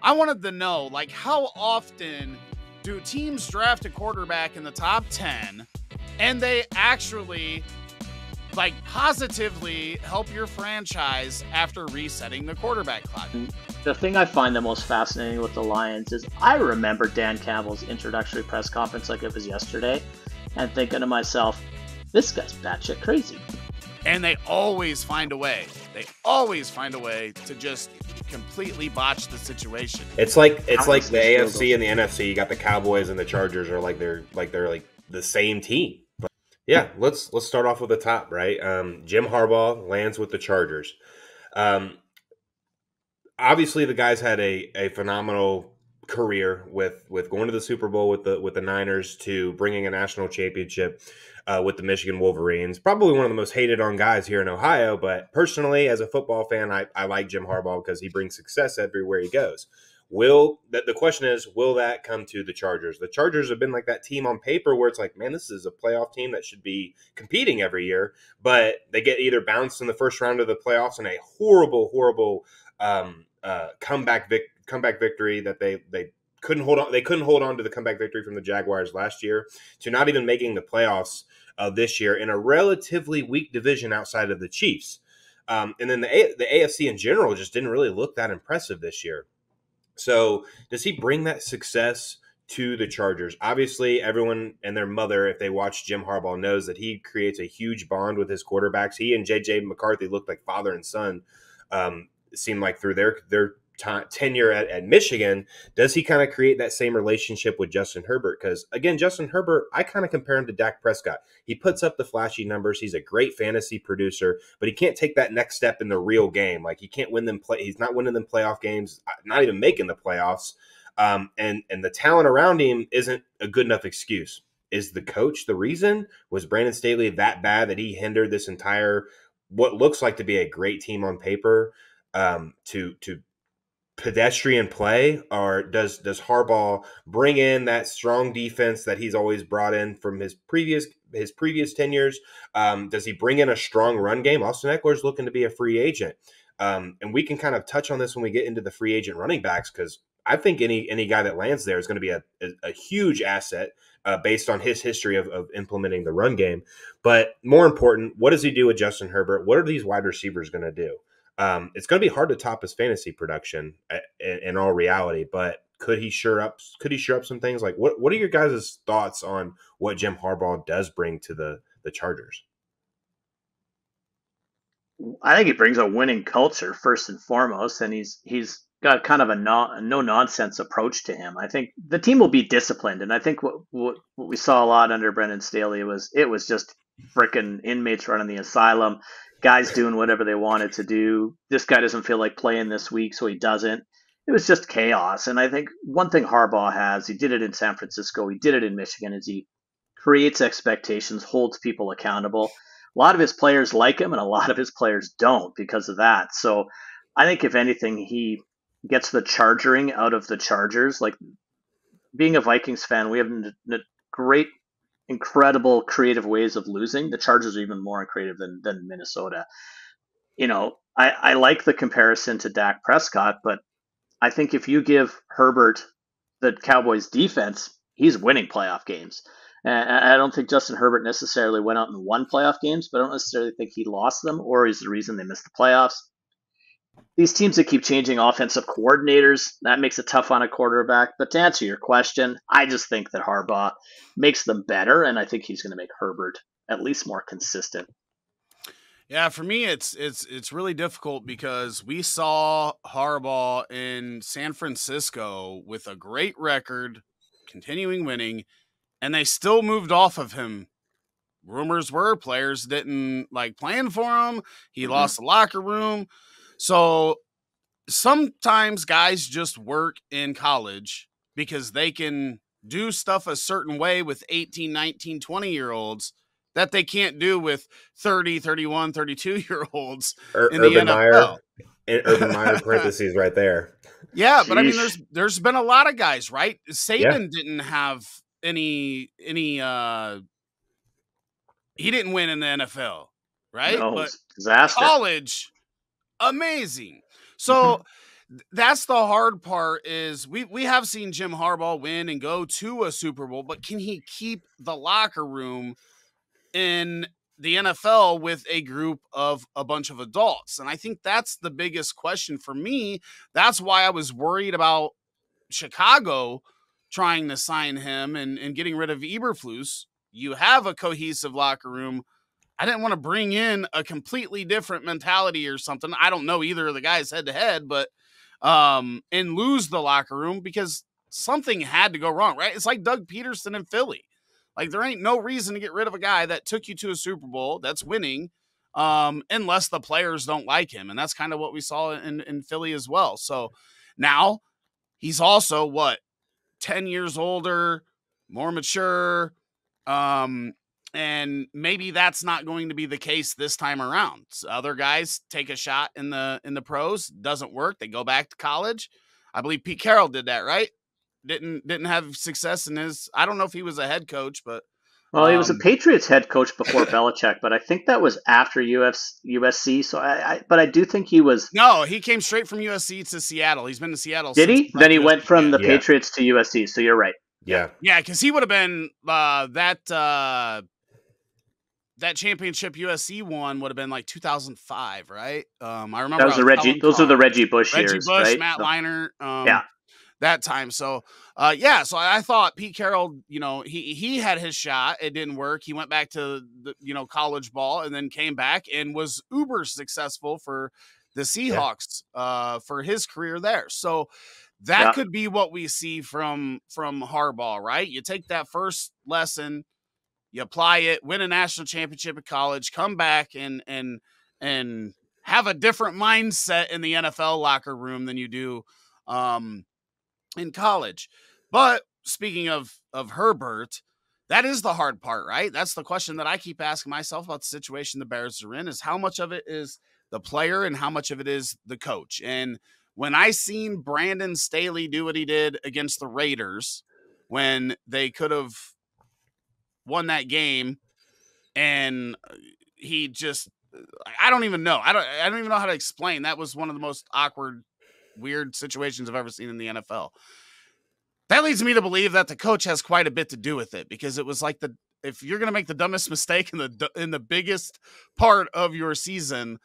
I wanted to know, like, how often do teams draft a quarterback in the top 10 and they actually, like, positively help your franchise after resetting the quarterback clock? The thing I find the most fascinating with the Lions is I remember Dan Campbell's introductory press conference like it was yesterday and thinking to myself, this guy's batshit crazy. And they always find a way. They always find a way to just completely botch the situation. It's like the AFC and the NFC. You got the Cowboys and the Chargers are they're the same team. But yeah, let's start off with the top, right? Jim Harbaugh lands with the Chargers. Obviously, the guys had a phenomenal career with going to the Super Bowl with the Niners to bringing a national championship with the Michigan Wolverines. Probably one of the most hated on guys here in Ohio, but personally, as a football fan, I like Jim Harbaugh because he brings success everywhere he goes. The question is, will that come to the Chargers? The Chargers have been like that team on paper where it's like, man, this is a playoff team that should be competing every year, but they get either bounced in the first round of the playoffs in a horrible comeback victory that they couldn't hold on. They couldn't hold on to the comeback victory from the Jaguars last year to not even making the playoffs this year in a relatively weak division outside of the Chiefs. And then the AFC in general just didn't really look that impressive this year. So does he bring that success to the Chargers? Obviously, everyone and their mother, if they watch Jim Harbaugh, knows that he creates a huge bond with his quarterbacks. He and J.J. McCarthy looked like father and son. It seemed like through their tenure at Michigan. Does he kind of create that same relationship with Justin Herbert? Because, again, Justin Herbert, I kind of compare him to Dak Prescott. He puts up the flashy numbers. He's a great fantasy producer, but he can't take that next step in the real game. Like, he can't win them he's not winning them playoff games, not even making the playoffs. And the talent around him isn't a good enough excuse. Is the coach the reason? Was Brandon Staley that bad that he hindered this entire what looks like to be a great team on paper to pedestrian play? Or does Harbaugh bring in that strong defense that he's always brought in from his previous tenures? Does he bring in a strong run game? Austin Eckler's looking to be a free agent. And we can kind of touch on this when we get into the free agent running backs, because I think any guy that lands there is going to be a huge asset based on his history of implementing the run game. But more important, what does he do with Justin Herbert? What are these wide receivers going to do? It's going to be hard to top his fantasy production in all reality, but could he sure up some things? Like, what are your guys' thoughts on what Jim Harbaugh does bring to the Chargers? I think he brings a winning culture first and foremost, and he's got kind of a no nonsense approach to him. I think the team will be disciplined, and I think what we saw a lot under Brendan Staley was just freaking inmates running the asylum, guys doing whatever they wanted to do. This guy doesn't feel like playing this week, so he doesn't. It was just chaos. And I think one thing Harbaugh has, he did it in San Francisco, he did it in Michigan, is he creates expectations, holds people accountable. A lot of his players like him, and a lot of his players don't because of that. So I think if anything, he gets the chargering out of the Chargers. Like, being a Vikings fan, we have great, incredible creative ways of losing. The Chargers are even more creative than Minnesota. You know, I like the comparison to Dak Prescott, but I think if you give Herbert the Cowboys defense, he's winning playoff games. And I don't think Justin Herbert necessarily went out and won playoff games, but I don't necessarily think he lost them or is the reason they missed the playoffs. These teams that keep changing offensive coordinators, that makes it tough on a quarterback. But to answer your question, I just think that Harbaugh makes them better, and I think he's going to make Herbert at least more consistent. Yeah, for me, it's really difficult because we saw Harbaugh in San Francisco with a great record, continuing winning, and they still moved off of him. Rumors were players didn't like playing for him. He lost the locker room. So sometimes guys just work in college because they can do stuff a certain way with 18, 19, 20-year-olds that they can't do with 30, 31, 32-year-olds in the NFL. Urban Meyer parentheses right there. Yeah, but I mean, there's been a lot of guys, right? Saban didn't have any he didn't win in the NFL, right? No, but disaster. College, amazing. So That's the hard part. Is we have seen Jim Harbaugh win and go to a Super Bowl, but can he keep the locker room in the NFL with a group of a bunch of adults? And I think that's the biggest question for me. That's why I was worried about Chicago trying to sign him and getting rid of Eberflus. You have a cohesive locker room. I didn't want to bring in a completely different mentality or something. I don't know either of the guys head to head, but and lose the locker room because something had to go wrong, right? It's like Doug Peterson in Philly. Like, there ain't no reason to get rid of a guy that took you to a Super Bowl that's winning, unless the players don't like him. And that's kind of what we saw in Philly as well. So now he's also, 10 years older, more mature, and maybe that's not going to be the case this time around. So other guys take a shot in the pros, doesn't work, they go back to college. I believe Pete Carroll did that, right? Didn't have success in his. I don't know if he was a head coach, but Well, he was a Patriots head coach before Belichick, but I think that was after USC. So but I do think he was. No, he came straight from USC to Seattle. He's been to Seattle. Did he? Then he went from the Yeah. Patriots to USC. So you're right. Yeah. Yeah, because he would have been that championship USC one would have been like 2005, right? I remember That was the Reggie. Those are the Reggie Bush years, Reggie Bush, right? Matt So- Leinart, yeah. that time. So, so I thought Pete Carroll, he had his shot. It didn't work. He went back to the college ball and then came back and was uber successful for the Seahawks for his career there. So that could be what we see from Harbaugh, right? You take that first lesson, you apply it, win a national championship at college, come back and have a different mindset in the NFL locker room than you do in college. But speaking of Herbert, that is the hard part, right? That's the question that I keep asking myself about the situation the Bears are in, is how much of it is the player and how much of it is the coach. And when I seen Brandon Staley do what he did against the Raiders when they could have won that game, and he just, I don't even know. I don't even know how to explain. That was one of the most awkward, weird situations I've ever seen in the NFL. That leads me to believe that the coach has quite a bit to do with it, because it was like if you're going to make the dumbest mistake in the biggest part of your season,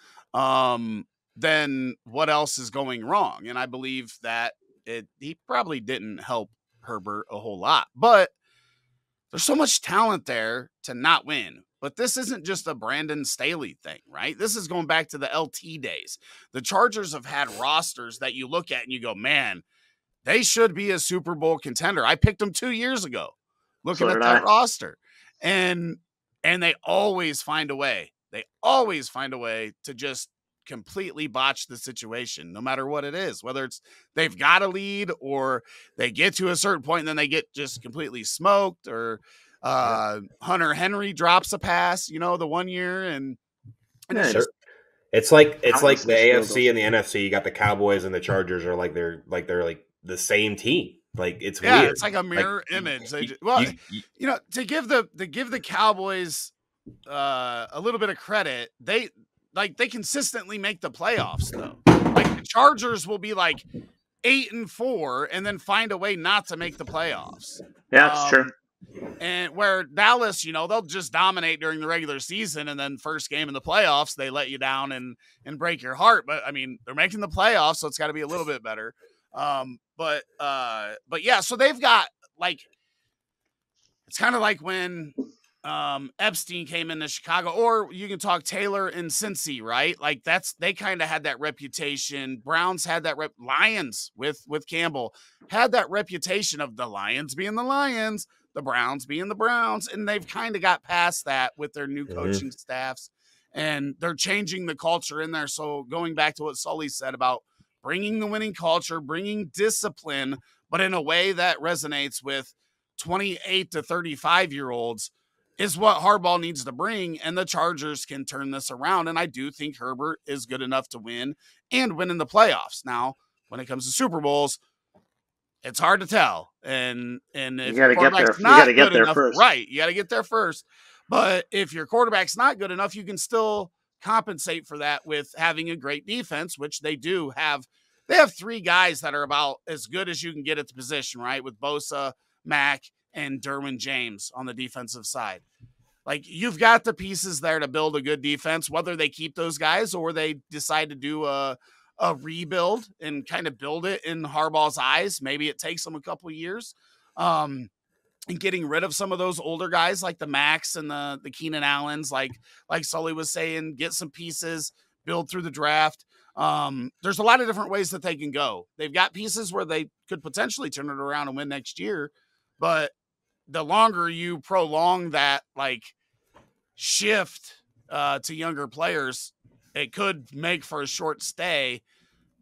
then what else is going wrong? And I believe that he probably didn't help Herbert a whole lot, but there's so much talent there to not win. But this isn't just a Brandon Staley thing, right? This is going back to the LT days. The Chargers have had rosters that you look at and you go, man, they should be a Super Bowl contender. I picked them 2 years ago, looking at that roster. And they always find a way. They always find a way to just completely botch the situation, no matter what it is, whether it's they've got a lead or they get to a certain point and then they get just completely smoked, or Hunter Henry drops a pass, the 1 year, and it's like the AFC and the NFC. You got the Cowboys and the Chargers are like they're the same team. Like, it's weird. It's like a mirror image. To give the Cowboys a little bit of credit, they consistently make the playoffs, though. Like, the Chargers will be like 8-4 and then find a way not to make the playoffs. Yeah, it's true. And where Dallas, they'll just dominate during the regular season, and then first game in the playoffs, they let you down and break your heart. But I mean, they're making the playoffs, so it's got to be a little bit better. But yeah, so they've got, like, it's kind of like when Epstein came into Chicago, or you can talk Taylor and Cincy, right? Like, they kind of had that reputation. Browns had that Lions with Campbell had that reputation of the Lions being the Lions, the Browns being the Browns, and they've kind of got past that with their new coaching staffs, and they're changing the culture in there. So going back to what Sully said about bringing the winning culture, bringing discipline, but in a way that resonates with 28 to 35-year-olds, is what Harbaugh needs to bring, and the Chargers can turn this around. And I do think Herbert is good enough to win and win in the playoffs. Now, when it comes to Super Bowls, it's hard to tell. And if you got to get there. You got to get there first, right? You got to get there first. But if your quarterback's not good enough, you can still compensate for that with having a great defense, which they do have they have three guys that are about as good as you can get at the position, right? With Bosa, Mack, and Derwin James on the defensive side. Like, you've got the pieces there to build a good defense, whether they keep those guys or they decide to do a rebuild and kind of build it in Harbaugh's eyes. Maybe it takes them a couple of years. And getting rid of some of those older guys like the Max and the Keenan Allens, like Sully was saying, get some pieces, build through the draft. There's a lot of different ways that they can go. They've got pieces where they could potentially turn it around and win next year, but the longer you prolong that like shift to younger players, it could make for a short stay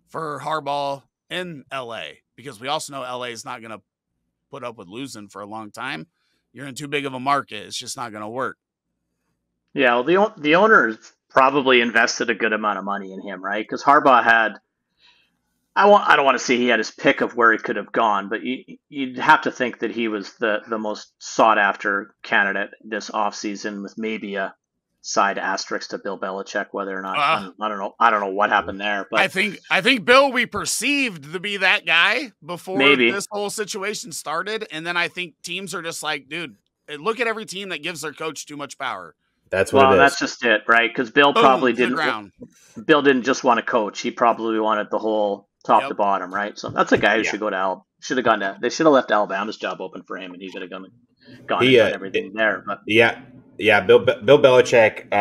for Harbaugh in LA, because we also know LA is not going to put up with losing for a long time. You're in too big of a market. It's just not going to work. Yeah, well, the owners probably invested a good amount of money in him, right? Because Harbaugh had, I don't want to say he had his pick of where he could have gone, but you'd have to think that he was the most sought after candidate this offseason, with maybe a side asterisk to Bill Belichick, whether or not I don't know what happened there. But I think Bill, we perceived to be that guy before this whole situation started, and then I think teams are just like, dude, look at every team that gives their coach too much power. That's what it is. That's just it, right? Because Bill probably didn't. Bill didn't just want to coach; he probably wanted the whole top to bottom, right? So that's a guy who should go to should have gone to. They should have left Alabama's job open for him, and he could have gone and done everything there. But Bill Belichick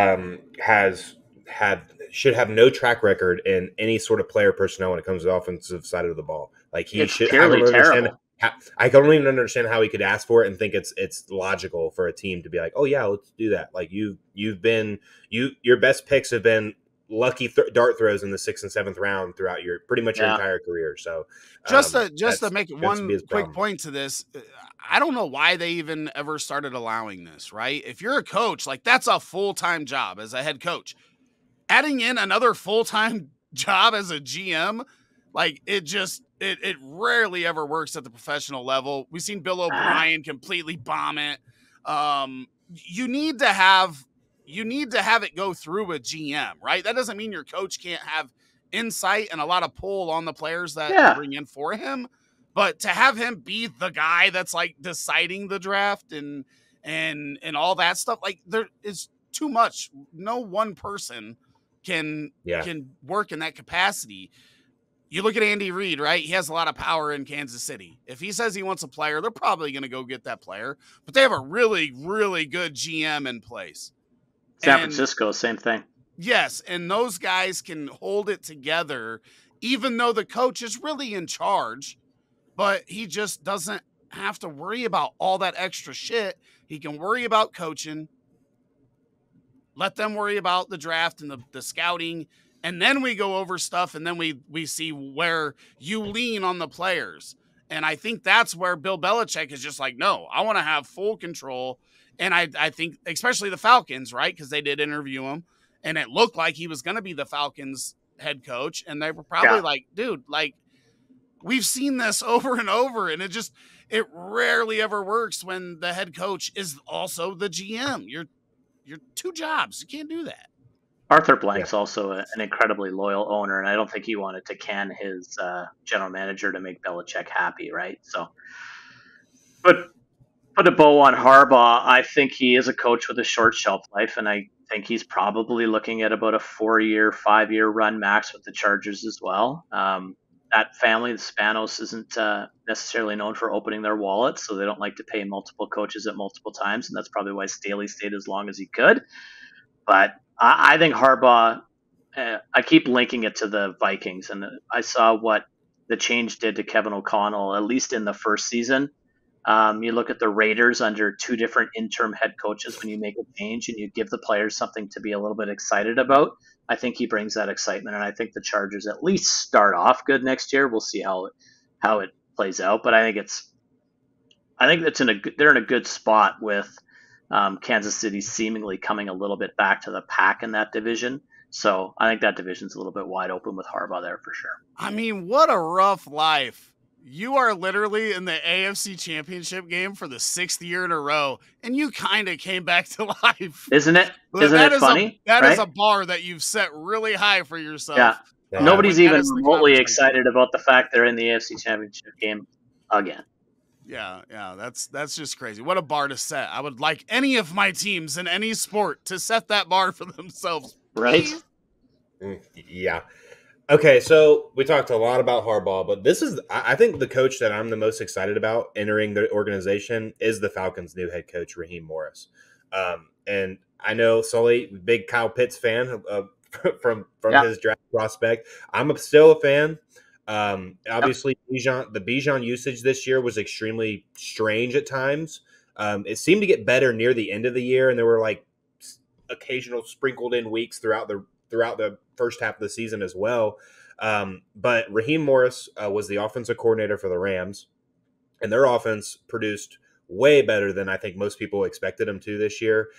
should have no track record in any sort of player personnel when it comes to the offensive side of the ball. Like, he it's should. Purely terrible. I don't even understand how he could ask for it and think it's logical for a team to be like, oh yeah, let's do that. Like, your best picks have been lucky dart throws in the 6th and 7th round throughout your entire career. So just to make one quick point to this, I don't know why they even ever started allowing this, right? If you're a coach, like, that's a full-time job as a head coach. Adding in another full-time job as a GM, like, it rarely ever works at the professional level. We've seen Bill O'Brien completely bomb it. You need to have it go through a GM, right? That doesn't mean your coach can't have insight and a lot of pull on the players that you bring in for him, but to have him be the guy that's like deciding the draft and all that stuff, like, there is too much. No one person can work in that capacity. You look at Andy Reid, right? He has a lot of power in Kansas City. If he says he wants a player, they're probably going to go get that player, but they have a really, really good GM in place. San Francisco, same thing. Yes, and those guys can hold it together, even though the coach is really in charge, but he just doesn't have to worry about all that extra shit. He can worry about coaching, let them worry about the draft and the scouting, and then we go over stuff, and then we see where you lean on the players. And I think that's where Bill Belichick is just like, no, I want to have full control. And I think especially the Falcons, right? Because they did interview him, and it looked like he was going to be the Falcons head coach. And they were probably like, dude, like, we've seen this over and over. And it rarely ever works when the head coach is also the GM. You're two jobs. You can't do that. Arthur Blank's also an incredibly loyal owner, and I don't think he wanted to can his general manager to make Belichick happy, right? So, but put a bow on Harbaugh, I think he is a coach with a short shelf life, and I think he's probably looking at about a 4-year, 5-year run max with the Chargers as well. That family, the Spanos, isn't necessarily known for opening their wallets, so they don't like to pay multiple coaches at multiple times, and that's probably why Staley stayed as long as he could. But I think Harbaugh, I keep linking it to the Vikings, and I saw what the change did to Kevin O'Connell, at least in the first season. You look at the Raiders under 2 different interim head coaches. When you make a change and you give the players something to be a little bit excited about, I think he brings that excitement, and I think the Chargers at least start off good next year. We'll see how it plays out, but I think they're in a good spot with Kansas City seemingly coming a little bit back to the pack in that division. So I think that division's a little bit wide open with Harbaugh there for sure. I mean, what a rough life. You are literally in the AFC Championship game for the 6th year in a row, and you kind of came back to life. Isn't it? Isn't it funny? That is a bar that you've set really high for yourself. Yeah. Nobody's That even is the remotely conversation. excited about the fact they're in the AFC Championship game again. Yeah, that's just crazy. What a bar to set. I would like any of my teams in any sport to set that bar for themselves. Right? Yeah. Okay, so we talked a lot about Harbaugh, but this is, I think, the coach that I'm the most excited about entering the organization is the Falcons' new head coach, Raheem Morris. And I know Sully, big Kyle Pitts fan from his draft prospect. I'm still a fan. Obviously, the Bijan usage this year was extremely strange at times. It seemed to get better near the end of the year, and there were like occasional sprinkled in weeks throughout the first half of the season as well. But Raheem Morris was the offensive coordinator for the Rams, and their offense produced way better than I think most people expected them to this year,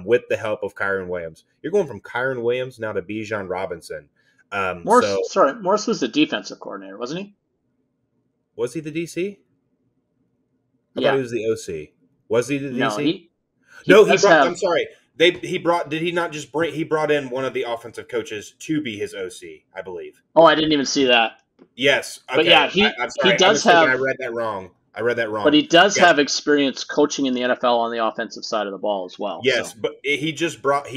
with the help of Kyron Williams. You're going from Kyron Williams now to Bijan Robinson. Morris was the defensive coordinator, wasn't he? Was he the DC? I thought he was the OC. Was he the DC? I'm sorry. He brought in one of the offensive coaches to be his OC, I believe. Oh, I didn't even see that. Yes. Okay. But yeah, I'm sorry. He does have. I read that wrong. But he does have experience coaching in the NFL on the offensive side of the ball as well. Yes, so. But he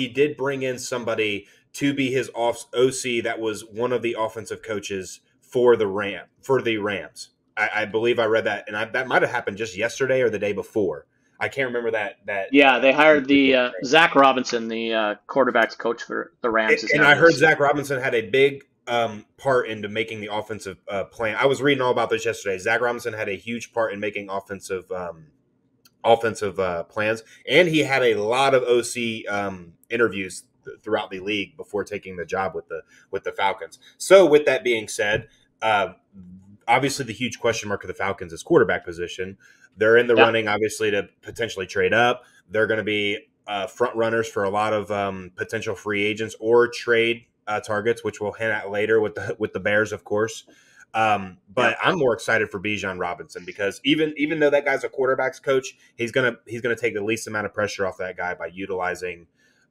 did bring in somebody to be his OC that was one of the offensive coaches for the Rams. I believe I read that, and that might have happened just yesterday or the day before. I can't remember that. They hired the Zach Robinson, the quarterback's coach for the Rams. And I heard Zach Robinson had a big part into making the offensive plan. I was reading all about this yesterday. Zach Robinson had a huge part in making offensive plans, and he had a lot of OC interviews throughout the league before taking the job with the Falcons. So, with that being said, obviously the huge question mark of the Falcons is quarterback position. They're in the running, obviously, to potentially trade up. They're going to be front runners for a lot of potential free agents or trade targets, which we'll hint at later with the Bears, of course. But I'm more excited for Bijan Robinson because even though that guy's a quarterback's coach, he's gonna take the least amount of pressure off that guy by utilizing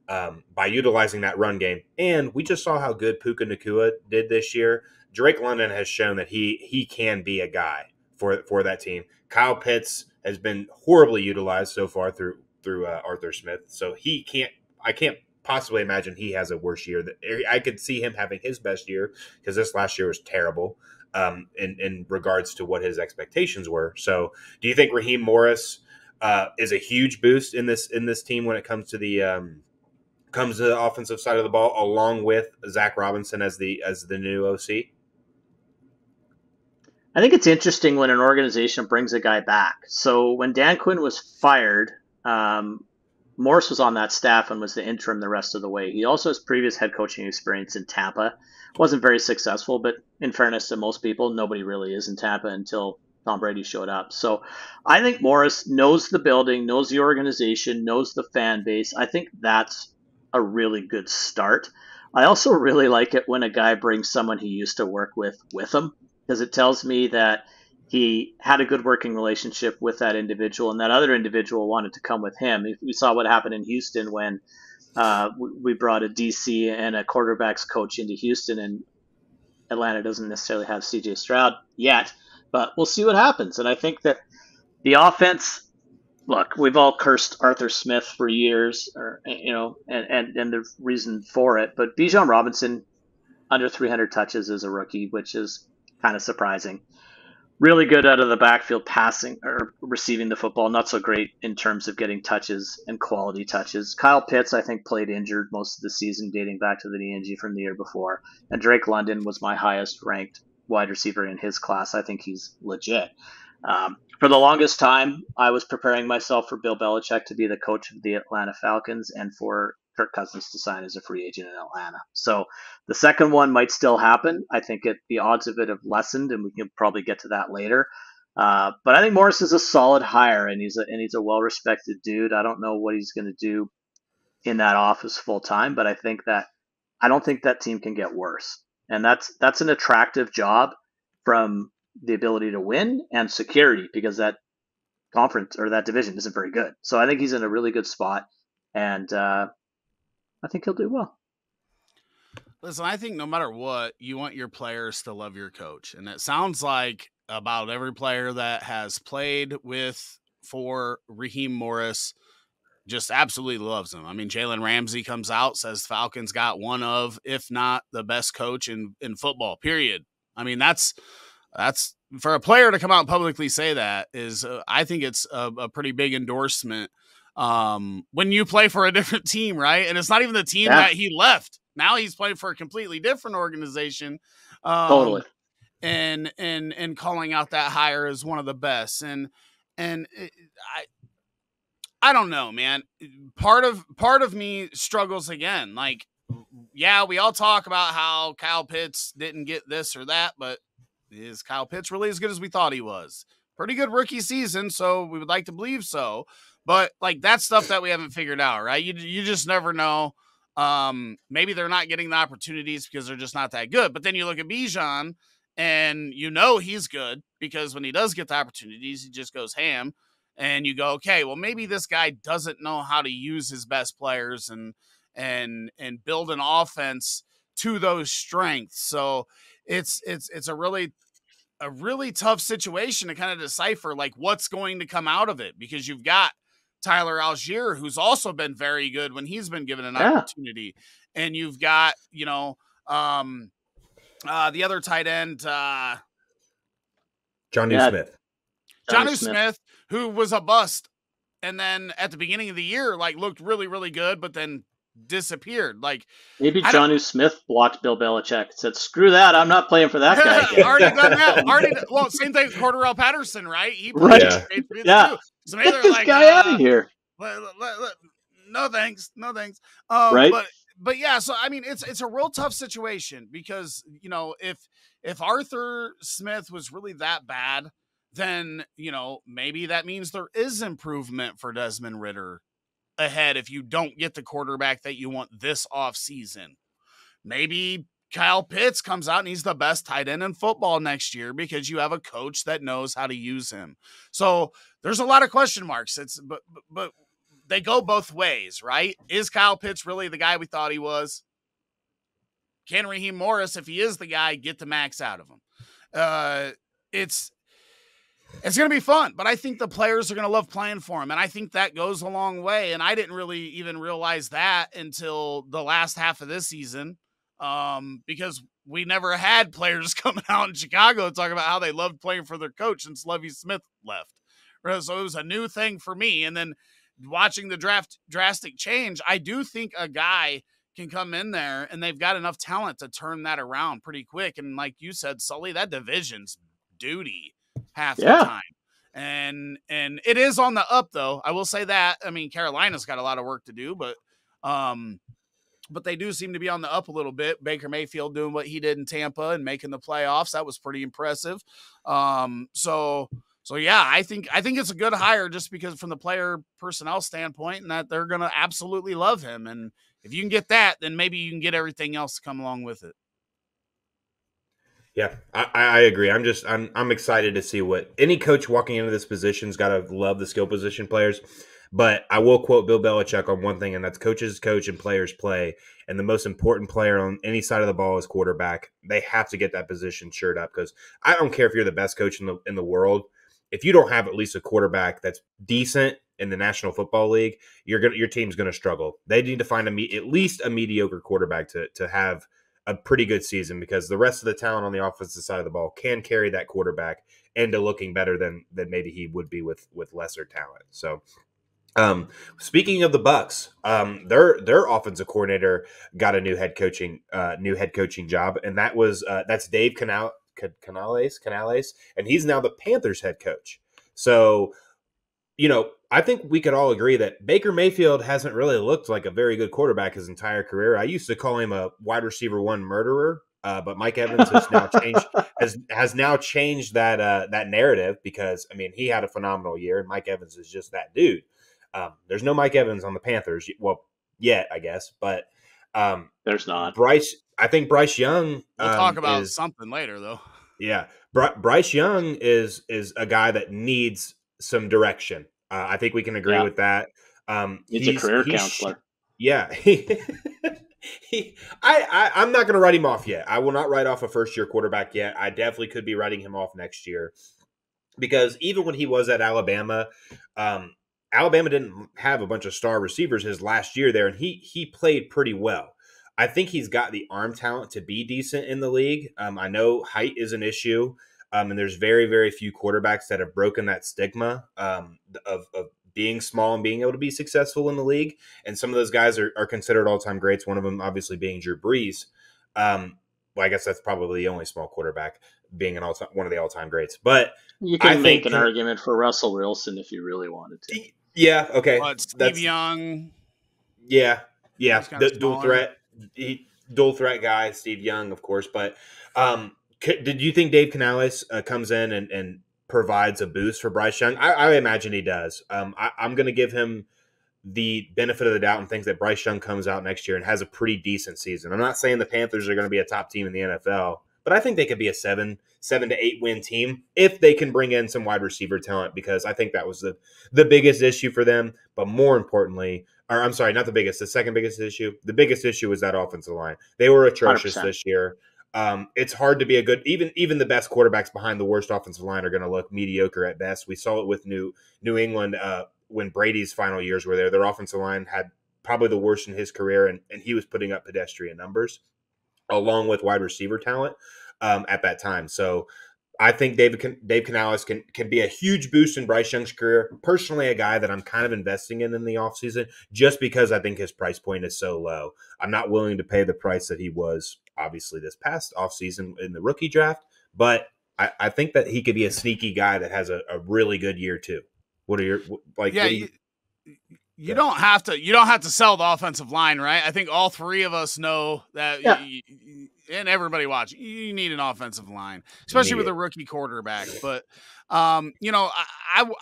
that run game. And we just saw how good Puka Nacua did this year. Drake London has shown that he can be a guy for that team. Kyle Pitts has been horribly utilized so far through Arthur Smith, so I can't possibly imagine he has a worse year. I could see him having his best year because this last year was terrible in regards to what his expectations were. So, do you think Raheem Morris is a huge boost in this team when it comes to the offensive side of the ball, along with Zach Robinson as the new OC? I think it's interesting when an organization brings a guy back. So when Dan Quinn was fired, Morris was on that staff and was the interim the rest of the way. He also has previous head coaching experience in Tampa. Wasn't very successful, but in fairness to most people, nobody really is in Tampa until Tom Brady showed up. So I think Morris knows the building, knows the organization, knows the fan base. I think that's a really good start. I also really like it when a guy brings someone he used to work with him, because it tells me that he had a good working relationship with that individual, and that other individual wanted to come with him. We saw what happened in Houston when we brought a DC and a quarterbacks coach into Houston, and Atlanta doesn't necessarily have CJ Stroud yet, but we'll see what happens. And I think that the offense, look, we've all cursed Arthur Smith for years, and the reason for it, but Bijan Robinson, under 300 touches as a rookie, which is kind of surprising. Really good out of the backfield passing or receiving the football. Not so great in terms of getting touches and quality touches. Kyle Pitts, I think, played injured most of the season dating back to the knee injury from the year before. And Drake London was my highest ranked wide receiver in his class. I think he's legit. For the longest time, I was preparing myself for Bill Belichick to be the coach of the Atlanta Falcons and for Kirk Cousins to sign as a free agent in Atlanta. So the second one might still happen. I think the odds of it have lessened, and we can probably get to that later. But I think Morris is a solid hire, and he's a well-respected dude. I don't know what he's going to do in that office full time, but I don't think that team can get worse. And that's an attractive job from the ability to win and security, because that conference or that division isn't very good. So I think he's in a really good spot, and I think he'll do well. Listen, I think no matter what, you want your players to love your coach. And it sounds like about every player that has played for Raheem Morris just absolutely loves him. I mean, Jalen Ramsey comes out, says Falcons got one of, if not the best coach in football, period. I mean, that's for a player to come out and publicly say that is, I think it's a pretty big endorsement when you play for a different team, right? And it's not even the team that he left. Now he's playing for a completely different organization. Totally. And calling out that hire as one of the best. And I don't know, man. Part of me struggles again. Like, yeah, we all talk about how Kyle Pitts didn't get this or that, but is Kyle Pitts really as good as we thought he was? Pretty good rookie season, so we would like to believe so. But like, that's stuff that we haven't figured out, right? You just never know. Maybe they're not getting the opportunities because they're just not that good. But then you look at Bijan, and you know he's good because when he does get the opportunities, he just goes ham. And you go, okay, well, maybe this guy doesn't know how to use his best players and build an offense to those strengths. So it's a really tough situation to kind of decipher like what's going to come out of it, because you've got Tyler Algier, who's also been very good when he's been given an opportunity. And you've got, the other tight end, Jonnu Smith. Jonnu Smith, who was a bust, and then at the beginning of the year, like looked really, really good, but then disappeared. Like maybe Jonnu Smith blocked Bill Belichiek and said, "Screw that! I'm not playing for that guy." Already done that. Well, same thing with Cordarrelle Patterson, right? He played yeah. So maybe get this guy out of here. No thanks. Right. But yeah, so I mean, it's a real tough situation because if Arthur Smith was really that bad, then, maybe that means there is improvement for Desmond Ridder ahead if you don't get the quarterback that you want this offseason. Maybe Kyle Pitts comes out and he's the best tight end in football next year because you have a coach that knows how to use him. So there's a lot of question marks. But they go both ways, right? Is Kyle Pitts really the guy we thought he was? Can Raheem Morris, if he is the guy, get the max out of him? It's going to be fun, but I think the players are going to love playing for him, and I think that goes a long way, and I didn't really even realize that until the last half of this season, because we never had players coming out in Chicago talking about how they loved playing for their coach since Lovie Smith left. So it was a new thing for me, and then watching the draft drastic change, I do think a guy can come in there, and they've got enough talent to turn that around pretty quick, and like you said, Sully, that division's duty half the time. And it is on the up, though. I will say that. I mean, Carolina's got a lot of work to do, but they do seem to be on the up a little bit. Baker Mayfield doing what he did in Tampa and making the playoffs. That was pretty impressive. So yeah, I think it's a good hire just because from the player personnel standpoint, and that they're going to absolutely love him. And if you can get that, then maybe you can get everything else to come along with it. Yeah, I agree. I'm excited to see what any coach walking into this position's got to love the skill position players. But I will quote Bill Belichick on one thing, and that's coaches coach and players play. And the most important player on any side of the ball is quarterback. They have to get that position shored up because I don't care if you're the best coach in the world. If you don't have at least a quarterback that's decent in the National Football League, your team's going to struggle. They need to find at least a mediocre quarterback to have a pretty good season, because the rest of the talent on the offensive side of the ball can carry that quarterback into looking better than maybe he would be with lesser talent. So speaking of the Bucs, their offensive coordinator got a new head coaching job, and that's Dave Canales, and he's now the Panthers head coach. So, I think we could all agree that Baker Mayfield hasn't really looked like a very good quarterback his entire career. I used to call him a wide receiver one murderer, but Mike Evans has now changed that narrative, because he had a phenomenal year, and Mike Evans is just that dude. There's no Mike Evans on the Panthers, well, yet I guess, but there's not. I think Bryce Young. We'll talk about something later, though. Yeah, Bryce Young is a guy that needs some direction. I think we can agree with that. He's a career counselor. Yeah. I'm not going to write him off yet. I will not write off a first-year quarterback yet. I definitely could be writing him off next year because even when he was at Alabama, Alabama didn't have a bunch of star receivers his last year there, and he played pretty well. I think he's got the arm talent to be decent in the league. I know height is an issue, and there's very, very few quarterbacks that have broken that stigma of being small and being able to be successful in the league. And some of those guys are considered all-time greats, one of them obviously being Drew Brees. Well, I guess that's probably the only small quarterback being one of the all-time greats. But you can make an argument for Russell Wilson if you really wanted to. Yeah, okay. But Steve Young. Yeah. The dual threat guy, Steve Young, of course. But did you think Dave Canales comes in and provides a boost for Bryce Young? I imagine he does. I'm going to give him the benefit of the doubt and think that Bryce Young comes out next year and has a pretty decent season. I'm not saying the Panthers are going to be a top team in the NFL, but I think they could be a 7 to 8 win team if they can bring in some wide receiver talent, because I think that was the biggest issue for them. But more importantly, or I'm sorry, not the biggest, the second biggest issue. The biggest issue was that offensive line. They were atrocious 100%. This year. It's hard to be a good, even the best quarterbacks behind the worst offensive line are going to look mediocre at best. We saw it with New England when Brady's final years were there. Their offensive line had probably the worst in his career, and he was putting up pedestrian numbers along with wide receiver talent at that time. So I think Dave Canales can be a huge boost in Bryce Young's career. Personally, a guy that I'm kind of investing in the offseason just because I think his price point is so low. I'm not willing to pay the price that he was obviously this past offseason in the rookie draft, but I think that he could be a sneaky guy that has a really good year too. What are your like? Yeah, you don't have to sell the offensive line, right? I think all three of us know that, and everybody watching, you need an offensive line, especially with a rookie quarterback. But I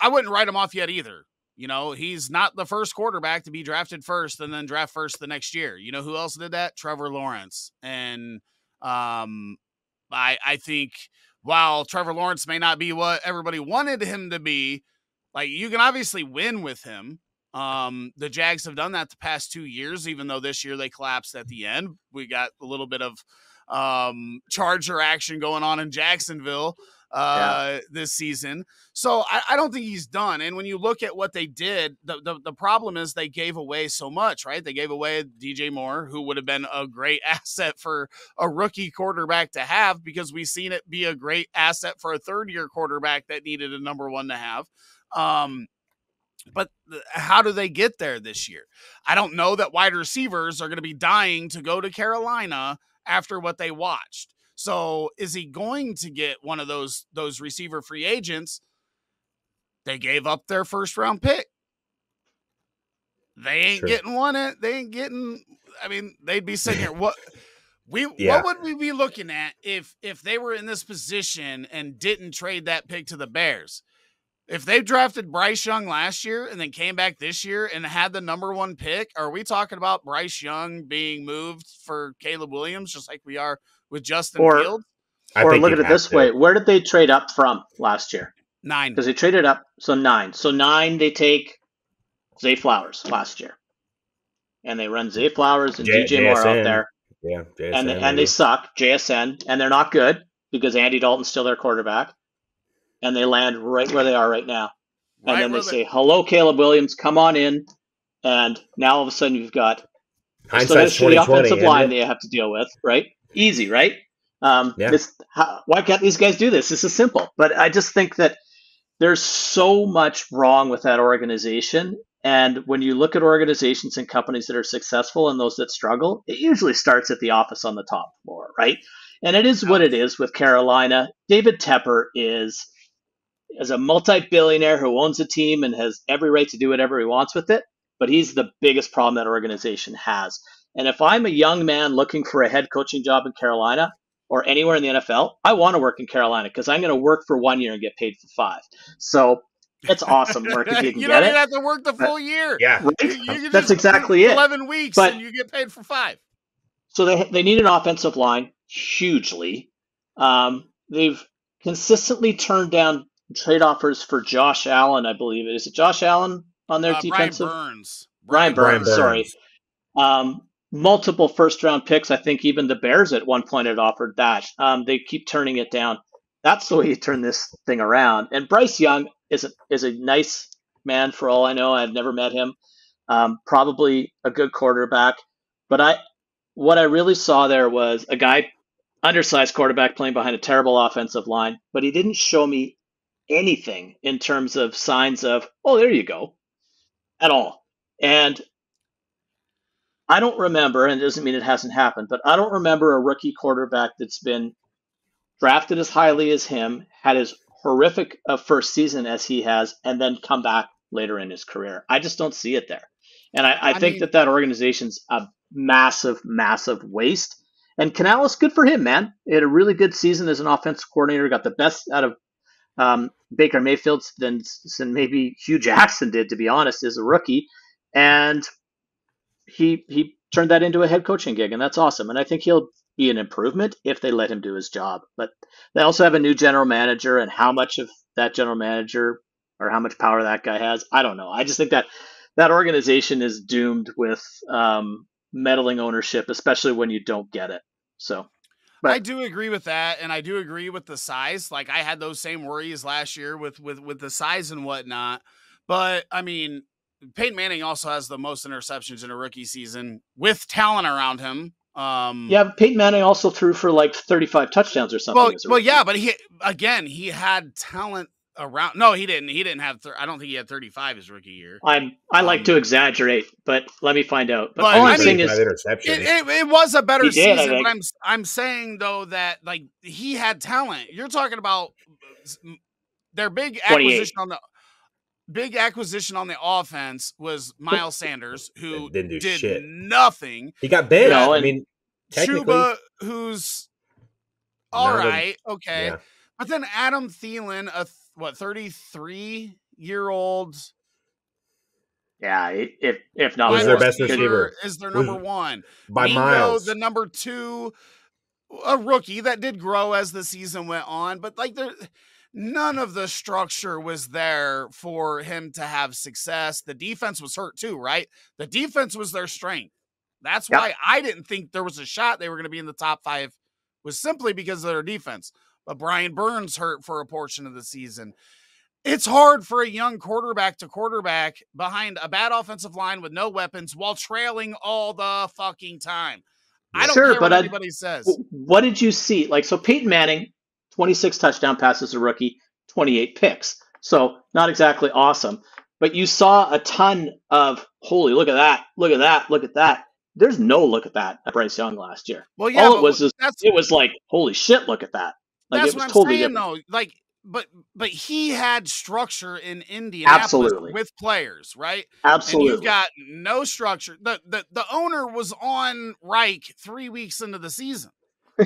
wouldn't write him off yet either. He's not the first quarterback to be drafted first and then draft first the next year. You know who else did that? Trevor Lawrence. And I think while Trevor Lawrence may not be what everybody wanted him to be, like, you can obviously win with him. The Jags have done that the past 2 years, even though this year they collapsed at the end. We got a little bit of Charger action going on in Jacksonville this season. So I don't think he's done. And when you look at what they did, the problem is they gave away so much, right? They gave away DJ Moore, who would have been a great asset for a rookie quarterback to have, because we've seen it be a great asset for a third-year quarterback that needed a number one to have. But how do they get there this year? I don't know that wide receivers are going to be dying to go to Carolina after what they watched. So is he going to get one of those receiver free agents? They gave up their first round pick. They ain't getting one. They ain't getting, they'd be sitting here. What would we be looking at if they were in this position and didn't trade that pick to the Bears? If they drafted Bryce Young last year and then came back this year and had the number one pick, are we talking about Bryce Young being moved for Caleb Williams, just like we are with Justin Fields? Or look at it this way. Where did they trade up from last year? 9. Because they traded up, so 9. So 9, they take Zay Flowers last year. And they run Zay Flowers and DJ Moore out there. Yeah, JSN, and they suck, JSN, and they're not good because Andy Dalton's still their quarterback. And they land right where they are right now. And then they say, hello, Caleb Williams, come on in. And now all of a sudden you've got the offensive line they have to deal with, right? Easy, right? Why can't these guys do this? This is simple. But I just think that there's so much wrong with that organization. And when you look at organizations and companies that are successful and those that struggle, it usually starts at the office on the top floor, right? And it is what it is with Carolina. David Tepper is a multi-billionaire who owns a team and has every right to do whatever he wants with it, but he's the biggest problem that organization has. And if I'm a young man looking for a head coaching job in Carolina or anywhere in the NFL, I want to work in Carolina because I'm going to work for 1 year and get paid for 5. So it's awesome work if you can you get don't it. even have to work the full year. Yeah, right? That's exactly it. 11 weeks and you get paid for 5. So they need an offensive line hugely. They've consistently turned down trade offers for Josh Allen, I believe. Is it Josh Allen on their defensive? Brian Burns. Sorry. multiple first round picks. I think even the Bears at one point had offered that. They keep turning it down. That's the way you turn this thing around. And Bryce Young is a nice man for all I know. I've never met him. Probably a good quarterback. But what I really saw there was a guy, undersized quarterback playing behind a terrible offensive line, but he didn't show me anything in terms of signs of, oh, there you go, at all. And I don't remember, and it doesn't mean it hasn't happened, but I don't remember a rookie quarterback that's been drafted as highly as him, had as horrific a first season as he has, and then come back later in his career. I just don't see it there. And I I think mean, that organization's a massive, massive waste. And Canales, good for him, man. He had a really good season as an offensive coordinator, got the best out of Baker Mayfield than maybe Hugh Jackson did, to be honest, as a rookie. And he turned that into a head coaching gig, and that's awesome. And I think he'll be an improvement if they let him do his job. But they also have a new general manager, and how much of that general manager or how much power that guy has, I don't know. I just think that organization is doomed with meddling ownership, especially when you don't get it. So, I but do agree with that, and I do agree with the size. Like I had those same worries last year with the size and whatnot. But I mean, Peyton Manning also has the most interceptions in a rookie season with talent around him. yeah, Peyton Manning also threw for like 35 touchdowns or something as a Well, rookie. yeah, but he had talent around. No, he didn't. He didn't have. I don't think he had 35 his rookie year. I like to exaggerate, but let me find out. But But all Only I'm I mean, saying 35 is interceptions. it was a better he did, I season. But think. I'm saying though that like he had talent. You're talking about their 28. big acquisition on the offense was Miles Sanders, who It didn't do did shit. nothing. He got You benched. had No, I and mean, technically, Chuba, who's all none of them. right, okay, Yeah. but then Adam Thielen, 33-year-old yeah, if not Was wide their more, best because receiver. is their Was number one. by Mingo, the miles. number two, a rookie that did grow as the season went on, but like none of the structure was there for him to have success. The defense was hurt too, right? The defense was their strength. That's yep. why I didn't think there was a shot they were going to be in the top 5, was simply because of their defense. But Brian Burns hurt for a portion of the season. It's hard for a young quarterback to quarterback behind a bad offensive line with no weapons while trailing all the fucking time. I Yep. don't Sure, care but what anybody says. what did you see? Like, so Peyton Manning, 26 touchdown passes as a rookie, 28 picks. So not exactly awesome, but you saw a ton of, holy, look at that, look at that, look at that. There's no look at that at Bryce Young last year. Well, yeah, All it but was is, that's it was like, holy shit, look at that. Like, it that's what was I'm totally saying different. though. Like, but he had structure in Indianapolis Absolutely. with players, right? And you've Absolutely. got no structure. The owner was on Reich 3 weeks into the season.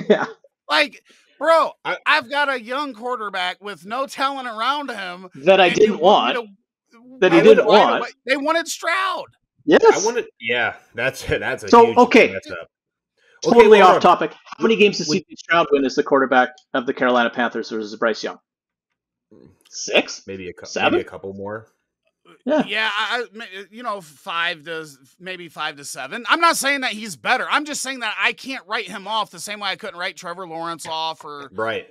Yeah. Like, bro, I, I've got a young quarterback with no talent around him, That I and you didn't want me want, to that he I win would. didn't right want. away. They wanted Stroud. I Yes. wanted. Yeah, that's a So, huge okay, mess up. Okay, totally well, hold off on. topic. How many games did With CJ Stroud win as the quarterback of the Carolina Panthers versus Bryce Young? 6? maybe maybe 7? a couple more. Yeah. Yeah, 5 to 7. I'm not saying that he's better. I'm just saying that I can't write him off the same way I couldn't write Trevor Lawrence off or Right.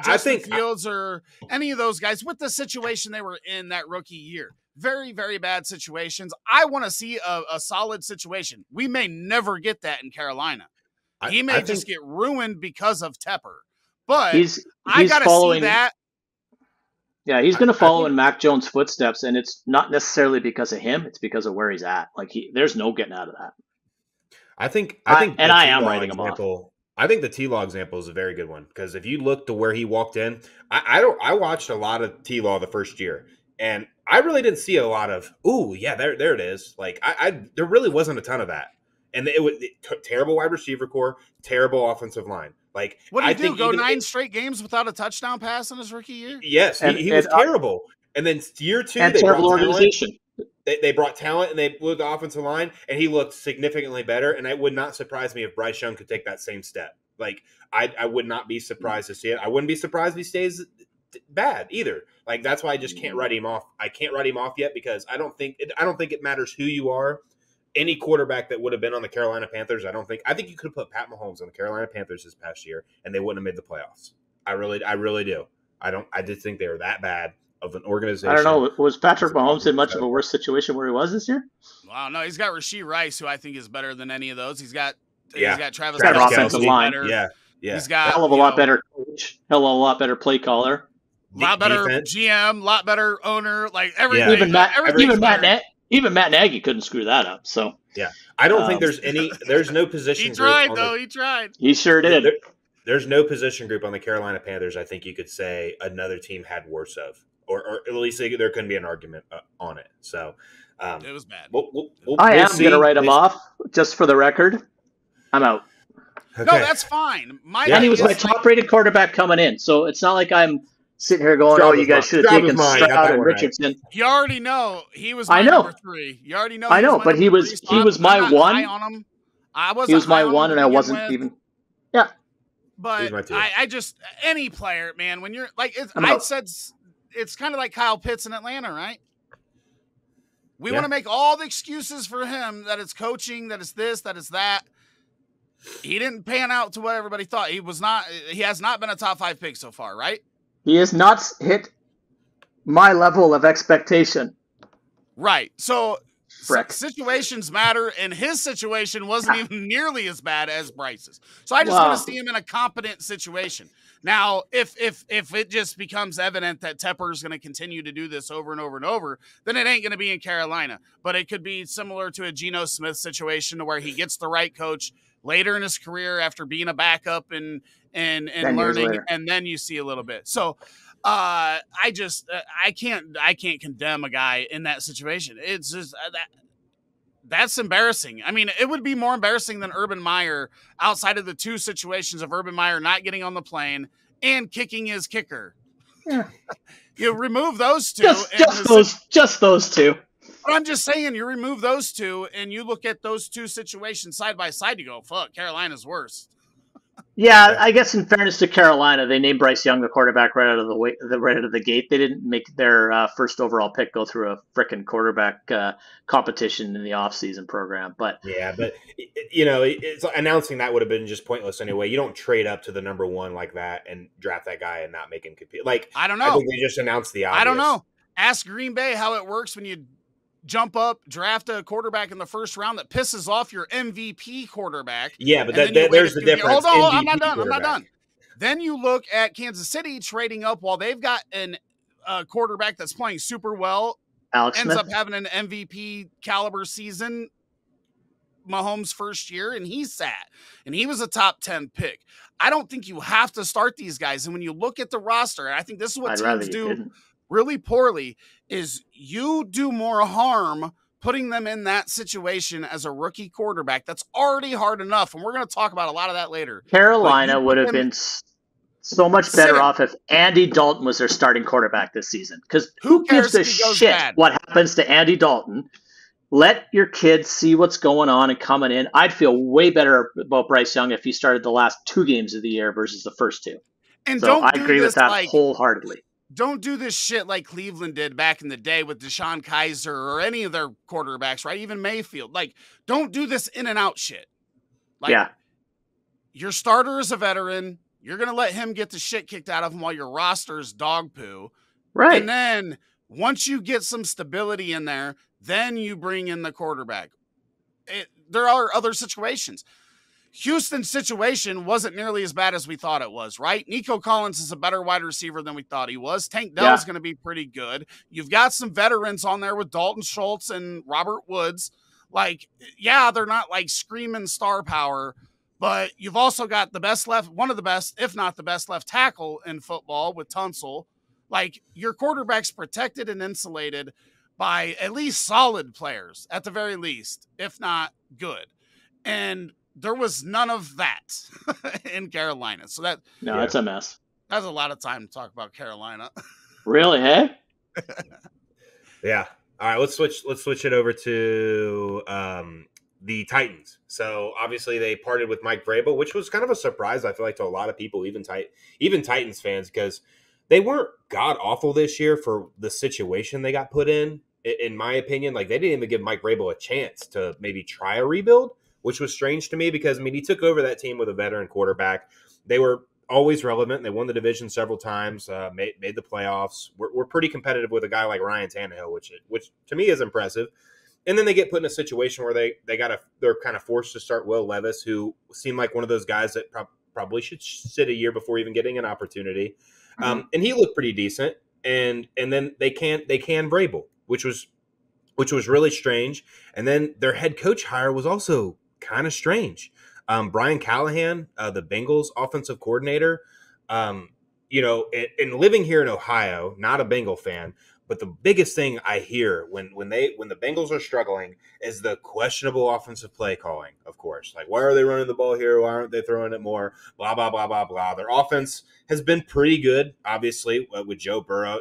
Justin Fields or any of those guys with the situation they were in that rookie year. Very, very bad situations. I want to see a solid situation. We may never get that in Carolina. He may just get ruined because of Tepper. But I got to see that. Yeah, he's going to follow think in Mac Jones' footsteps, and it's not necessarily because of him. It's because of where he's at. Like, there's no getting out of that. I think and the I am T-Law writing him off. example. I think the T-Law example is a very good one because if you look to where he walked in, I watched a lot of T-Law the first year, and I really didn't see a lot of there it is. Like there really wasn't a ton of that, and it was terrible wide receiver core, terrible offensive line. Like What did he do? Go 9 straight games without a touchdown pass in his rookie year? Yes, he was terrible. And then year 2, and they terrible brought organization. They brought talent and they blew the offensive line, and he looked significantly better. And it would not surprise me if Bryce Young could take that same step. Like I would not be surprised to see it. I wouldn't be surprised if he stays bad either. Like that's why I just can't write him off. I can't write him off yet because I don't think it matters who you are. any quarterback that would have been on the Carolina Panthers, I think you could have put Pat Mahomes on the Carolina Panthers this past year, and they wouldn't have made the playoffs. I really do. I just think they were that bad of an organization. I don't know. Was Patrick Mahomes in much of a worse situation where he was this year? Wow, no, he's got Rashee Rice, who I think is better than any of those. He's got Travis Better Kelce, offensive line. Yeah. He's got hell of a lot better coach, hell of a lot better play caller, a lot better defense. GM, lot better owner. Like everything. Even Matt Nagy couldn't screw that up. So yeah, I don't think there's no position. He tried though. He tried. He sure did. There's no position group on the Carolina Panthers I think you could say another team had worse of, or at least there couldn't be an argument on it. So it was bad. I am going to write him off, just for the record. I'm out. Okay. No, that's fine. And he was my top-rated quarterback coming in, so it's not like I'm sitting here going, "Oh, you guys should have taken Stroud and Richardson." You already know he was my number 3. You already know. I know, but he was my one. On him. I was. He was my one, and I wasn't even. Yeah. But I just any player, man. When you're like, I said, it's kind of like Kyle Pitts in Atlanta, right? We want to make all the excuses for him that it's coaching, that it's this, that it's that. He didn't pan out to what everybody thought. He has not been a top 5 pick so far, right? He has not hit my level of expectation. Right. So situations matter, and his situation wasn't even nearly as bad as Bryce's. So I just want to see him in a competent situation. Now, if it just becomes evident that Tepper's going to continue to do this over and over and over, then it ain't going to be in Carolina. But it could be similar to a Geno Smith situation where he gets the right coach later in his career after being a backup and learning, and then you see a little bit. So I can't condemn a guy in that situation. It's just that's embarrassing. I mean, it would be more embarrassing than Urban Meyer outside of the 2 situations of Urban Meyer not getting on the plane and kicking his kicker. Yeah. You remove those 2. Just those 2. But I'm just saying, you remove those 2 and you look at those 2 situations side by side, you go, fuck, Carolina's worse. Yeah, I guess in fairness to Carolina, they named Bryce Young the quarterback right out of the gate. They didn't make their first overall pick go through a frickin' quarterback competition in the offseason program. But it's announcing that would have been just pointless anyway. You don't trade up to the number 1 like that and draft that guy and not make him compete. Like, I don't know. I think they just announced the obvious. I don't know. Ask Green Bay how it works when you jump up, draft a quarterback in the first round that pisses off your MVP quarterback. Yeah, but there's the difference. Hold on, I'm not done. Then you look at Kansas City trading up while they've got a quarterback that's playing super well, Alex ends Smith up having an MVP caliber season, Mahomes' first year, and he sat. And he was a top 10 pick. I don't think you have to start these guys. And when you look at the roster, and I think this is what teams do really poorly, is you do more harm putting them in that situation as a rookie quarterback. That's already hard enough, and we're going to talk about a lot of that later. Carolina would have been so much better off if Andy Dalton was their starting quarterback this season. Because who gives a shit what happens to Andy Dalton? Let your kids see what's going on and coming in. I'd feel way better about Bryce Young if he started the last 2 games of the year versus the first 2. And so I agree with that wholeheartedly. Don't do this shit like Cleveland did back in the day with Deshaun Kaiser or any of their quarterbacks, right? Even Mayfield. Like, don't do this in and out shit. Like, your starter is a veteran. You're going to let him get the shit kicked out of him while your roster is dog poo. Right. And then once you get some stability in there, then you bring in the quarterback. There are other situations. Houston's situation wasn't nearly as bad as we thought it was, right? Nico Collins is a better wide receiver than we thought he was. Tank Dell's going to be pretty good. You've got some veterans on there with Dalton Schultz and Robert Woods. Like, yeah, they're not like screaming star power, but you've also got one of the best, if not the best left tackle in football with Tunsil. Like, your quarterback's protected and insulated by at least solid players, at the very least, if not good. And there was none of that in Carolina. So that's a mess. That's a lot of time to talk about Carolina. Really, hey? Yeah. All right, let's switch it over to the Titans. So obviously they parted with Mike Vrabel, which was kind of a surprise, I feel like, to a lot of people, even Titans fans, because they weren't god awful this year for the situation they got put in in my opinion, like they didn't even give Mike Vrabel a chance to maybe try a rebuild, which was strange to me because, I mean, he took over that team with a veteran quarterback. They were always relevant. They won the division several times, made the playoffs. We're pretty competitive with a guy like Ryan Tannehill, which to me is impressive. And then they get put in a situation where they're kind of forced to start Will Levis, who seemed like one of those guys that probably should sit a year before even getting an opportunity. And he looked pretty decent. And then they can Vrabel, which was really strange. And then their head coach hire was also kind of strange. Brian Callahan, the Bengals offensive coordinator, and living here in Ohio, not a Bengal fan, but the biggest thing I hear when the Bengals are struggling is the questionable offensive play calling, of course. Like, why are they running the ball here? Why aren't they throwing it more? Blah, blah, blah, blah, blah. Their offense has been pretty good, obviously, with Joe Burrow.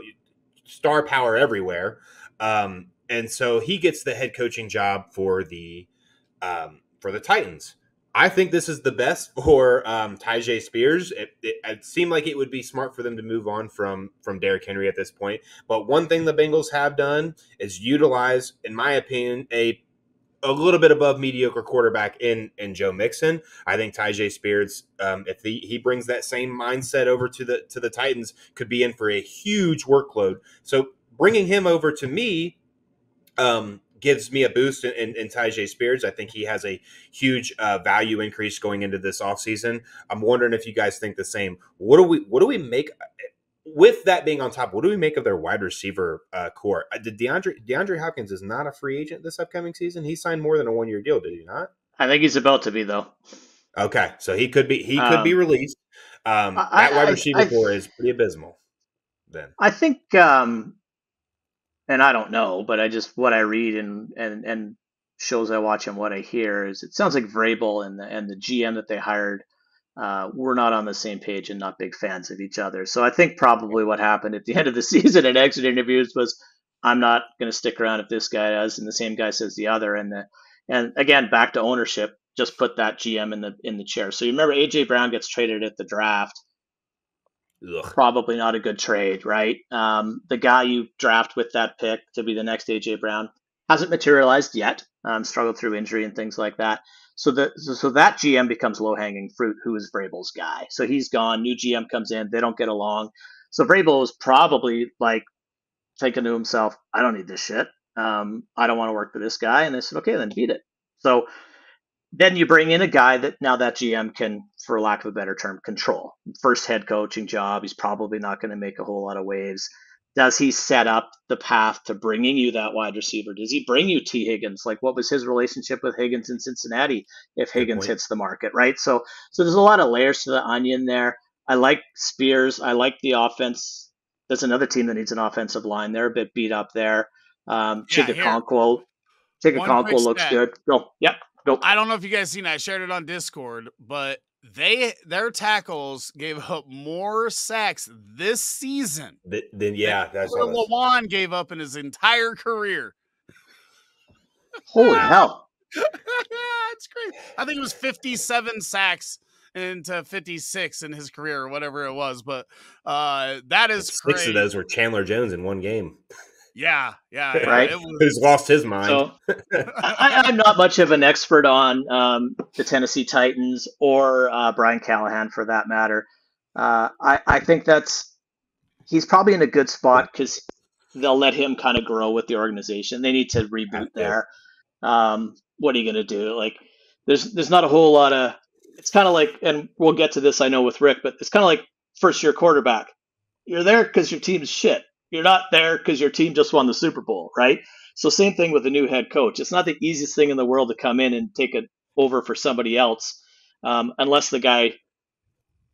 Star power everywhere. And so he gets the head coaching job for the Titans. I think this is the best for Tyjae Spears. It seemed like it would be smart for them to move on from Derrick Henry at this point. But one thing the Bengals have done is utilize, in my opinion, a little bit above mediocre quarterback in Joe Mixon. I think Tyjae Spears, if he brings that same mindset over to the Titans, could be in for a huge workload. So bringing him over to me gives me a boost in Tyjae Spears. I think he has a huge value increase going into this offseason. I'm wondering if you guys think the same. What do we make with that being on top? What do we make of their wide receiver core? Did DeAndre Hopkins is not a free agent this upcoming season? He signed more than a 1-year deal, did he not? I think he's about to be, though. Okay, so he could be released. That wide receiver core is pretty abysmal. Then I think, and I don't know, but what I read and shows I watch and what I hear is it sounds like Vrabel and the GM that they hired were not on the same page and not big fans of each other. So I think probably what happened at the end of the season in exit interviews was, I'm not going to stick around if this guy does, and the same guy says the other. And again, back to ownership, just put that GM in the chair. So you remember AJ Brown gets traded at the draft. Ugh. Probably not a good trade, right? The guy you draft with that pick to be the next AJ Brown hasn't materialized yet. Struggled through injury and things like that. So that GM becomes low-hanging fruit, who is Vrabel's guy. So he's gone. New GM comes in. They don't get along. So Vrabel is probably like thinking to himself, I don't need this shit. I don't want to work for this guy. And they said, okay, then beat it. So then you bring in a guy that now that GM can, for lack of a better term, control. First head coaching job. He's probably not going to make a whole lot of waves. Does he set up the path to bringing you that wide receiver? Does he bring you T. Higgins? Like, what was his relationship with Higgins in Cincinnati if Higgins hits the market, right? So there's a lot of layers to the onion there. I like Spears. I like the offense. There's another team that needs an offensive line. They're a bit beat up there. Chigakonkwo looks good. Go. Yep. Go. I don't know if you guys seen that. I shared it on Discord, but their tackles gave up more sacks this season that's what Lawan gave up in his entire career. Holy hell. It's crazy. I think it was 57 sacks into 56 in his career or whatever it was, but that is crazy. 6 of those were Chandler Jones in one game. Yeah. Right. Who's lost his mind. So, I'm not much of an expert on the Tennessee Titans or Brian Callahan for that matter. I think he's probably in a good spot because they'll let him kind of grow with the organization. They need to reboot there. What are you going to do? Like, there's not a whole lot of. It's kind of like, and we'll get to this, I know, with Rick, but it's kind of like first-year quarterback. You're there because your team is shit. You're not there because your team just won the Super Bowl, right? So same thing with the new head coach. It's not the easiest thing in the world to come in and take it over for somebody else, unless the guy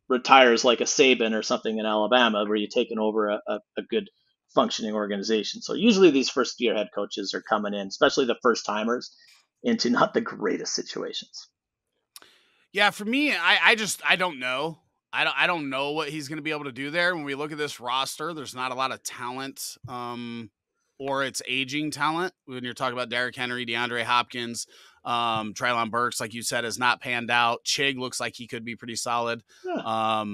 retires like a Saban or something in Alabama, where you're taking over a good functioning organization. So usually these first-year head coaches are coming in, especially the first-timers, into not the greatest situations. Yeah, for me, I don't know. I don't know what he's going to be able to do there. When we look at this roster, there's not a lot of talent, or it's aging talent. When you're talking about Derrick Henry, DeAndre Hopkins, Treylon Burks, like you said, has not panned out. Chig looks like he could be pretty solid. Yeah.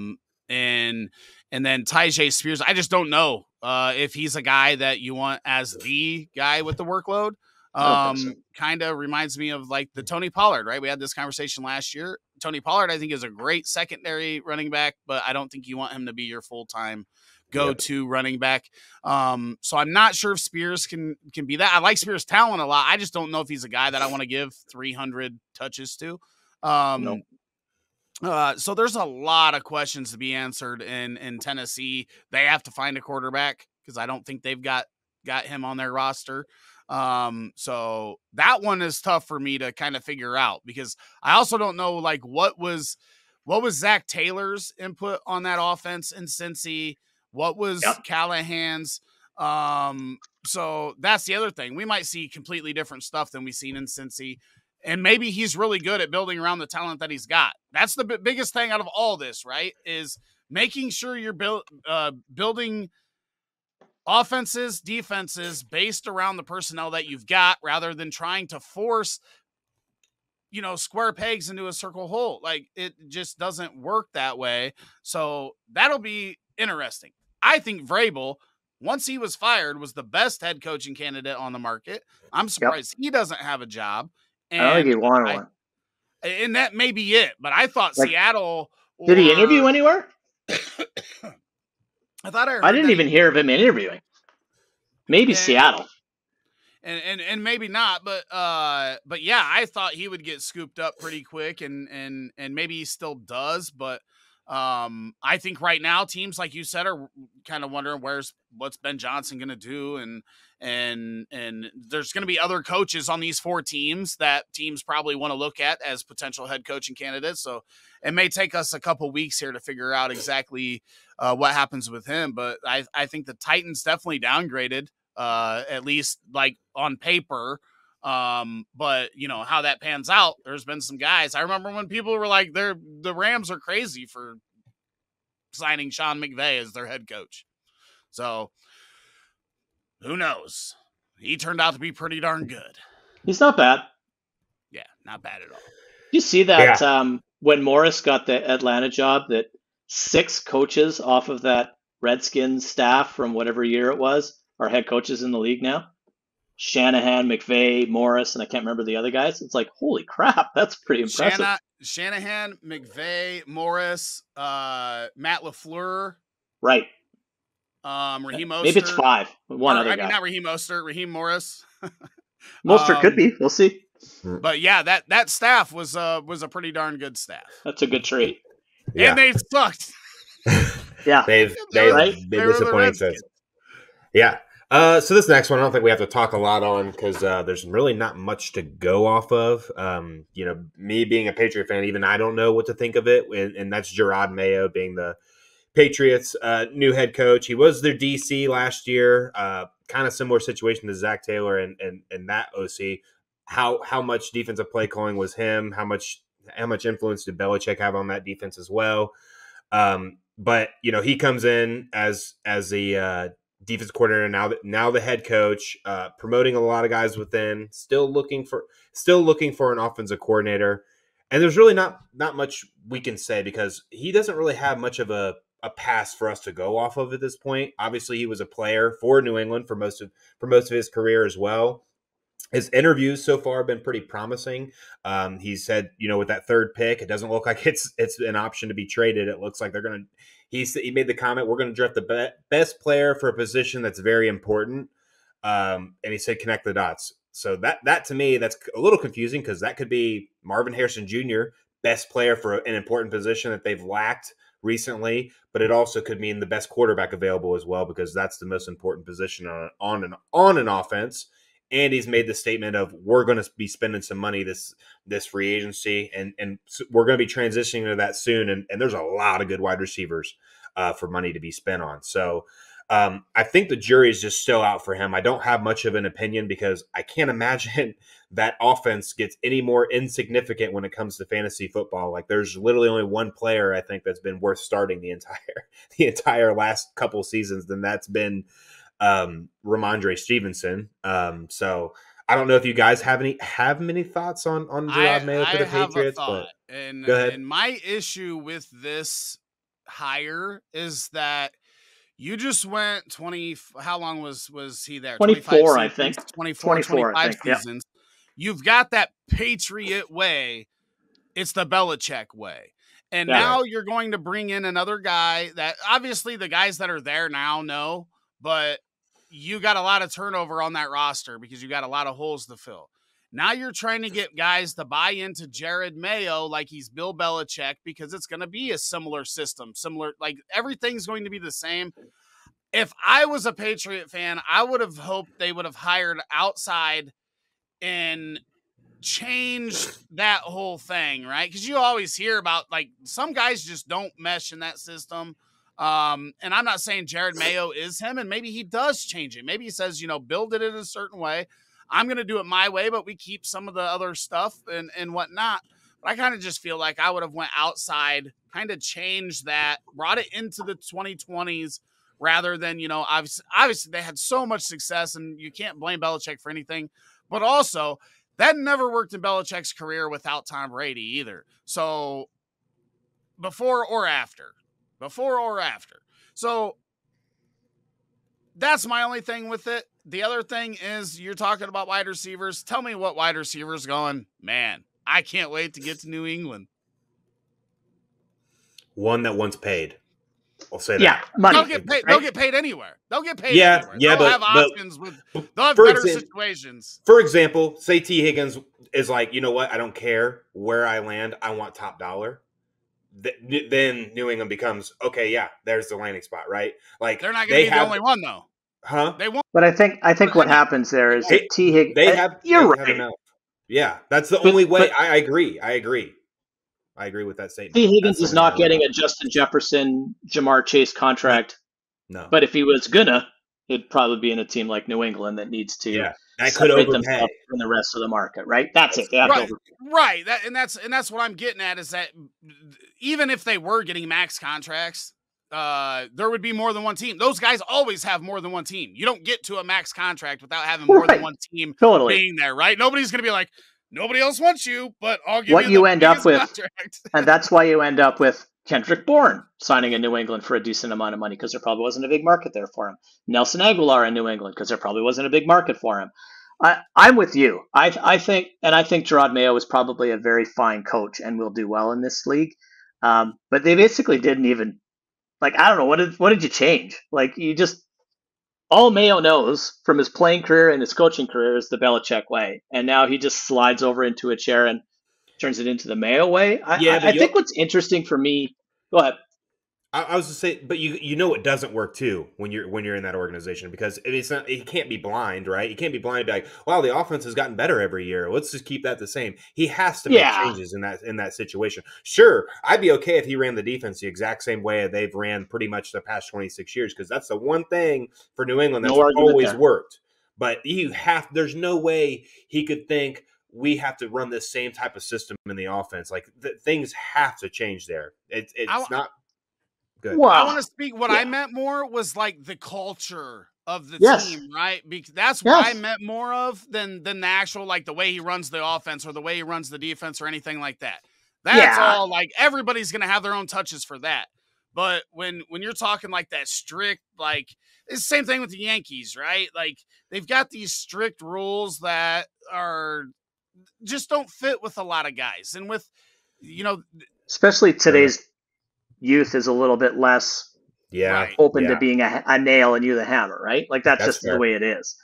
and then Tyjae Spears, I just don't know if he's a guy that you want as the guy with the workload. Kind of reminds me of like the Tony Pollard, right? We had this conversation last year. Tony Pollard, I think, is a great secondary running back, but I don't think you want him to be your full-time go-to running back. So I'm not sure if Spears can be that. I like Spears' talent a lot. I just don't know if he's a guy that I want to give 300 touches to. No. So there's a lot of questions to be answered in Tennessee. They have to find a quarterback because I don't think they've got him on their roster. So that one is tough for me to kind of figure out because I also don't know like what was Zach Taylor's input on that offense in Cincy. What was Callahan's? So that's the other thing. We might see completely different stuff than we've seen in Cincy. And maybe he's really good at building around the talent that he's got. That's the biggest thing out of all this, right? Is making sure you're building offenses, defenses based around the personnel that you've got rather than trying to force, square pegs into a circle hole. Like it just doesn't work that way. So that'll be interesting. I think Vrabel, once he was fired, was the best head coaching candidate on the market. I'm surprised he doesn't have a job. And I don't think he wanted one. And that may be it, but I thought Seattle. Did he interview anywhere? I thought I heard. I didn't even hear of him interviewing. Maybe Seattle. And maybe not, but yeah, I thought he would get scooped up pretty quick, and maybe he still does, but I think right now teams like you said are kind of wondering what's Ben Johnson going to do, and there's going to be other coaches on these 4 teams that teams probably want to look at as potential head coaching candidates. So it may take us a couple weeks here to figure out exactly what happens with him. But I think the Titans definitely downgraded, at least like on paper. But how that pans out, there's been some guys. I remember when people were like, the Rams are crazy for signing Sean McVay as their head coach. So who knows? He turned out to be pretty darn good. He's not bad. Yeah, not bad at all. You see that when Morris got the Atlanta job, that 6 coaches off of that Redskins staff from whatever year it was are head coaches in the league now. Shanahan, McVay, Morris, and I can't remember the other guys. It's like, holy crap, that's pretty impressive. Shanahan, McVay, Morris, Matt LaFleur. Right. Raheem Mostert. Maybe it's 5. Other guy. Not Raheem Mostert, Raheem Morris. Mostert could be. We'll see. But yeah, that staff was a pretty darn good staff. That's a good trait. Yeah. And they've sucked. Yeah. They've been disappointing since. Yeah. So this next one, I don't think we have to talk a lot on because there's really not much to go off of. Me being a Patriot fan, even I don't know what to think of it. And that's Jerod Mayo being the Patriots' new head coach. He was their DC last year. Kind of similar situation to Zach Taylor and that OC. How much defensive play calling was him? How much influence did Belichek have on that defense as well? But he comes in as the defense coordinator now the head coach, promoting a lot of guys within, still looking for an offensive coordinator. And there's really not much we can say because he doesn't really have much of a pass for us to go off of at this point. Obviously, he was a player for New England for most of his career as well. His interviews so far have been pretty promising. He said, with that 3rd pick, it doesn't look like it's an option to be traded. It looks like they're going to. He made the comment, "We're going to draft the best player for a position that's very important." And he said, "Connect the dots." So that to me, that's a little confusing because that could be Marvin Harrison Jr., best player for an important position that they've lacked recently, but it also could mean the best quarterback available as well because that's the most important position on an offense. And he's made the statement of we're going to be spending some money this free agency, and we're going to be transitioning to that soon. And there's a lot of good wide receivers for money to be spent on. So I think the jury is just still out for him. I don't have much of an opinion because I can't imagine that offense gets any more insignificant when it comes to fantasy football. Like there's literally only one player I think that's been worth starting the entire last couple seasons, and that's been Ramondre Stevenson. So I don't know if you guys have many thoughts on Jerod Mayo for the Patriots. But go ahead. And my issue with this hire is that you just went 20. How long was he there? 24, 25 I seasons, think. 24, 24, I 25 think. Yeah. seasons. You've got that Patriot way. It's the Belichek way. And Yeah. now you're going to bring in another guy that obviously the guys that are there now know, but you got a lot of turnover on that roster because you got a lot of holes to fill. Now you're trying to get guys to buy into Jerod Mayo like he's Bill Belichick because it's going to be a similar system, like everything's going to be the same. If I was a Patriot fan, I would have hoped they would have hired outside and changed that whole thing, right? Because you always hear about like some guys just don't mesh in that system. And I'm not saying Jerod Mayo is him, and maybe he does change it. Maybe he says, Bill did it a certain way. I'm going to do it my way, but we keep some of the other stuff and whatnot. But I kind of just feel like I would have went outside, kind of changed that, brought it into the 2020s rather than, obviously they had so much success and you can't blame Belichick for anything, but also that never worked in Belichick's career without Tom Brady either. So before or after. So that's my only thing with it. The other thing is you're talking about wide receivers. Tell me what wide receivers going, man, I can't wait to get to New England. One that once paid. I'll say that. Yeah, money. They'll get paid anywhere. They'll but have options they'll have better situations. For example, say T. Higgins is like, you know what? I don't care where I land. I want top dollar. Then New England becomes, okay, yeah, there's the landing spot, right? Like they're not going to be the only one, though. Huh? They won't. But I think what happens there is that T. Higgins. You're right. Enough. Yeah, that's the only way. I agree. I agree with that statement. T. Higgins is not getting a Justin Jefferson, Jamar Chase contract. No. But if he was gonna, it'd probably be in a team like New England that needs to separate themselves from the rest of the market, right? That's it. Right. That's what I'm getting at is that even if they were getting max contracts, there would be more than one team. Those guys always have more than one team. You don't get to a max contract without having more than one team being there, right? Nobody's going to be like, nobody else wants you, but I'll give you end up with contract. And that's why you end up with Kendrick Bourne signing in New England for a decent amount of money because there probably wasn't a big market there for him. Nelson Aguilar in New England because there probably wasn't a big market for him. I'm with you. I think Jerod Mayo is probably a very fine coach and will do well in this league. But they basically didn't even, like, I don't know, what did you change? Like, you just, all Mayo knows from his playing career and his coaching career is the Belichick way. And now he just slides over into a chair and turns it into the Mayo way. I think what's interesting for me, go ahead. I was to say, but you know it doesn't work too when you're in that organization because it's not. He can't be blind, right? He can't be blind and be like, "Wow, the offense has gotten better every year. Let's just keep that the same." He has to make changes in that situation. Sure, I'd be okay if he ran the defense the exact same way they've ran pretty much the past 26 years because that's the one thing for New England that's always worked. But there's no way he could think we have to run this same type of system in the offense. Like things have to change there. It's not. Good. Well, I want to speak. What I meant more was like the culture of the team, right? Because that's what I meant more of than the actual, like the way he runs the offense or the way he runs the defense or anything like that. That's all. Like everybody's going to have their own touches for that. But when you're talking like that strict, like it's the same thing with the Yankees, right? Like they've got these strict rules that are just don't fit with a lot of guys, and with especially today's youth is a little bit less open to being a nail and you the hammer, right? Like that's just fair. The way it is.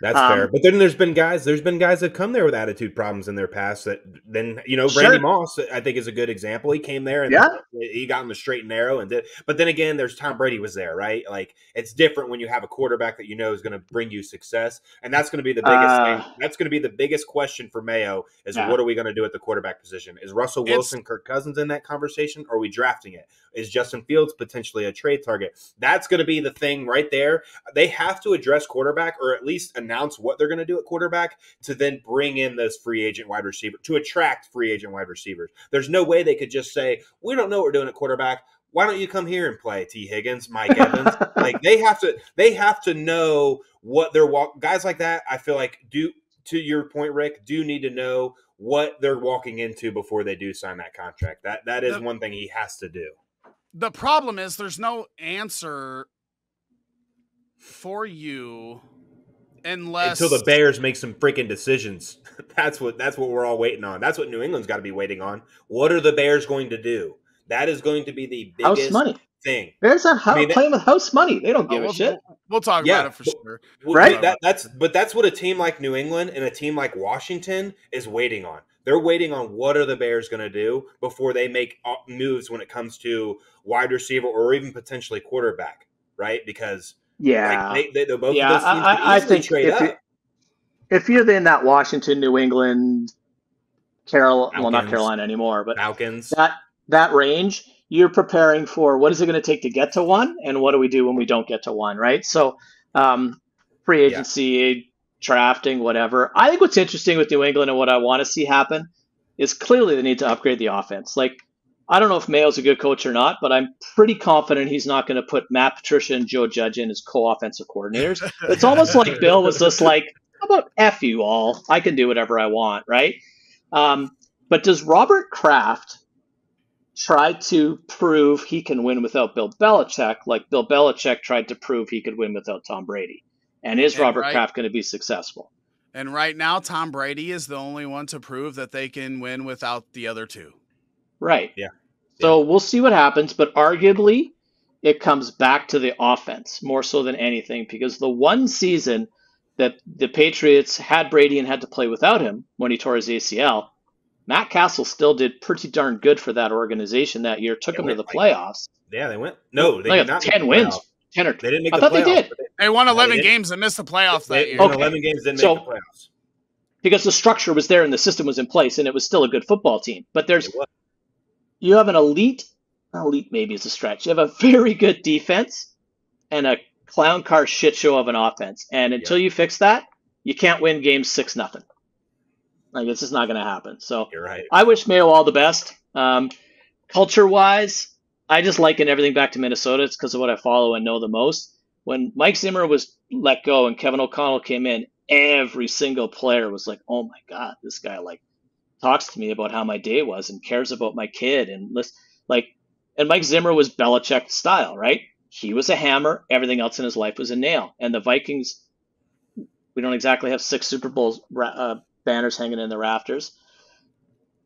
That's fair. But then there's been guys that come there with attitude problems in their past that then, Randy Moss, I think is a good example. He came there and he got in the straight and narrow and did, but then again, there's Tom Brady was there, right? Like it's different when you have a quarterback that is going to bring you success. And that's going to be the biggest thing. That's going to be the biggest question for Mayo is what are we going to do at the quarterback position? Is Russell Wilson, Kirk Cousins in that conversation? Or are we drafting it? Is Justin Fields potentially a trade target? That's going to be the thing right there. They have to address quarterback or at least announce what they're going to do at quarterback to then bring in those free agent wide receiver to attract free agent wide receivers. There's no way they could just say, we don't know what we're doing at quarterback. Why don't you come here and play T. Higgins, Mike Evans? Like they have to know what they're guys like that. I feel like to your point, Rick, do need to know what they're walking into before they do sign that contract. That is one thing he has to do. The problem is there's no answer for you unless until the Bears make some freaking decisions. That's what we're all waiting on. That's what New England's got to be waiting on. What are the Bears going to do? That is going to be the House biggest money. thing. Bears are playing with house money. They don't give a shit. We'll talk about it for sure. Right? That's what a team like New England and a team like Washington is waiting on. They're waiting on what are the Bears going to do before they make moves when it comes to wide receiver or even potentially quarterback, right? Because both of those teams I think trade up. If you're in that Washington, New England, Carroll, Falcons, well, not Carolina anymore, but Falcons, that range, you're preparing for what is it going to take to get to one, and what do we do when we don't get to one, right? So, free agency, drafting, whatever. I think what's interesting with New England and what I want to see happen is clearly they need to upgrade the offense. Like, I don't know if Mayo's a good coach or not, but I'm pretty confident he's not going to put Matt Patricia and Joe Judge in as co-offensive coordinators. It's almost like Bill was just like, how about F you all? I can do whatever I want, right? But does Robert Kraft try to prove he can win without Bill Belichick like Bill Belichick tried to prove he could win without Tom Brady? And is Robert Kraft going to be successful? And right now, Tom Brady is the only one to prove that they can win without the other two. Right. Yeah. So we'll see what happens, but arguably it comes back to the offense more so than anything, because the one season that the Patriots had Brady and had to play without him when he tore his ACL, Matt Castle still did pretty darn good for that organization that year, took them to the playoffs. Yeah, they went. No, they did not 10 wins. 10 or they didn't make I the thought playoffs. they did. They won 11 games and missed the playoffs that year. Okay. 11 games didn't make the playoffs. Because the structure was there and the system was in place and it was still a good football team. But you have an elite maybe is a stretch. You have a very good defense and a clown car shit show of an offense. And until you fix that, you can't win games 6-0. Like, it's just not going to happen. So you're right. I wish Mayo all the best. Culture-wise, I just liken everything back to Minnesota. It's because of what I follow and know the most. When Mike Zimmer was let go and Kevin O'Connell came in, every single player was like, oh, my God, this guy, like, talks to me about how my day was and cares about my kid. And Mike Zimmer was Belichick style, right? He was a hammer. Everything else in his life was a nail. And the Vikings, we don't exactly have 6 Super Bowl banners hanging in the rafters.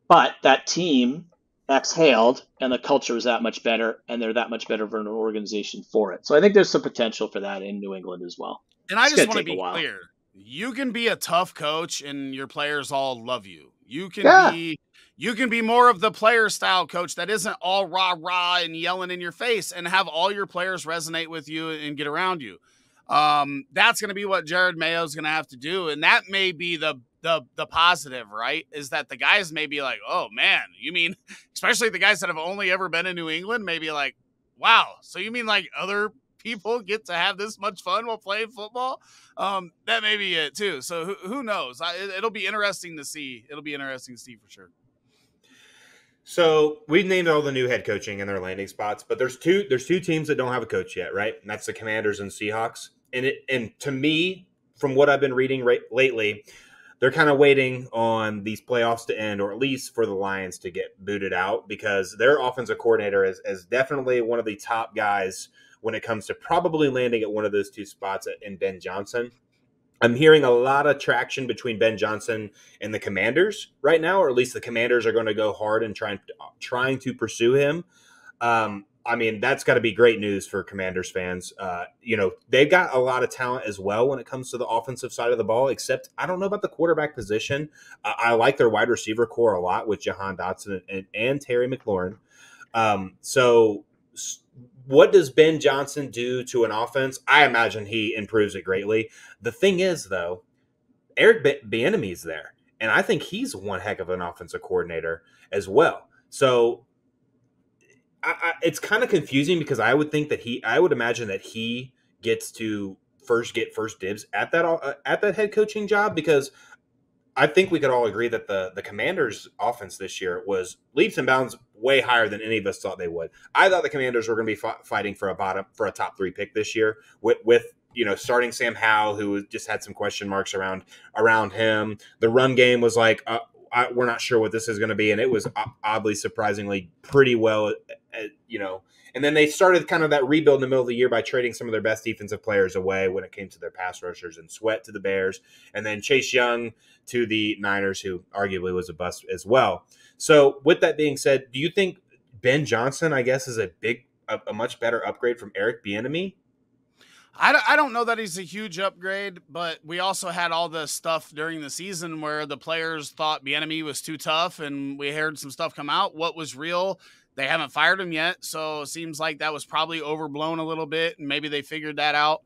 But that team exhaled, and the culture was that much better, and they're that much better of an organization for it. So I think there's some potential for that in New England as well. And I just want to be clear. You can be a tough coach, and your players all love you. You can be more of the player style coach that isn't all rah-rah and yelling in your face, and have all your players resonate with you and get around you. That's going to be what Jerod Mayo is going to have to do. And that may be the positive, right? Is that the guys may be like, oh man, you mean, especially the guys that have only ever been in New England, maybe like, wow. So you mean like other people get to have this much fun while playing football? That may be it too. So who knows? It'll be interesting to see. It'll be interesting to see for sure. So we've named all the new head coaching and their landing spots, but there's two teams that don't have a coach yet, right? And that's the Commanders and Seahawks. And to me, from what I've been reading lately, they're kind of waiting on these playoffs to end, or at least for the Lions to get booted out, because their offensive coordinator is definitely one of the top guys when it comes to probably landing at one of those two spots in Ben Johnson. I'm hearing a lot of traction between Ben Johnson and the Commanders right now, or at least the Commanders are going to go hard and trying to pursue him. I mean, that's got to be great news for Commanders fans. They've got a lot of talent as well when it comes to the offensive side of the ball, except I don't know about the quarterback position. I like their wide receiver core a lot with Jahan Dotson and Terry McLaurin. So what does Ben Johnson do to an offense? I imagine he improves it greatly. The thing is, though, Eric Bieniemy's there, and I think he's one heck of an offensive coordinator as well. So it's kind of confusing, because I would imagine that he gets to get first dibs at that head coaching job, because I think we could all agree that the Commanders' offense this year was leaps and bounds way higher than any of us thought they would. I thought the Commanders were going to be fighting for a top 3 pick this year with starting Sam Howell, who just had some question marks around him. The run game was like, we're not sure what this is going to be, and it was oddly surprisingly pretty well, And then they started kind of that rebuild in the middle of the year by trading some of their best defensive players away when it came to their pass rushers, and Sweat to the Bears, and then Chase Young to the Niners, who arguably was a bust as well. So with that being said, do you think Ben Johnson, I guess, is a much better upgrade from Eric Bieniemy? I don't know that he's a huge upgrade, but we also had all the stuff during the season where the players thought Bieniemy was too tough, and we heard some stuff come out. What was real? They haven't fired him yet, so it seems like that was probably overblown a little bit, and maybe they figured that out.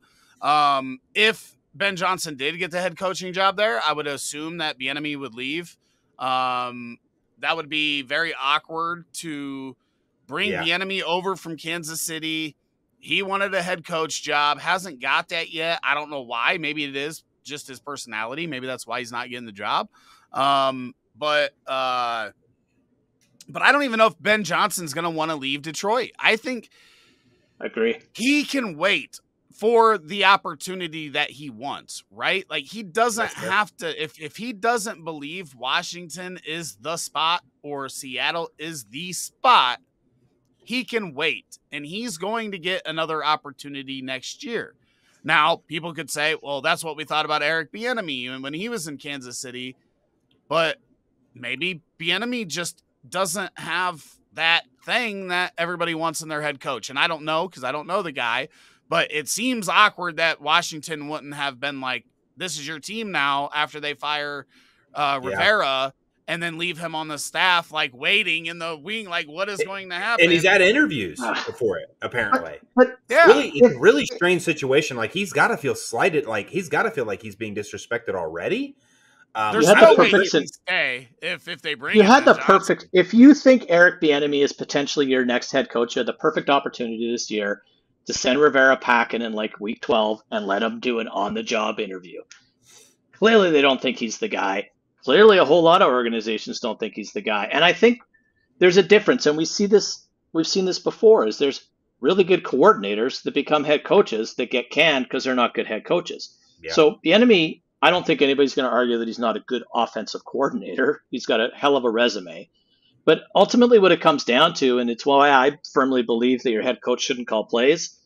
If Ben Johnson did get the head coaching job there, I would assume that Bieniemy would leave. That would be very awkward to bring Bieniemy over from Kansas City. He wanted a head coach job, hasn't got that yet. I don't know why. Maybe it is just his personality. Maybe that's why he's not getting the job. But I don't even know if Ben Johnson's going to want to leave Detroit. I agree. He can wait for the opportunity that he wants, right? Like, he doesn't have to, if he doesn't believe Washington is the spot or Seattle is the spot, he can wait, and he's going to get another opportunity next year. Now, people could say, well, that's what we thought about Eric Bieniemy when he was in Kansas City, but maybe Bieniemy just doesn't have that thing that everybody wants in their head coach. And I don't know, because I don't know the guy, but it seems awkward that Washington wouldn't have been like, this is your team now after they fire Rivera. And then leave him on the staff, like waiting in the wing, like what is going to happen? And he's had interviews before it, apparently. But it's a really strange situation. Like, he's got to feel slighted. Like, he's got to feel like he's being disrespected already. There's no way he can stay if they bring. You had the perfect. If you think Eric Bieniemy is potentially your next head coach, you had the perfect opportunity this year to send Rivera packing in like week 12 and let him do an on-the-job interview. Clearly, they don't think he's the guy. Clearly, a whole lot of organizations don't think he's the guy. And I think there's a difference. And we've seen this before, is there's really good coordinators that become head coaches that get canned because they're not good head coaches. Yeah. So Bieniemy, I don't think anybody's going to argue that he's not a good offensive coordinator. He's got a hell of a resume. But ultimately what it comes down to, and it's why I firmly believe that your head coach shouldn't call plays,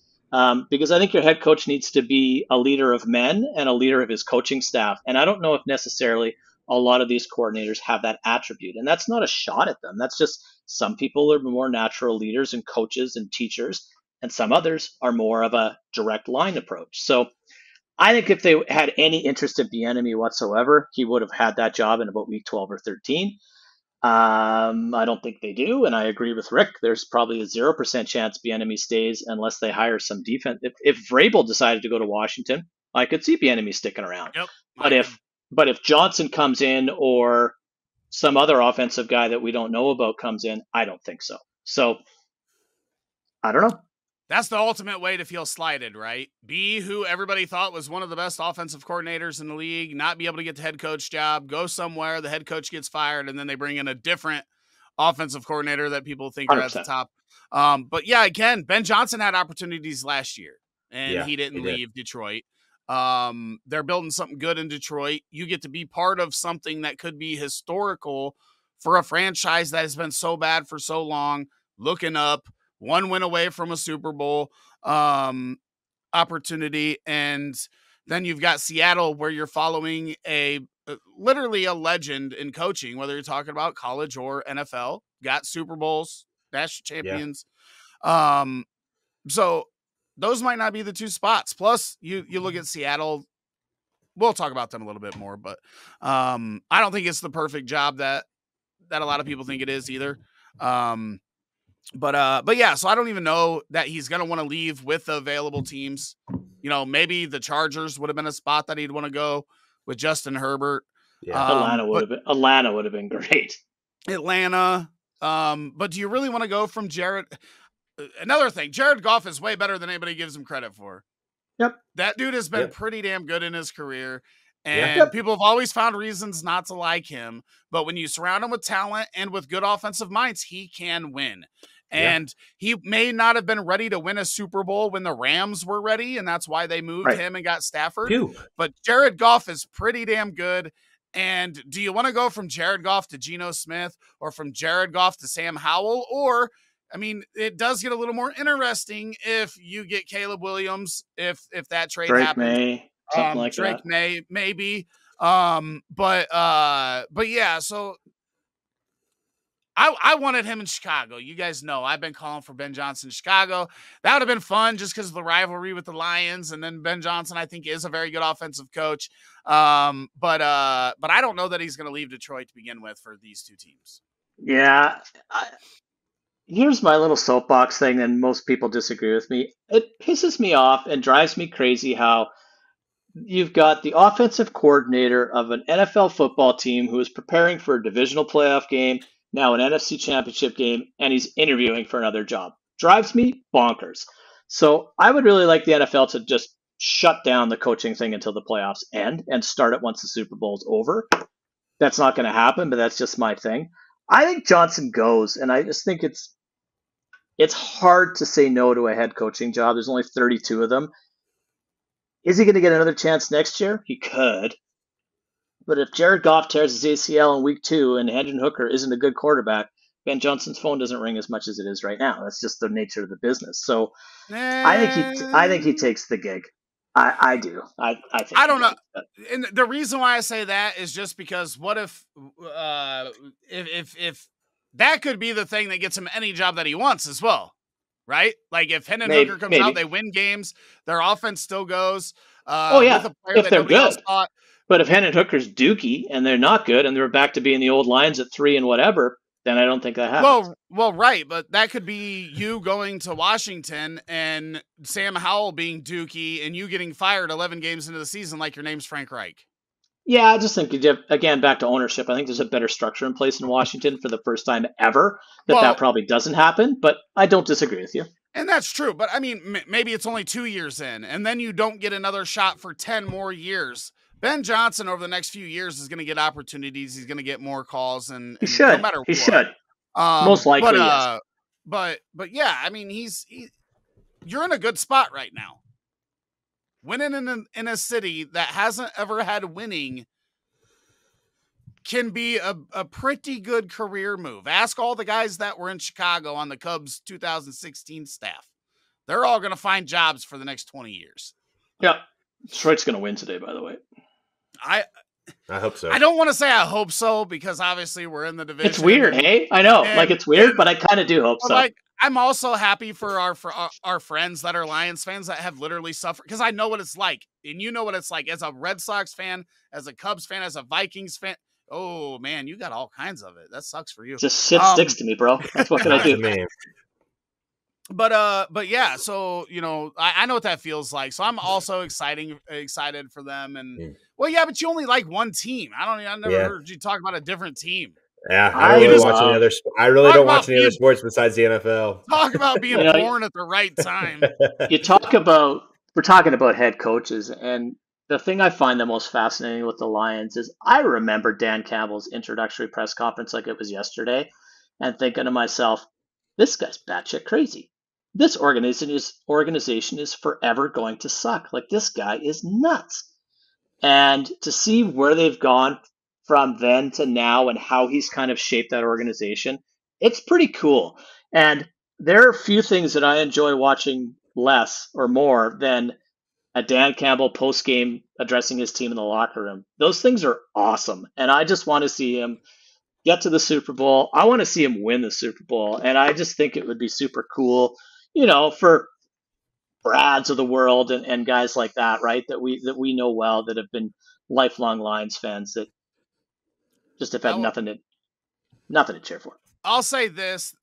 because I think your head coach needs to be a leader of men and a leader of his coaching staff. And I don't know if necessarily a lot of these coordinators have that attribute. And that's not a shot at them. That's just some people are more natural leaders and coaches and teachers, and some others are more of a direct line approach. So I think if they had any interest in Bieniemy whatsoever, he would have had that job in about week 12 or 13. I don't think they do. And I agree with Rick. There's probably a 0% chance Bieniemy stays unless they hire some defense. If Vrabel decided to go to Washington, I could see Bieniemy sticking around. Yep. But if Johnson comes in or some other offensive guy that we don't know about comes in, I don't think so. So, I don't know. That's the ultimate way to feel slighted, right? Be who everybody thought was one of the best offensive coordinators in the league, not be able to get the head coach job, go somewhere, the head coach gets fired, and then they bring in a different offensive coordinator that people think 100%. Are at the top. But yeah, again, Ben Johnson had opportunities last year, and he didn't leave Detroit. They're building something good in Detroit. You get to be part of something that could be historical for a franchise that has been so bad for so long. Looking up, one win away from a Super Bowl opportunity, and then you've got Seattle, where you're following literally a legend in coaching, whether you're talking about college or NFL. Got Super Bowls, national champions. So those might not be the two spots. Plus, you look at Seattle. We'll talk about them a little bit more, but I don't think it's the perfect job that a lot of people think it is either. But yeah, so I don't even know that he's going to want to leave with the available teams. You know, maybe the Chargers would have been a spot that he'd want to go with Justin Herbert. Yeah, Atlanta would have been great. Atlanta. But do you really want to go from Jerod? Another thing, Jerod Goff is way better than anybody gives him credit for. Yep. That dude has been pretty damn good in his career. And people have always found reasons not to like him. But when you surround him with talent and with good offensive minds, he can win. And he may not have been ready to win a Super Bowl when the Rams were ready, and that's why they moved him and got Stafford. But Jerod Goff is pretty damn good. And do you want to go from Jerod Goff to Geno Smith, or from Jerod Goff to Sam Howell? Or I mean, it does get a little more interesting if you get Caleb Williams, if that trade Drake happens. May, something like Drake that. May, maybe. But yeah, so I wanted him in Chicago. You guys know I've been calling for Ben Johnson in Chicago. That would have been fun just because of the rivalry with the Lions. And then Ben Johnson, I think, is a very good offensive coach. But I don't know that he's going to leave Detroit to begin with for these two teams. Yeah. Here's my little soapbox thing, and most people disagree with me. It pisses me off and drives me crazy how you've got the offensive coordinator of an NFL football team who is preparing for a divisional playoff game, now an NFC championship game, and he's interviewing for another job. Drives me bonkers. So I would really like the NFL to just shut down the coaching thing until the playoffs end and start it once the Super Bowl is over. That's not going to happen, but that's just my thing. I think Johnson goes, and I just think it's hard to say no to a head coaching job. There's only 32 of them. Is he going to get another chance next year? He could. But if Jared Goff tears his ACL in week 2 and Hendon Hooker isn't a good quarterback, Ben Johnson's phone doesn't ring as much as it is right now. That's just the nature of the business. So I think he takes the gig. I do. I think I don't know. And the reason why I say that is just because what if that could be the thing that gets him any job that he wants as well, right? Like if Hendon Hooker comes out, they win games, their offense still goes. If they're good. But if Hendon Hooker's dookie and they're not good and they're back to being the old Lions at 3 and whatever, then I don't think that happens. Well, right, but that could be you going to Washington and Sam Howell being dookie and you getting fired 11 games into the season like your name's Frank Reich. Yeah, I just think, again, back to ownership, I think there's a better structure in place in Washington for the first time ever that probably doesn't happen, but I don't disagree with you. And that's true, but I mean, maybe it's only 2 years in, and then you don't get another shot for 10 more years. Ben Johnson over the next few years is going to get opportunities. He's going to get more calls, and he should. No matter what. He should. Most likely, yes. But yeah, I mean, you're in a good spot right now. Winning in a city that hasn't ever had winning can be a pretty good career move. Ask all the guys that were in Chicago on the Cubs 2016 staff. They're all going to find jobs for the next 20 years. Yeah. Detroit's going to win today, by the way. I hope so. I don't want to say I hope so because obviously we're in the division. It's weird, hey? I know. It's weird, but I kind of do hope so. I'm also happy for our friends that are Lions fans that have literally suffered because I know what it's like. And you know what it's like as a Red Sox fan, as a Cubs fan, as a Vikings fan. Oh, man, you got all kinds of it. That sucks for you. Just shit sticks to me, bro. That's what can I do. Man. But yeah, so, I know what that feels like. So I'm also excited for them. And well, yeah, but you only like one team. I never heard you talk about a different team. Yeah, I really don't watch any other sports besides the NFL. Talk about being born at the right time. We're talking about head coaches, and the thing I find the most fascinating with the Lions is I remember Dan Campbell's introductory press conference like it was yesterday and thinking to myself, this guy's batshit crazy. This organization is forever going to suck. Like, this guy is nuts. And to see where they've gone from then to now and how he's kind of shaped that organization, it's pretty cool. And there are a few things that I enjoy watching less or more than a Dan Campbell post-game addressing his team in the locker room. Those things are awesome. And I just want to see him get to the Super Bowl. I want to see him win the Super Bowl. And I just think it would be super cool, for Brads of the world and guys like that, right? That we know well, that have been lifelong Lions fans that just have had nothing to cheer for. I'll say this,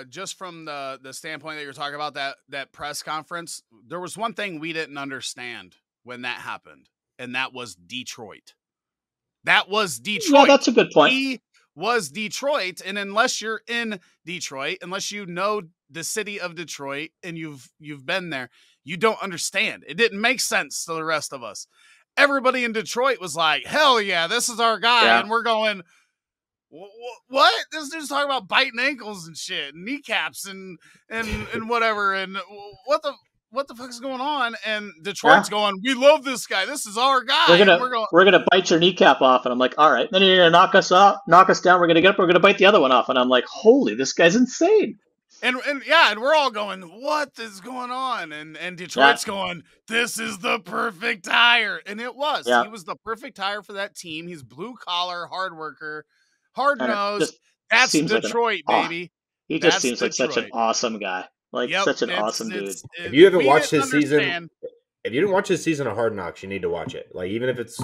just from the standpoint that you're talking about that press conference, there was one thing we didn't understand when that happened, and that was Detroit. Yeah, that's a good point. He was Detroit, and unless you're in Detroit, unless you know the city of Detroit and you've been there, you don't understand. It didn't make sense to the rest of us. Everybody in Detroit was like, hell yeah, this is our guy. Yeah. And we're going, what? This dude's talking about biting ankles and shit, and kneecaps and whatever. And what the fuck is going on? And Detroit's going, we love this guy. This is our guy. We're gonna bite your kneecap off. And I'm like, all right. Then you're gonna knock us down. We're gonna get up. We're gonna bite the other one off. And I'm like, holy, this guy's insane. And we're all going, what is going on? And Detroit's going, this is the perfect hire. And it was. Yeah. He was the perfect hire for that team. He's blue collar, hard worker, hard nosed. That's Detroit, baby. He just seems like such an awesome guy. Such an awesome dude. If you haven't watched his season, if you didn't watch his season of Hard Knocks, you need to watch it. Like, even if it's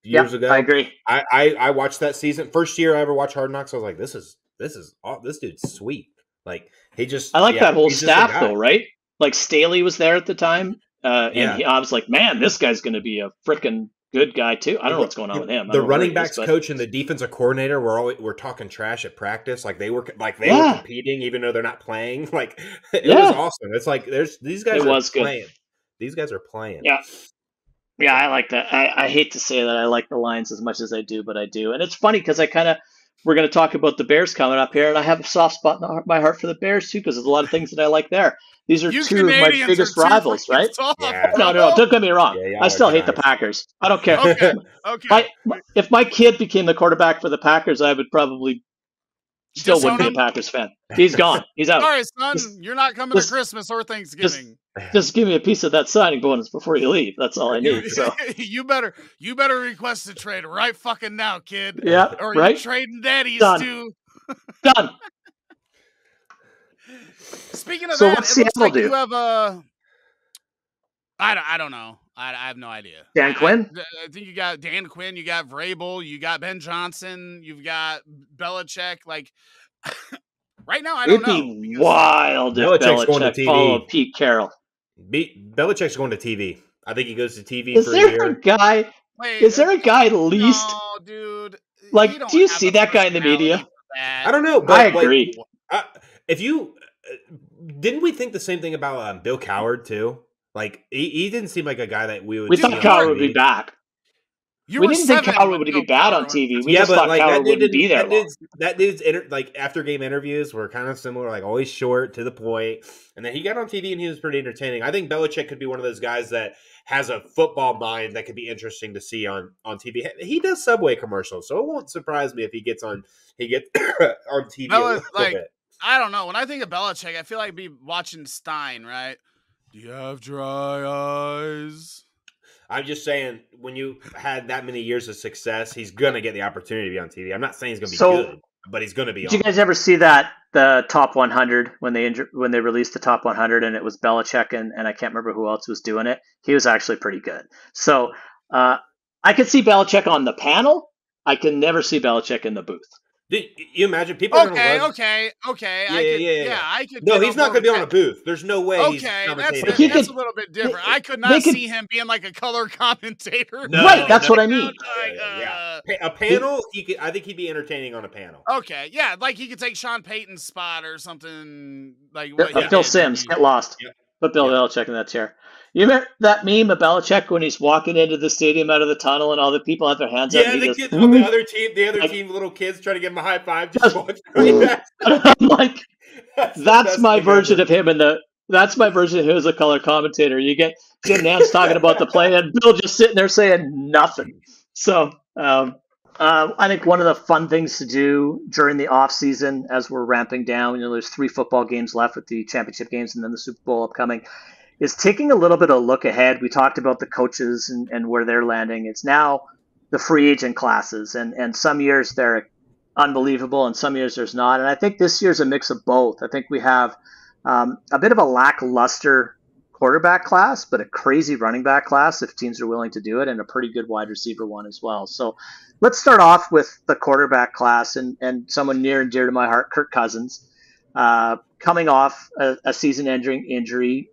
years ago. I agree. I watched that season. First year I ever watched Hard Knocks, I was like, this dude's sweet. Like, I like that whole staff though, right? Like, Staley was there at the time, and I was like, man, this guy's going to be a freaking good guy too. I don't know what's going on with him. The running backs coach and the defensive coordinator were talking trash at practice. Like, they were competing even though they're not playing. Like, it was awesome. It's like these guys are playing. Good. These guys are playing. Yeah. Yeah, I like that. I hate to say that I like the Lions as much as I do, but I do. And it's funny because we're going to talk about the Bears coming up here, and I have a soft spot in my heart for the Bears too, because there's a lot of things that I like there. These are two of my biggest rivals, right? Yeah. No, don't get me wrong. I still hate the Packers. I don't care. Okay. If my kid became the quarterback for the Packers, I would probably still wouldn't be a Packers fan. He's gone. He's out. Sorry, son. You're not coming to Christmas or Thanksgiving. Just give me a piece of that signing bonus before you leave. That's all I need. So you better request a trade right fucking now, kid. Yeah, or right. You're trading daddies too. Done. Speaking of so that, what's Seattle do? You have a. I don't know. I have no idea. Dan Quinn? I think you got Dan Quinn. You got Vrabel. You got Ben Johnson. You've got Belichick. Like. Right now, I don't know. It'd be wild if Belichick followed Pete Carroll. Belichick's going to TV. I think he goes to TV is for there a year. Is there a guy at least? No, dude. Like, do you see that guy in the media? I don't know. But I agree. If you didn't we think the same thing about Bill Coward too? Like, he didn't seem like a guy that we would. We thought Coward would be back. We didn't think Coward would be bad on TV. We just thought Coward wouldn't be there. That dude's after game interviews were kind of similar, like always short, to the point. And then he got on TV and he was pretty entertaining. I think Belichick could be one of those guys that has a football mind that could be interesting to see on TV. He does Subway commercials, so it won't surprise me if he gets on TV a little bit. I don't know. When I think of Belichick, I feel like I'd be watching Stein, right? Do you have dry eyes? I'm just saying, when you had that many years of success, he's going to get the opportunity to be on TV. I'm not saying he's going to be good, but he's going to be on. Did you guys ever see the top 100 when they released the top 100 and it was Belichick and I can't remember who else was doing it? He was actually pretty good. So I could see Belichick on the panel. I can never see Belichick in the booth. Did you imagine people? Okay. Yeah. I could. No, he's not going to be on a booth. There's no way. Okay, that's a little bit different. I could not see him being like a color commentator. No, right, that's what I mean. A panel. I think he'd be entertaining on a panel. Okay, yeah, like he could take Sean Payton's spot or something like. Phil Simms, get lost. Yep. Put Bill Belichick in that chair. You remember that meme of Belichick when he's walking into the stadium out of the tunnel and all the people have their hands up? Yeah, the other team, little kids trying to give him a high five. I'm like, that's my version of him that's my version of him as a color commentator. You get Jim Nantz talking about the play and Bill just sitting there saying nothing. So I think one of the fun things to do during the off season as we're ramping down, there's 3 football games left with the championship games and then the Super Bowl upcoming, is taking a little bit of a look ahead. We talked about the coaches and where they're landing. It's now the free agent classes, and some years they're unbelievable and some years there's not. And I think this year's a mix of both. I think we have a bit of a lackluster quarterback class, but a crazy running back class if teams are willing to do it, and a pretty good wide receiver one as well. So let's start off with the quarterback class and someone near and dear to my heart, Kirk Cousins, coming off a season-ending injury,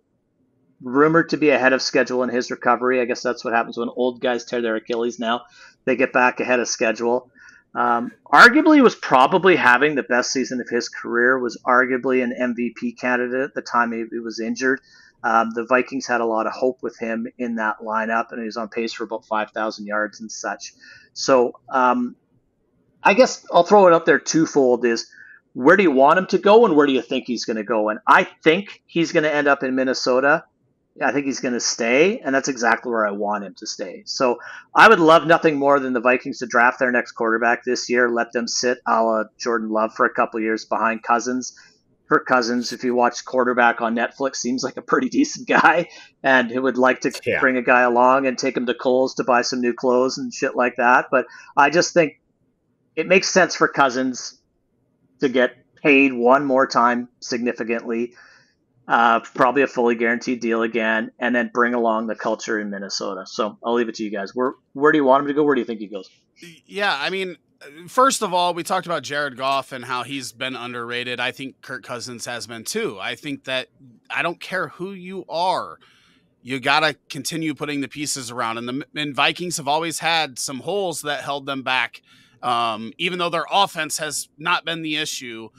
rumored to be ahead of schedule in his recovery. I guess that's what happens when old guys tear their Achilles now. They get back ahead of schedule. Arguably was probably having the best season of his career, was arguably an MVP candidate at the time he was injured. The Vikings had a lot of hope with him in that lineup, and he was on pace for about 5,000 yards and such. So I guess I'll throw it up there twofold is, where do you want him to go and where do you think he's going to go? And I think he's going to end up in Minnesota. I think he's going to stay, and that's exactly where I want him to stay. So I would love nothing more than the Vikings to draft their next quarterback this year, let them sit a la Jordan Love for a couple of years behind Cousins, Kirk Cousins, if you watch Quarterback on Netflix, seems like a pretty decent guy, and he would like to bring a guy along and take him to Kohl's to buy some new clothes and shit like that. But I just think it makes sense for Cousins to get paid one more time significantly, probably a fully guaranteed deal again, and then bring along the culture in Minnesota. So I'll leave it to you guys. Where do you want him to go? Where do you think he goes? Yeah, I mean, first of all, we talked about Jerod Goff and how he's been underrated. I think Kirk Cousins has been too. I think that I don't care who you are, you got to continue putting the pieces around. And Vikings have always had some holes that held them back, even though their offense has not been the issue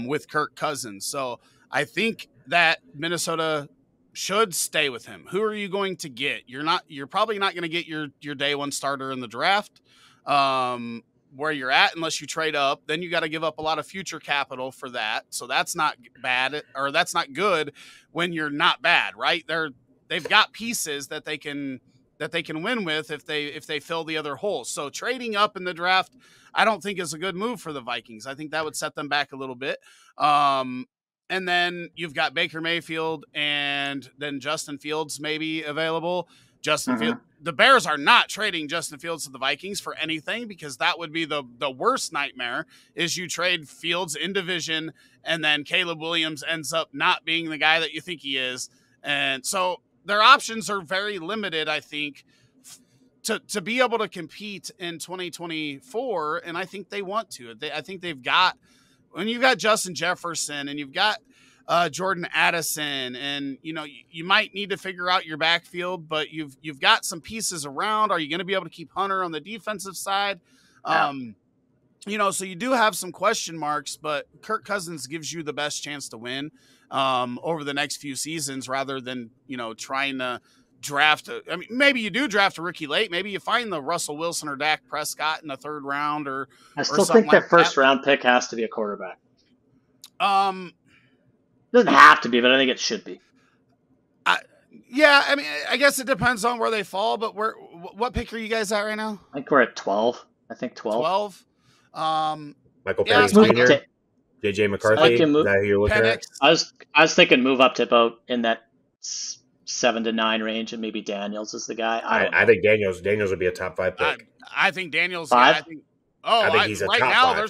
with Kirk Cousins. So I think that Minnesota should stay with him. Who are you going to get? You're probably not going to get your day one starter in the draft. Where you're at unless you trade up, then you got to give up a lot of future capital for that. So that's not bad, or that's not good when you're not bad, right? They've got pieces that they can win with if they fill the other holes. So trading up in the draft, I don't think is a good move for the Vikings. I think that would set them back a little bit. And then you've got Baker Mayfield and then Justin Fields maybe available. Justin Fields. The Bears are not trading Justin Fields to the Vikings for anything, because that would be the worst nightmare, is you trade Fields in division and then Caleb Williams ends up not being the guy that you think he is. And so their options are very limited, I think, to be able to compete in 2024. And I think they want to. I think they've got, when you've got Justin Jefferson and you've got Jordan Addison, and you might need to figure out your backfield, but you've got some pieces around. Are you going to be able to keep Hunter on the defensive side? So you do have some question marks, but Kirk Cousins gives you the best chance to win over the next few seasons, rather than trying to draft. Maybe you do draft a rookie late. Maybe you find the Russell Wilson or Dak Prescott in the third round, or I still think that first round pick has to be a quarterback. It doesn't have to be, but I think it should be. I guess it depends on where they fall, but what pick are you guys at right now? I think we're at 12. I think 12. Michael Penix Jr., JJ McCarthy, is that who you're looking at? I was thinking move up to about in that 7 to 9 range, and maybe Daniels is the guy. I think Daniels would be a top 5 pick. I think Daniels. 5? I think he's a top 5.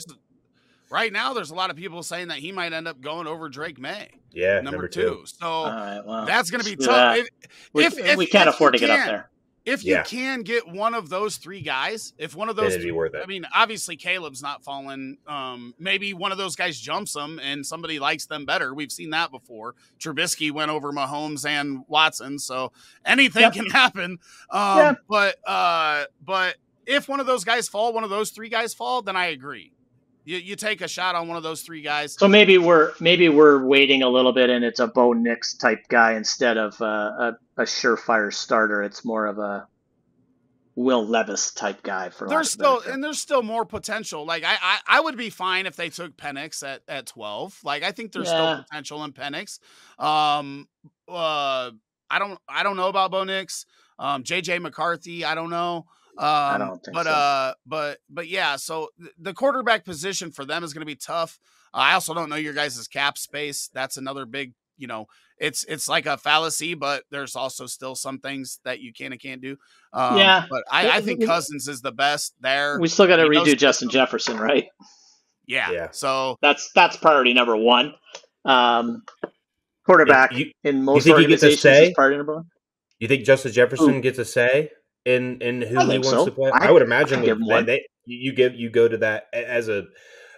Right now, there's a lot of people saying that he might end up going over Drake May. Yeah, number 2. So that's going to be tough. If we can't afford to get up there. If you can get one of those 3 guys, if one of those, it'd be worth it. Obviously Caleb's not falling. Maybe one of those guys jumps them and somebody likes them better. We've seen that before. Trubisky went over Mahomes and Watson, so anything can happen. But if one of those guys fall, one of those 3 guys fall, then I agree. You take a shot on one of those 3 guys. So maybe we're waiting a little bit, and it's a Bo Nix type guy instead of a surefire starter. It's more of a Will Levis type guy. There's still more potential. Like I would be fine if they took Penix at 12. Like I think there's still potential in Penix. I don't know about Bo Nix. JJ McCarthy, I don't know. I don't think so. But yeah, so the quarterback position for them is going to be tough. I also don't know your guys' cap space. That's another big, it's like a fallacy, but there's also still some things that you can and can't do. But I think Cousins is the best there. We still got to redo Justin Jefferson, right? Yeah. So that's priority number 1. Quarterback in most organizations is priority number 1. You think Justin Jefferson gets a say in who he wants to play? I would imagine you go to that as a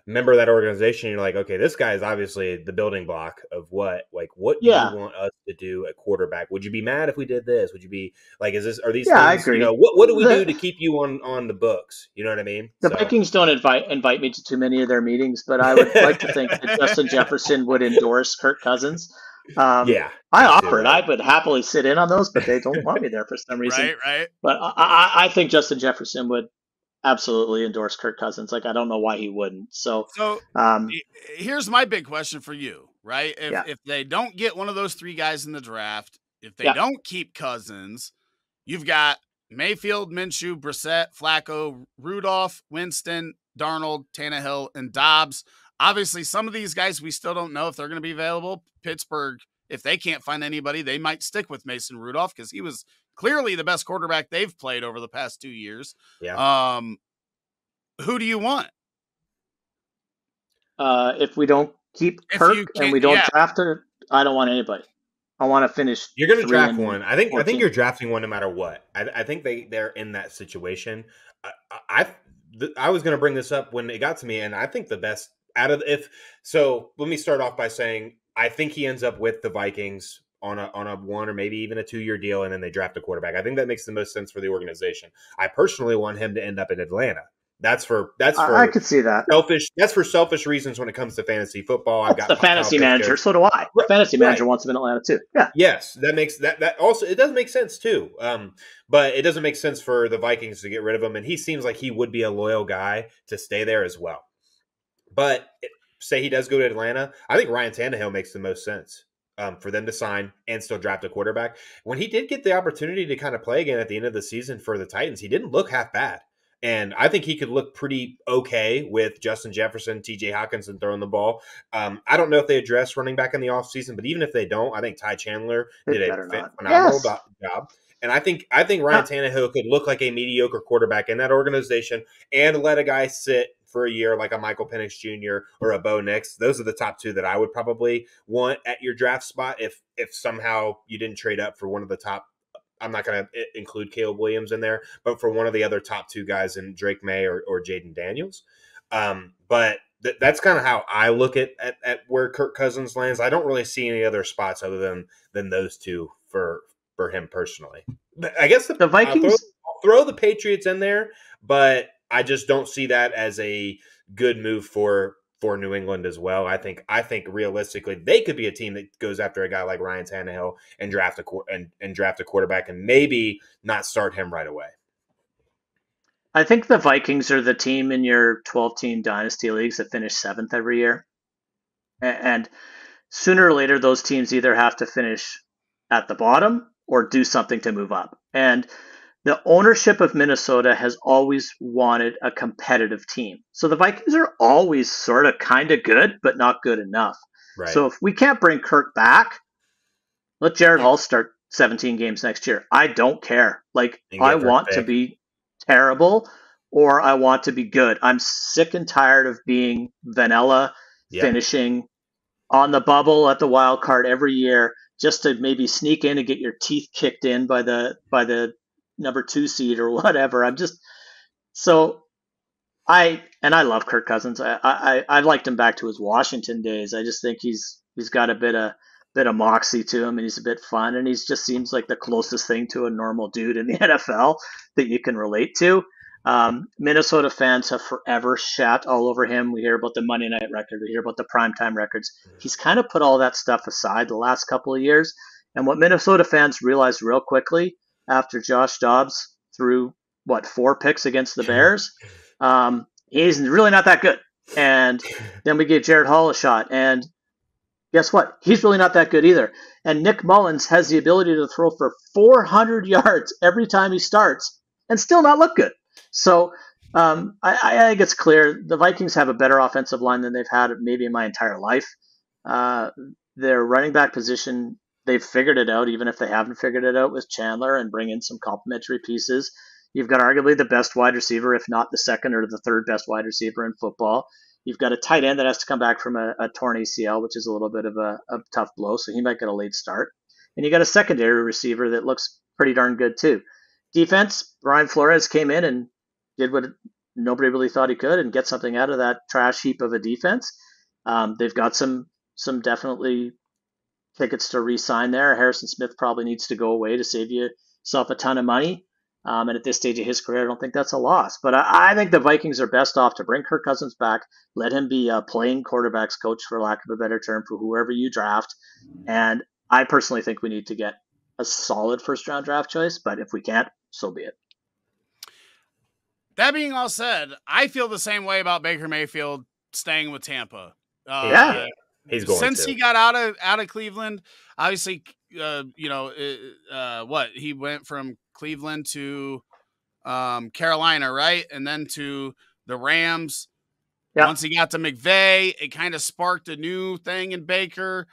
member of that organization. You're like, okay, this guy is obviously the building block of what do you want us to do at quarterback? Would you be mad if we did this? Would you be like, are these things, I agree. What do we do to keep you on the books? You know what I mean? The Vikings don't invite me to too many of their meetings, but I would like to think that Justin Jefferson would endorse Kirk Cousins. I offered. I would happily sit in on those, but they don't want me there for some reason. Right. But I think Justin Jefferson would absolutely endorse Kirk Cousins. Like, I don't know why he wouldn't. So here's my big question for you, right? If they don't get one of those 3 guys in the draft, if they don't keep Cousins, you've got Mayfield, Minshew, Brissett, Flacco, Rudolph, Winston, Darnold, Tannehill, and Dobbs. Obviously, some of these guys, we still don't know if they're going to be available. Pittsburgh, if they can't find anybody, they might stick with Mason Rudolph because he was clearly the best quarterback they've played over the past 2 years. Yeah. Who do you want? If we don't keep Kirk and we don't draft it, I don't want anybody. I want to finish. You're going to draft one. I think you're drafting one no matter what. I think they're in that situation. I was going to bring this up when it got to me, and I think the best out of let me start off by saying I think he ends up with the Vikings on a 1 or maybe even a 2-year deal, and then they draft a quarterback. I think that makes the most sense for the organization. I personally want him to end up in Atlanta. That's for I could see that. Selfish. That's for selfish reasons when it comes to fantasy football. I've got the fantasy manager. So do I. The fantasy manager wants him in Atlanta too. Yeah. Yes, that makes that also it does make sense too. But it doesn't make sense for the Vikings to get rid of him, and he seems like he would be a loyal guy to stay there as well. But say he does go to Atlanta, I think Ryan Tannehill makes the most sense for them to sign and still draft a quarterback. When he did get the opportunity to kind of play again at the end of the season for the Titans, he didn't look half bad. And I think he could look pretty okay with Justin Jefferson, TJ Hawkinson throwing the ball. I don't know if they address running back in the offseason, but even if they don't, I think Ty Chandler did a phenomenal job. And I think Ryan Tannehill could look like a mediocre quarterback in that organization and let a guy sit for a year like a Michael Penix Jr. or a Bo Nix. Those are the top 2 that I would probably want at your draft spot if somehow you didn't trade up for one of the top. I'm not going to include Caleb Williams in there, but for one of the other top 2 guys in Drake May or Jaden Daniels. But that's kind of how I look at where Kirk Cousins lands. I don't really see any other spots other than those 2 for him personally. I guess the Vikings I'll throw the Patriots in there, but I just don't see that as a good move for New England as well. I think realistically they could be a team that goes after a guy like Ryan Tannehill and draft a quarterback and maybe not start him right away. I think the Vikings are the team in your 12-team dynasty leagues that finish 7th every year. And sooner or later, those teams either have to finish at the bottom or do something to move up. And the ownership of Minnesota has always wanted a competitive team. So the Vikings are always sort of kind of good, but not good enough. Right. So if we can't bring Kirk back, let Jerod Hall start 17 games next year. I don't care. Like, I want to be terrible or I want to be good. I'm sick and tired of being vanilla, finishing on the bubble at the wild card every year just to maybe sneak in and get your teeth kicked in by the number 2 seed or whatever. I'm just I love Kirk Cousins. I liked him back to his Washington days. I just think he's got a bit of moxie to him, and he's a bit fun, and he just seems like the closest thing to a normal dude in the NFL that you can relate to. Minnesota fans have forever shat all over him. We hear about the Monday night record. We hear about the primetime records. He's kind of put all that stuff aside the last couple of years. And what Minnesota fans realized real quickly after Josh Dobbs threw, 4 picks against the Bears, he's really not that good. And then we gave Jerod Hall a shot. And guess what? He's really not that good either. And Nick Mullins has the ability to throw for 400 yards every time he starts and still not look good. So I think it's clear the Vikings have a better offensive line than they've had maybe in my entire life. Their running back position, they've figured it out, even if they haven't figured it out with Chandler and bring in some complementary pieces. You've got arguably the best wide receiver, if not the second or the third best wide receiver in football. You've got a tight end that has to come back from a torn ACL, which is a little bit of a tough blow, so he might get a late start. And you got a secondary receiver that looks pretty darn good too. Defense, Brian Flores came in and did what nobody really thought he could and get something out of that trash heap of a defense. They've got some definitely tickets to re-sign there. Harrison Smith probably needs to go away to save yourself a ton of money. And at this stage of his career, I don't think that's a loss. But I think the Vikings are best off to bring Kirk Cousins back, let him be a playing quarterback's coach, for lack of a better term, for whoever you draft. And I personally think we need to get a solid first-round draft choice. But if we can't, so be it. That being all said, I feel the same way about Baker Mayfield staying with Tampa. He's going since to. He got out of Cleveland. Obviously, he went from Cleveland to Carolina, right, and then to the Rams. Yeah. Once he got to McVay, it kind of sparked a new thing in Baker.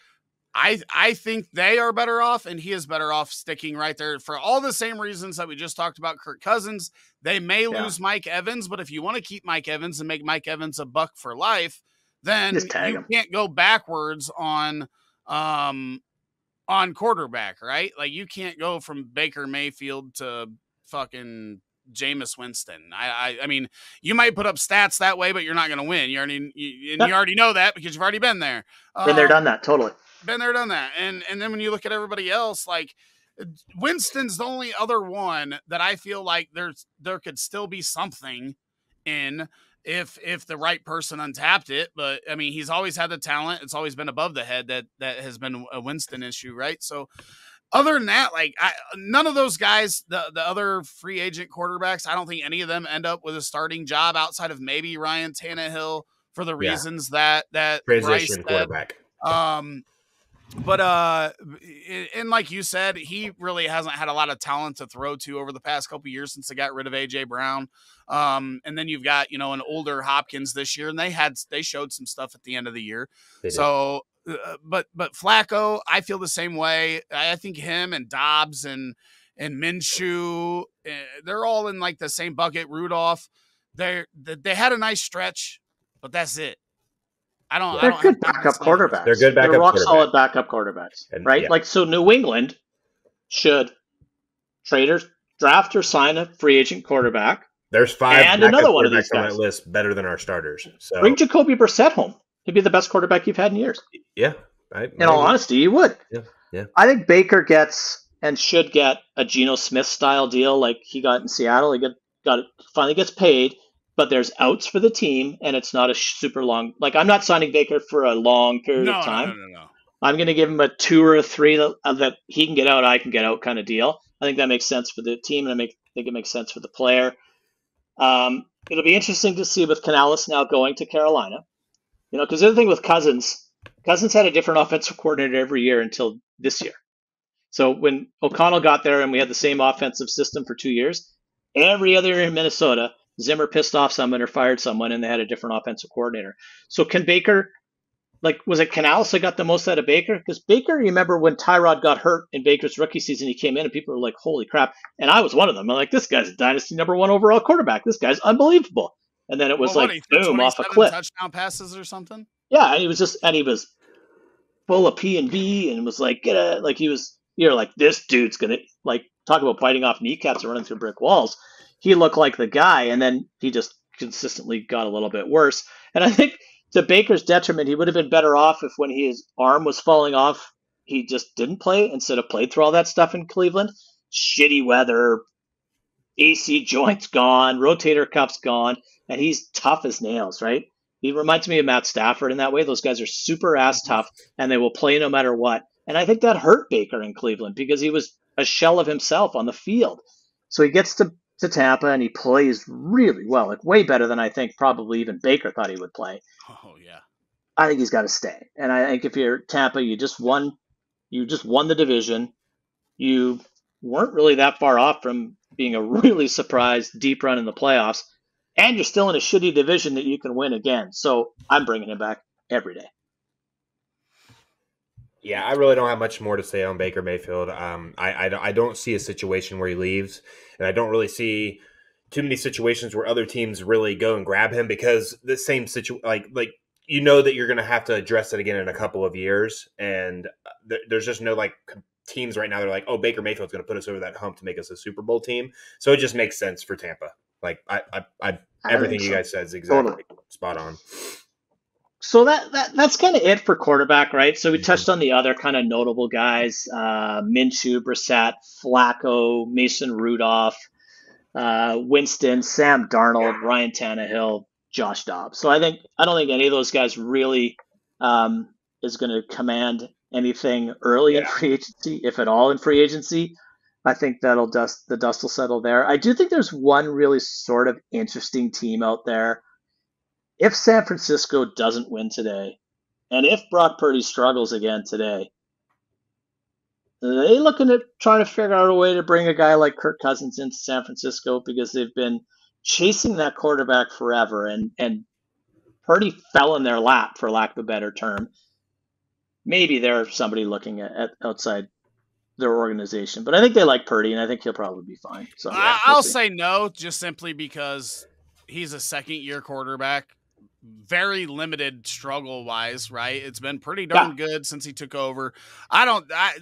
I think they are better off, and he is better off sticking right there for all the same reasons that we just talked about Kirk Cousins. They may lose Mike Evans, but if you want to keep Mike Evans and make Mike Evans a buck for life, then you can't go backwards on quarterback, right? Like you can't go from Baker Mayfield to fucking Jameis Winston. I mean, you might put up stats that way, but you're not going to win. You already know that because you've already been there. Been there, done that. Totally. Been there, done that. And then when you look at everybody else, like Winston's the only other one that I feel like there could still be something in if the right person untapped it. But I mean, he's always had the talent. It's always been above the head that has been a Winston issue, right? So other than that, like none of those guys, the other free agent quarterbacks, I don't think any of them end up with a starting job outside of maybe Ryan Tannehill for the reasons that transition quarterback. But and like you said, he really hasn't had a lot of talent to throw to over the past couple of years since they got rid of AJ Brown. And then you've got, an older Hopkins this year, and they showed some stuff at the end of the year. So, but Flacco, I feel the same way. I think him and Dobbs and Minshew, they're all in like the same bucket. Rudolph, they had a nice stretch, but that's it. They're good backup quarterbacks. They're good backup They're rock solid backup quarterbacks, right? Yeah. So New England should draft or sign a free agent quarterback. There's 5 and another one of these guys on that list better than our starters. So bring Jacoby Brissett home. He'd be the best quarterback you've had in years. Yeah. In all honesty, you would. Yeah. I think Baker gets and should get a Geno Smith style deal like he got in Seattle. He finally gets paid. But there's outs for the team, and it's not a super long. Like, I'm not signing Baker for a long period of time. No. I'm going to give him a 2 or a 3 that he can get out, I can get out kind of deal. I think that makes sense for the team, and I think it makes sense for the player. It'll be interesting to see with Canales now going to Carolina. Because the other thing with Cousins had a different offensive coordinator every year until this year. So when O'Connell got there and we had the same offensive system for 2 years, every other year in Minnesota, Zimmer pissed off someone or fired someone, and they had a different offensive coordinator. So can Baker, was it Canales that got the most out of Baker? Because Baker, you remember when Tyrod got hurt in Baker's rookie season, he came in and people were like, holy crap. And I was one of them. I'm like, this guy's a dynasty #1 overall quarterback. This guy's unbelievable. And then it was boom, off a cliff. Touchdown passes or something? Yeah, and he was full of P&V and was like, you're like, this dude's going to, talk about biting off kneecaps and running through brick walls. He looked like the guy, and then he just consistently got a little bit worse. And I think to Baker's detriment, he would have been better off if when his arm was falling off, he just didn't play instead of played through all that stuff in Cleveland. Shitty weather, AC joints gone, rotator cuffs gone, and he's tough as nails, right? He reminds me of Matt Stafford in that way. Those guys are super ass tough, and they will play no matter what. And I think that hurt Baker in Cleveland because he was a shell of himself on the field. So he gets to Tampa and he plays really well, way better than I think probably even Baker thought he would play. Oh yeah. I think he's got to stay. And I think if you're Tampa, you just won the division. You weren't really that far off from being a really surprise deep run in the playoffs, and you're still in a shitty division that you can win again. So I'm bringing him back every day. Yeah, I really don't have much more to say on Baker Mayfield. I don't see a situation where he leaves, and I don't really see too many situations where other teams really go and grab him because the same situation, that you're going to have to address it again in a couple of years, and there's just no teams right now. They're like, oh, Baker Mayfield's going to put us over that hump to make us a Super Bowl team, so it just makes sense for Tampa. Everything you guys said is exactly spot on. So that's kind of it for quarterback, right? So we touched on the other kind of notable guys: Minshew, Brissett, Flacco, Mason Rudolph, Winston, Sam Darnold, Ryan Tannehill, Josh Dobbs. So I don't think any of those guys really is going to command anything early in free agency, if at all in free agency. I think the dust will settle there. I do think there's one really sort of interesting team out there. If San Francisco doesn't win today, and if Brock Purdy struggles again today, are they looking at trying to figure out a way to bring a guy like Kirk Cousins into San Francisco because they've been chasing that quarterback forever, and Purdy fell in their lap, for lack of a better term, maybe they're somebody looking at outside their organization. But I think they like Purdy, and I think he'll probably be fine. So I'll say no, just simply because he's a second-year quarterback. Very limited struggle-wise, right? It's been pretty darn good since he took over. I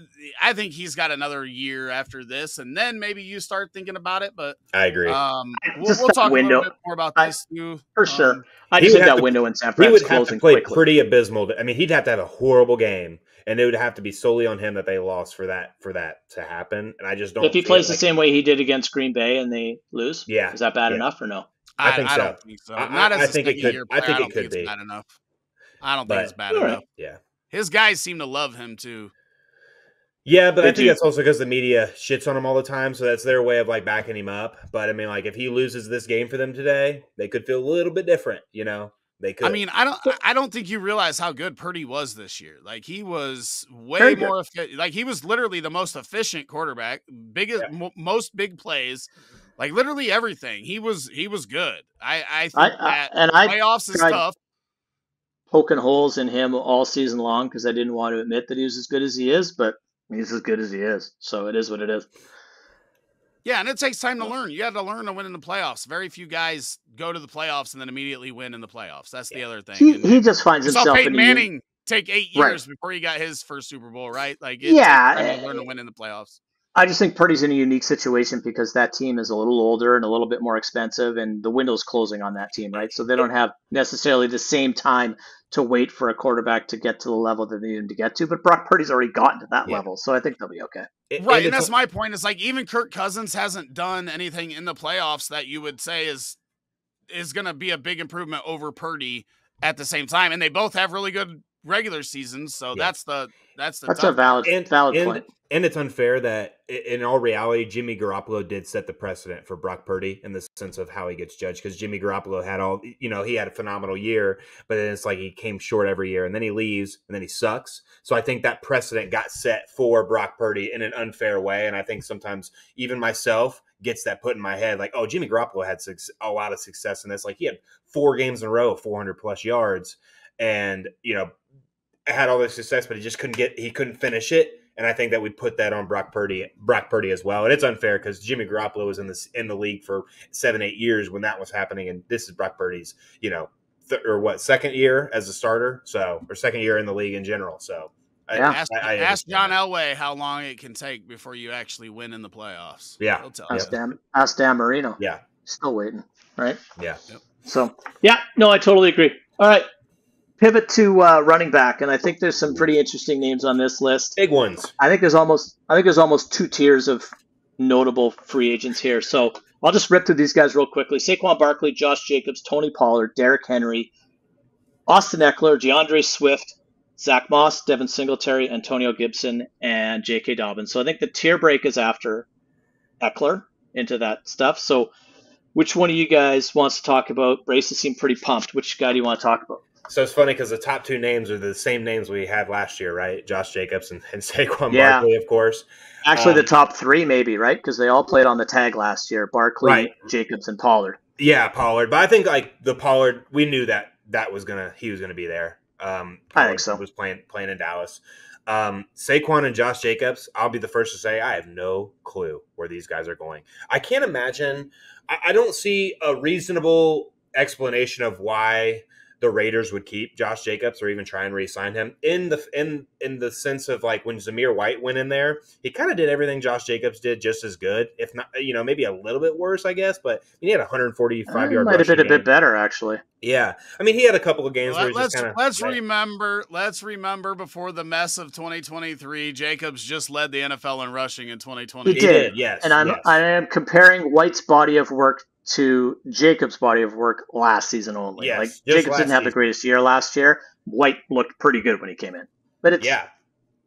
think he's got another year after this, and then maybe you start thinking about it. But I agree. We'll talk a little bit more about this too. For sure. I just think that window in San Francisco he would have to play pretty abysmal. I mean, he'd have to have a horrible game, and it would have to be solely on him that they lost for that to happen. And I just don't. If he plays the same way he did against Green Bay and they lose, is that bad enough or no? I don't think so. Not as I think it could. I think it could be bad enough. I don't think it's bad enough. Yeah, his guys seem to love him too. Yeah, but I think that's also because the media shits on him all the time, so that's their way of like backing him up. But I mean, like if he loses this game for them today, they could feel a little bit different. You know, they could. I mean, I don't think you realize how good Purdy was this year. Like he was way more. Like he was literally the most efficient quarterback, most big plays. Like literally everything, he was good. I think playoffs is tough. Poking holes in him all season long because I didn't want to admit that he was as good as he is, but he's as good as he is. So it is what it is. Yeah, and it takes time to learn. You got to learn to win in the playoffs. Very few guys go to the playoffs and then immediately win in the playoffs. That's the other thing. He just finds himself. Saw Peyton Manning take 8 years before he got his first Super Bowl, right? Like it takes time to learn to win in the playoffs. I just think Purdy's in a unique situation because that team is a little older and a little bit more expensive, and the window's closing on that team, right? So they don't have necessarily the same time to wait for a quarterback to get to the level that they need him to get to. But Brock Purdy's already gotten to that level, so I think they'll be okay. Right, and that's my point. Is like even Kirk Cousins hasn't done anything in the playoffs that you would say is going to be a big improvement over Purdy at the same time, and they both have really good regular seasons. So that's a valid point. And it's unfair that in all reality, Jimmy Garoppolo did set the precedent for Brock Purdy in the sense of how he gets judged. Because Jimmy Garoppolo had he had a phenomenal year, but then it's like he came short every year and then he leaves and then he sucks. So I think that precedent got set for Brock Purdy in an unfair way. And I think sometimes even myself gets that put in my head, like, oh, Jimmy Garoppolo had a lot of success in this. Like he had 4 games in a row of 400 plus yards and, had all this success, but he couldn't finish it. And I think that we put that on Brock Purdy as well. And it's unfair because Jimmy Garoppolo was in the league for 7-8 years when that was happening. And this is Brock Purdy's, second year as a starter. or second year in the league in general. So ask John Elway how long it can take before you actually win in the playoffs. Yeah. Ask Dan Marino. Yeah. Still waiting. Right. Yeah. Yep. So, I totally agree. All right. Pivot to running back, and I think there's some pretty interesting names on this list. Big ones. I think there's almost 2 tiers of notable free agents here. So I'll just rip through these guys real quickly. Saquon Barkley, Josh Jacobs, Tony Pollard, Derrick Henry, Austin Eckler, DeAndre Swift, Zach Moss, Devin Singletary, Antonio Gibson, and J.K. Dobbins. So I think the tier break is after Eckler into that stuff. So which one of you guys wants to talk about? Braces seem pretty pumped. Which guy do you want to talk about? So it's funny because the top 2 names are the same names we had last year, right? Josh Jacobs and Saquon Barkley, of course. Actually, the top 3 maybe, right? Because they all played on the tag last year. Barkley, Jacobs, and Pollard. Yeah, Pollard. But I think like the Pollard, we knew that he was gonna be there. I think so. Was playing in Dallas. Saquon and Josh Jacobs, I'll be the first to say I have no clue where these guys are going. I can't imagine. I don't see a reasonable explanation of why the Raiders would keep Josh Jacobs or even try and re-sign him in the sense of like when Zamir White went in there, he kind of did everything Josh Jacobs did just as good, if not, maybe a little bit worse, I guess. But he had 145 yard. Might have been a bit better, actually. Yeah, I mean, he had a couple of games where let's remember before the mess of 2023, Jacobs just led the NFL in rushing in 2020. He did, yes. And I am comparing White's body of work to Jacobs' body of work last season only. Yes, like Jacobs didn't have the greatest year last year. White looked pretty good when he came in. But it's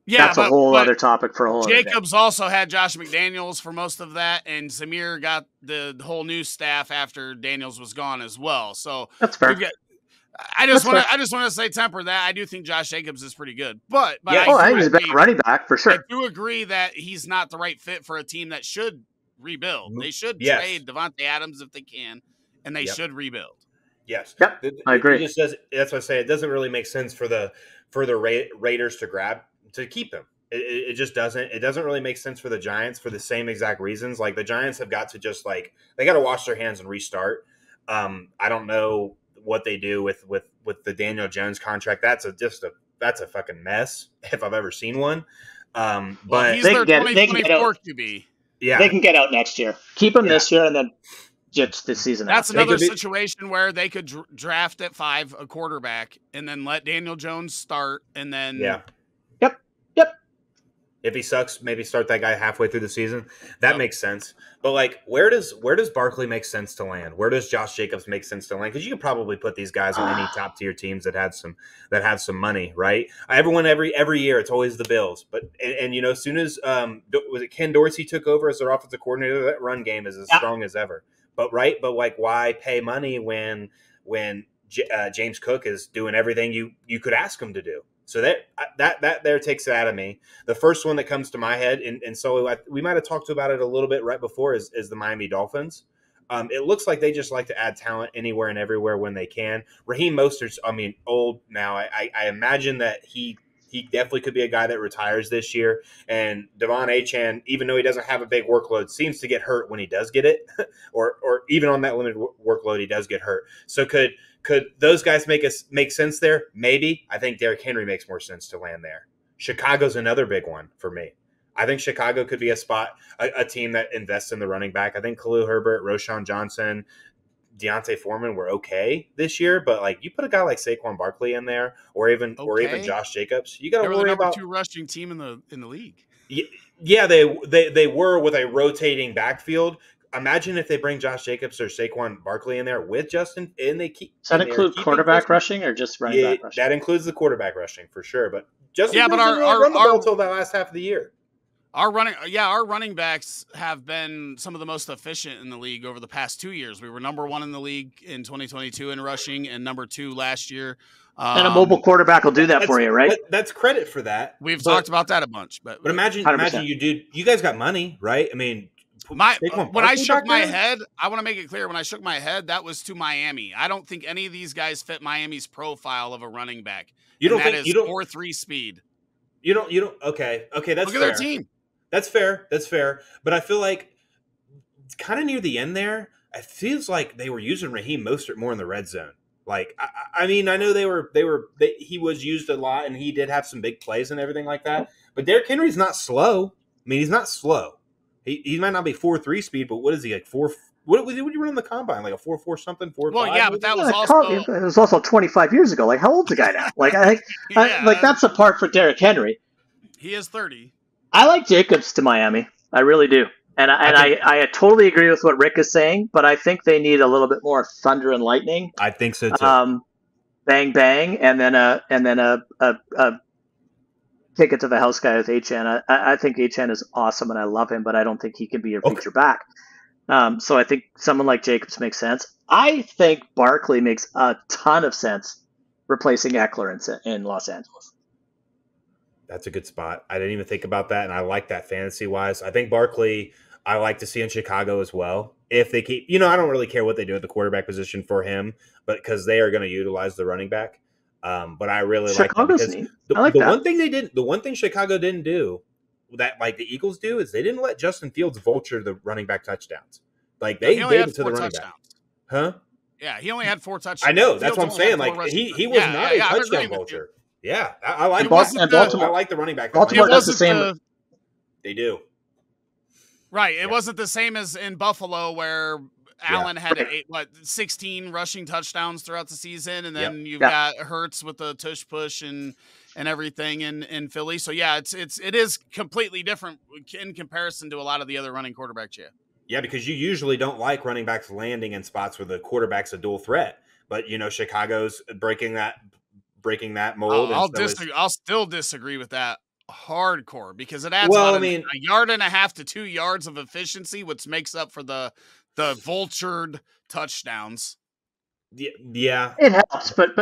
that's a whole other topic for a whole Jacobs also had Josh McDaniels for most of that, and Zamir got the whole new staff after Daniels was gone as well. So that's fair. I just want to say temper that. I do think Josh Jacobs is pretty good. But he's a better running back for sure. I do agree that he's not the right fit for a team that should rebuild. They should trade Devontae Adams if they can, and they should rebuild. Yes, Yep, I it agree. just does. That's what I say. It doesn't really make sense for the Raiders to keep them. It just doesn't. It doesn't really make sense for the Giants for the same exact reasons. Like the Giants have got to just like they got to wash their hands and restart. I don't know what they do with the Daniel Jones contract. That's a fucking mess if I've ever seen one. Well, But he's They their can get they can get out 2024 QB. yeah, they can get out next year. Keep him yeah, this year and then just the season That's after. another situation where they could draft at 5 a quarterback and then let Daniel Jones start, and then yeah. Yep. If he sucks, maybe start that guy halfway through the season. That makes sense. But like, where does Barkley make sense to land? Where does Josh Jacobs make sense to land? Because you could probably put these guys on any top tier teams that have some money, right? Everyone every year it's always the Bills. But and as soon as was it Ken Dorsey took over as their offensive coordinator, that run game is as strong as ever. But like, why pay money when James Cook is doing everything you could ask him to do? So that there takes it out of me. The first one that comes to my head, and so we might have talked about it a little bit right before, is the Miami Dolphins. It looks like they just like to add talent anywhere and everywhere when they can. Raheem Mostert's, old now. I imagine that he definitely could be a guy that retires this year. And Devon Achane, even though he doesn't have a big workload, seems to get hurt when he does get it, or even on that limited workload, he does get hurt. So could those guys make sense there? Maybe. I think Derrick Henry makes more sense to land there. Chicago's another big one for me. I think Chicago could be a team that invests in the running back. I think Khalil Herbert, Roshan Johnson, Deontay Foreman were okay this year, but like you put a guy like Saquon Barkley in there, or even Josh Jacobs, you got to worry about the number 2 rushing team in the league. Yeah, they were with a rotating backfield. Imagine if they bring Josh Jacobs or Saquon Barkley in there with Justin, and they keep. Does that include quarterback rushing or just running back rushing? That includes the quarterback rushing for sure. But Justin but didn't really run the ball until the last half of the year. Our running backs have been some of the most efficient in the league over the past 2 years. We were number 1 in the league in 2022 in rushing, and number 2 last year. And a mobile quarterback will do that for you, right? That's credit for that. We've talked about that a bunch, but imagine you guys got money, right? I mean, when I shook my head, I want to make it clear. When I shook my head, that was to Miami. I don't think any of these guys fit Miami's profile of a running back. You don't think 4.3 speed. You don't. Okay, that's look at fair. their team. That's fair. But I feel like kind of near the end there, it feels like they were using Raheem Mostert more in the red zone. Like, I mean, I know he was used a lot, and he did have some big plays and everything like that. But Derrick Henry's not slow. I mean, he's not slow. He might not be 4.3 speed, but what is he like 4? What would you run in the combine? Like a 4.4 something? 4.5? Well, yeah, but that was it was also 25 years ago. Like, how old's the guy now? Like, I think that's the part for Derrick Henry. He is 30. I like Jacobs to Miami. I really do. And I totally agree with what Rick is saying, but I think they need a little bit more thunder and lightning. I think so too. Bang bang, and then a take it to the house guy with Achane. I think Achane is awesome, and I love him, but I don't think he can be your future back. So I think someone like Jacobs makes sense. I think Barkley makes a ton of sense replacing Eckler in Los Angeles. That's a good spot. I didn't even think about that, and I like that fantasy-wise. I think Barkley I like to see in Chicago as well. If they keep, I don't really care what they do at the quarterback position for him, but because they are going to utilize the running back. But I really Chicago's like neat. The one thing Chicago didn't do that like the Eagles do is they didn't let Justin Fields vulture the running back touchdowns. Like they gave it to the running back. Huh? Yeah, he only had 4 touchdowns. I know. That's what I'm saying. Like he was not a touchdown vulture. Yeah, I like Baltimore. I like the running back. Baltimore does the same. They do. Right. It wasn't the same as in Buffalo where Allen had 16 rushing touchdowns throughout the season, and then you've got Hurts with the tush push and everything in Philly. So yeah, it is completely different in comparison to a lot of the other running quarterbacks. Yeah, because you usually don't like running backs landing in spots where the quarterback's a dual threat, but Chicago's breaking that mold. I'll still disagree with that hardcore because it adds a yard and a half to 2 yards of efficiency, which makes up for the vultured touchdowns. Yeah, it helps, but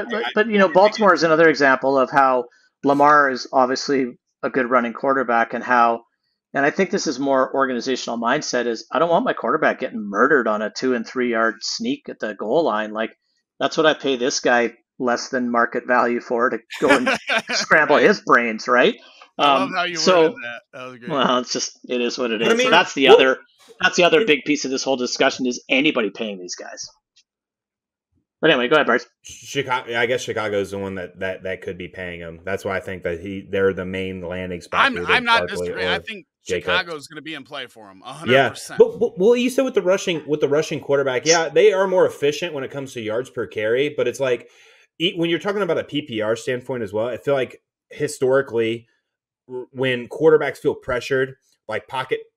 Baltimore is another example of how Lamar is obviously a good running quarterback, and I think this is more organizational mindset is I don't want my quarterback getting murdered on a 2 and 3 yard sneak at the goal line. Like That's what I pay this guy less than market value for, to go and scramble Right. his brains, right? I love how you worded that. That was great. Well, it is what it is. But I mean, so that's the other big piece of this whole discussion, is anybody paying these guys. But anyway, go ahead, Bryce. Chicago, I guess Chicago's the one that could be paying him. That's why I think that they're the main landing spot. I'm not disagreeing. I think Chicago's going to be in play for him 100%. Yeah, but well, you said with the rushing quarterback, yeah, they are more efficient when it comes to yards per carry. But it's like when you're talking about a PPR standpoint as well, I feel like historically, when quarterbacks feel pressured, like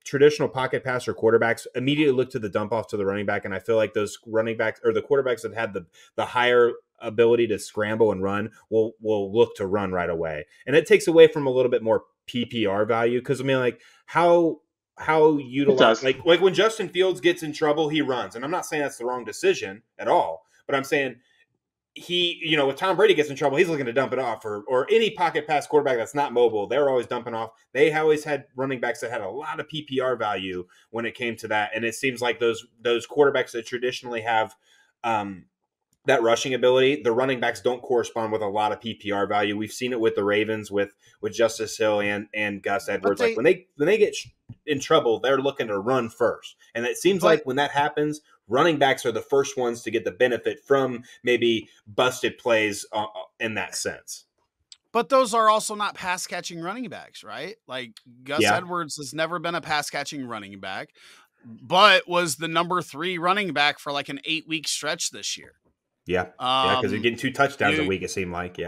traditional pocket passer quarterbacks immediately look to the dump off to the running back. And I feel like those running backs, or the quarterbacks that had the higher ability to scramble and run, will look to run right away. And it takes away from a little bit more PPR value. Cause I mean, like how utilize, like when Justin Fields gets in trouble, he runs. And I'm not saying that's the wrong decision at all, but I'm saying if Tom Brady gets in trouble, he's looking to dump it off, or any pocket pass quarterback that's not mobile, they're always dumping off. They always had running backs that had a lot of PPR value when it came to that. And it seems like those quarterbacks that traditionally have that rushing ability, the running backs don't correspond with a lot of PPR value. We've seen it with the Ravens, with Justice Hill and Gus Edwards. Like when they get in trouble, they're looking to run first. And it seems like when that happens, running backs are the first ones to get the benefit from maybe busted plays in that sense. But those are also not pass-catching running backs, right? Like Gus Edwards has never been a pass-catching running back, but was the number 3 running back for like an 8-week stretch this year. Yeah, because you're getting 2 touchdowns a week, it seemed like,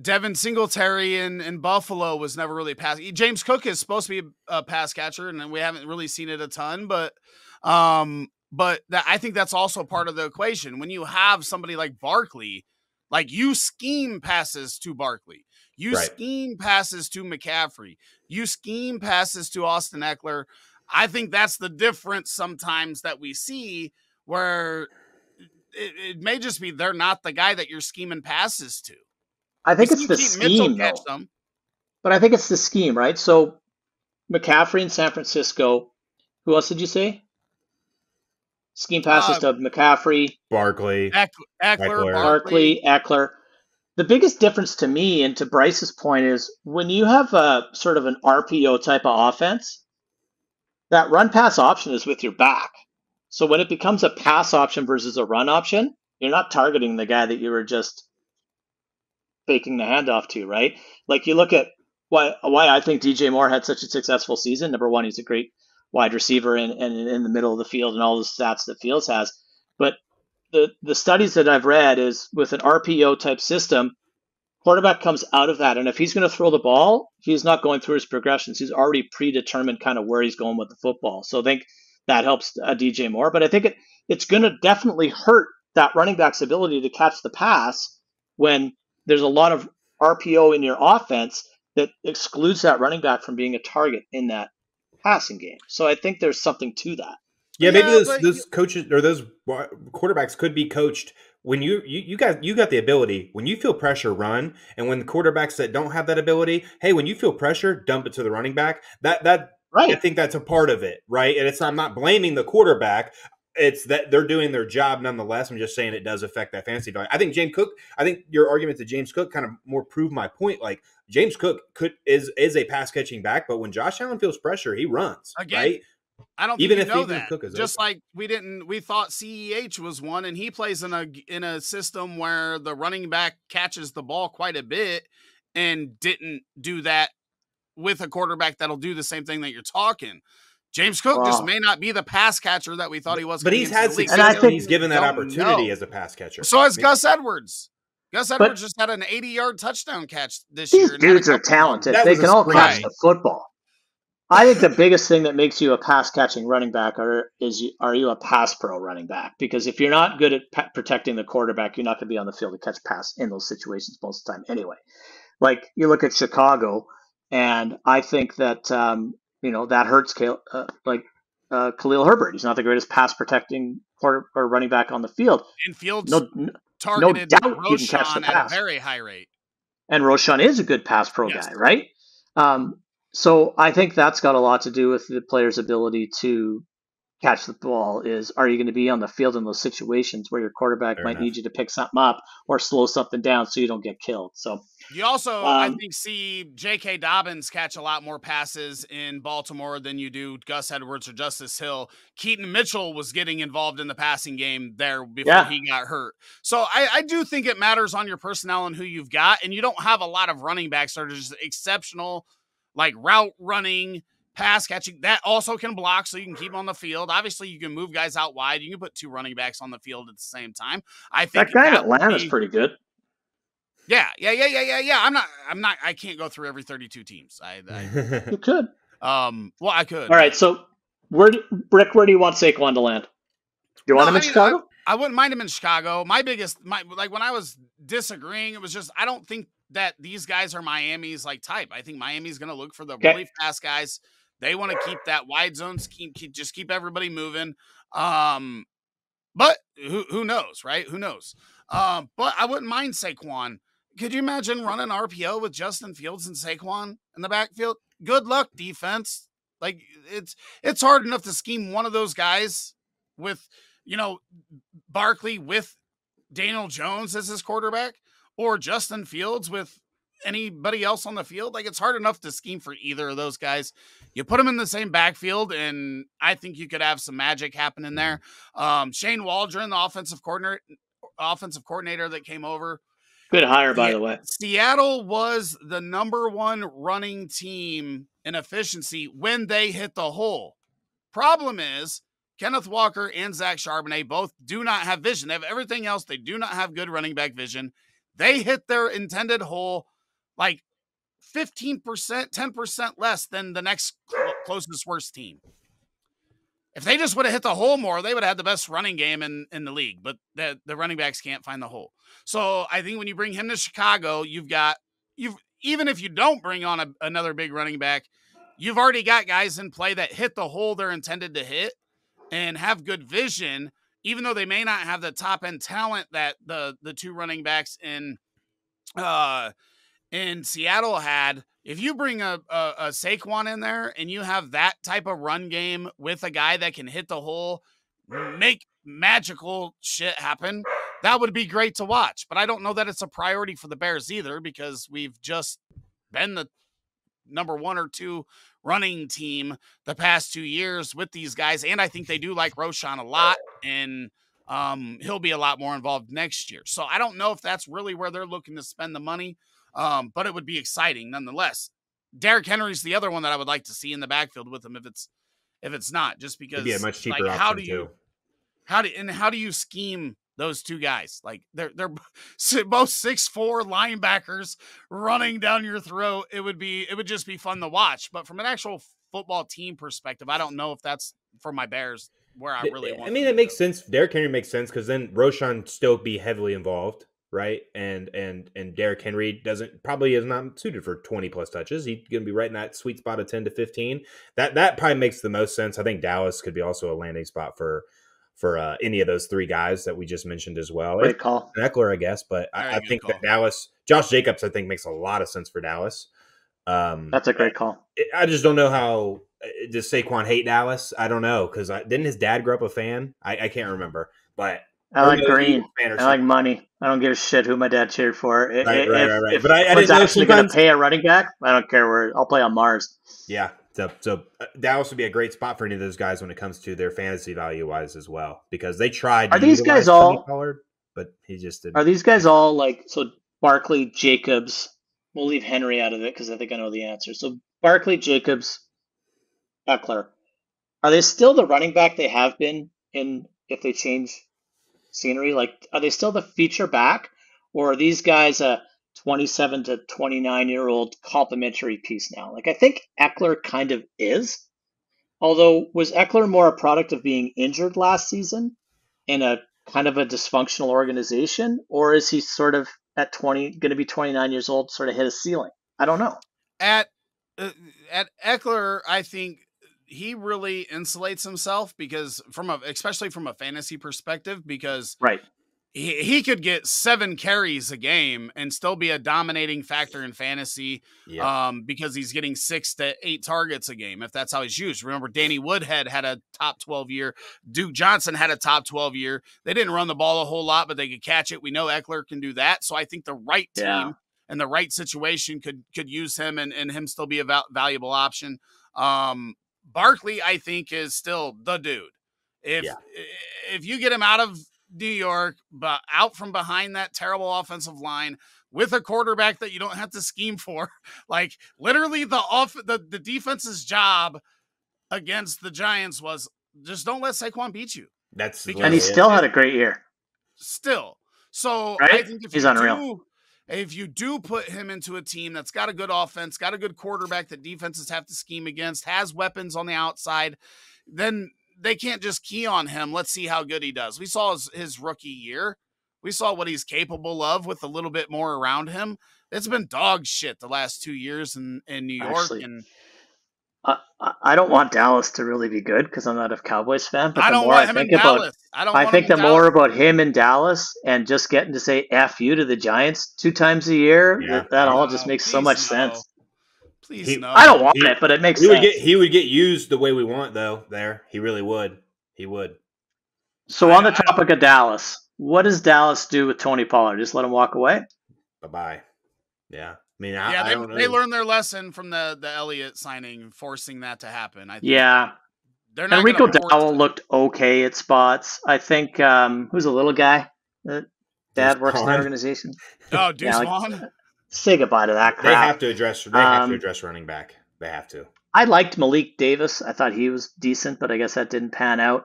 Devin Singletary in Buffalo was never really pass. James Cook is supposed to be a pass catcher, and we haven't really seen it a ton, but I think that's also part of the equation. When you have somebody like Barkley, like you scheme passes to Barkley, you scheme passes to McCaffrey, you scheme passes to Austin Eckler. I think that's the difference sometimes that we see, where it may just be they're not the guy that you're scheming passes to. I think it's the scheme, though. But I think it's the scheme, right? So McCaffrey in San Francisco. Who else did you say? Scheme passes to McCaffrey, Barkley, Eckler. The biggest difference to me, and to Bryce's point, is when you have a sort of an RPO type of offense, that run pass option is with your back. So when it becomes a pass option versus a run option, you're not targeting the guy that you were just faking the handoff to, right? Like you look at why I think DJ Moore had such a successful season. Number one, he's a great wide receiver and in the middle of the field and all the stats that Fields has. But the studies that I've read is with an RPO type system, quarterback comes out of that. And if he's going to throw the ball, he's not going through his progressions. He's already predetermined kind of where he's going with the football. So I think that helps DJ Moore. But I think it's going to definitely hurt that running back's ability to catch the pass when there's a lot of RPO in your offense that excludes that running back from being a target in that passing game. So I think there's something to that. Yeah, maybe those coaches or those quarterbacks could be coached when you got the ability. When you feel pressure, run, and when the quarterbacks that don't have that ability, hey, when you feel pressure, dump it to the running back. That right. I think that's a part of it, right? And I'm not blaming the quarterback. It's that they're doing their job nonetheless. I'm just saying it does affect that fantasy value. I think your argument to James Cook kind of more proved my point. Like James Cook is a pass catching back, but when Josh Allen feels pressure, he runs. Again, right? I don't think even that. Cook is just open. Like we thought CEH was one, and he plays in a system where the running back catches the ball quite a bit and didn't do that with a quarterback that'll do the same thing that you're talking. James Cook just may not be the pass catcher that we thought he was. But he's had success and he's given that opportunity as a pass catcher. So has Gus Edwards. Gus Edwards just had an 80-yard touchdown catch this year. These dudes are talented. They can all catch the football. I think the biggest thing that makes you a pass-catching running back are you a pass pro running back? Because if you're not good at protecting the quarterback, you're not going to be on the field to catch pass in those situations most of the time anyway. Like you look at Chicago, and I think that that hurts Khalil Herbert. He's not the greatest pass-protecting or running back on the field. And Fields targeted Roshan he can catch the pass at a very high rate. And Roshan is a good pass pro guy, right? So I think that's got a lot to do with the player's ability to catch the ball is, are you going to be on the field in those situations where your quarterback Fair might enough. need you to pick something up or slow something down so you don't get killed? So you also, I think, see J.K. Dobbins catch a lot more passes in Baltimore than you do Gus Edwards or Justice Hill. Keaton Mitchell was getting involved in the passing game there before he got hurt. So I do think it matters on your personnel and who you've got, and you don't have a lot of running backs that are just exceptional, like route running, pass catching. That also can block, so you can keep them on the field. Obviously, you can move guys out wide. You can put 2 running backs on the field at the same time. I think that guy in Atlanta is pretty good. Yeah. I can't go through every 32 teams. You could. Well, I could. All right. So, where do you want Saquon to land? Do you want him in Chicago? I wouldn't mind him in Chicago. Like when I was disagreeing, it was just, I don't think that these guys are Miami's like type. I think Miami's going to look for the really fast guys. They want to keep that wide zones, keep everybody moving. But who knows, right? Who knows? But I wouldn't mind Saquon. Could you imagine running RPO with Justin Fields and Saquon in the backfield? Good luck, defense. Like it's hard enough to scheme one of those guys with, Barkley with Daniel Jones as his quarterback, or Justin Fields with anybody else on the field. Like, it's hard enough to scheme for either of those guys. You put them in the same backfield, and I think you could have some magic happening there. Shane Waldron, the offensive coordinator that came over. Good hire, by the way. Seattle was the number 1 running team in efficiency when they hit the hole. Problem is, Kenneth Walker and Zach Charbonnet both do not have vision. They have everything else. They do not have good running back vision. They hit their intended hole like 15%, 10% less than the next closest worst team. If they just would have hit the hole more, they would have had the best running game in the league, but the running backs can't find the hole. So I think when you bring him to Chicago, even if you don't bring on another big running back, you've already got guys in play that hit the hole they're intended to hit and have good vision, even though they may not have the top end talent that the 2 running backs in Seattle had. If you bring a Saquon in there and you have that type of run game with a guy that can hit the hole, make magical shit happen, that would be great to watch. But I don't know that it's a priority for the Bears either, because we've just been the number 1 or 2 running team the past 2 years with these guys. And I think they do like Roschon a lot, and he'll be a lot more involved next year. So I don't know if that's really where they're looking to spend the money. But it would be exciting nonetheless. Derrick Henry's the other one that I would like to see in the backfield with him if it's not, just because it'd be a much cheaper like, option how do you scheme those 2 guys? Like they're both 6'4" linebackers running down your throat. It would just be fun to watch. But from an actual football team perspective, I don't know if that's for my Bears where I really want. I mean, it makes sense. Derrick Henry makes sense because then Roschon still be heavily involved. Right. And Derrick Henry probably is not suited for 20 plus touches. He's going to be right in that sweet spot of 10 to 15. That probably makes the most sense. I think Dallas could be also a landing spot for any of those 3 guys that we just mentioned as well. Great call. Eckler, I guess, but I think that Dallas, Josh Jacobs, I think makes a lot of sense for Dallas. That's a great call. I just don't know how does Saquon hate Dallas? I don't know. Cause didn't his dad grow up a fan? I can't remember, but I like green. I like money. I don't give a shit who my dad cheered for. Right. If But I was didn't actually going to pay a running back, I don't care where. I'll play on Mars. Yeah. So Dallas would be a great spot for any of those guys when it comes to their fantasy value wise as well, because they tried. Are these guys all? Colored, but he just didn't. Are these guys all like so? Barkley, Jacobs. We'll leave Henry out of it because I think I know the answer. So Barkley, Jacobs, Eckler. Are they still the running back they have been in? If they change scenery, like, are they still the feature back, or are these guys a 27 to 29-year-old complimentary piece now? Like, I think Eckler kind of is, although was Eckler more a product of being injured last season in a kind of a dysfunctional organization, or is he sort of at 20 going to be 29 years old, sort of hit a ceiling? I don't know. At Eckler, I think he really insulates himself because especially from a fantasy perspective, because right. he could get 7 carries a game and still be a dominating factor in fantasy because he's getting 6 to 8 targets a game, if that's how he's used. Remember, Danny Woodhead had a top 12 year. Duke Johnson had a top 12 year. They didn't run the ball a whole lot, but they could catch it. We know Eckler can do that. So I think the right team and the right situation could use him and him still be a valuable option. Barkley, I think, is still the dude. If you get him out of New York, but out from behind that terrible offensive line with a quarterback that you don't have to scheme for, like literally the defense's job against the Giants was just don't let Saquon beat you. And he still had a great year. Still. So right? I think he's unreal. If you do put him into a team that's got a good offense, got a good quarterback that defenses have to scheme against, has weapons on the outside, then they can't just key on him. Let's see how good he does. We saw his rookie year. We saw what he's capable of with a little bit more around him. It's been dog shit the last 2 years in New York. Actually, I don't want Dallas to really be good because I'm not a Cowboys fan. But I think more about him in Dallas and just getting to say F you to the Giants 2 times a year, that all just makes so much sense. Please no. I don't want it, but it makes sense. He would get used the way we want, though. There, he really would. He would. So on the topic of Dallas, what does Dallas do with Tony Pollard? Just let him walk away? Bye-bye. Yeah. I mean, they learned their lesson from the Elliott signing, forcing that to happen. I think they're not. Rico Dowell looked okay at spots. I think who's a little guy that Dad works in the organization? Oh, Deuce Vaughn. Say goodbye to that crap. They have to address running back. They have to. I liked Malik Davis. I thought he was decent, but I guess that didn't pan out.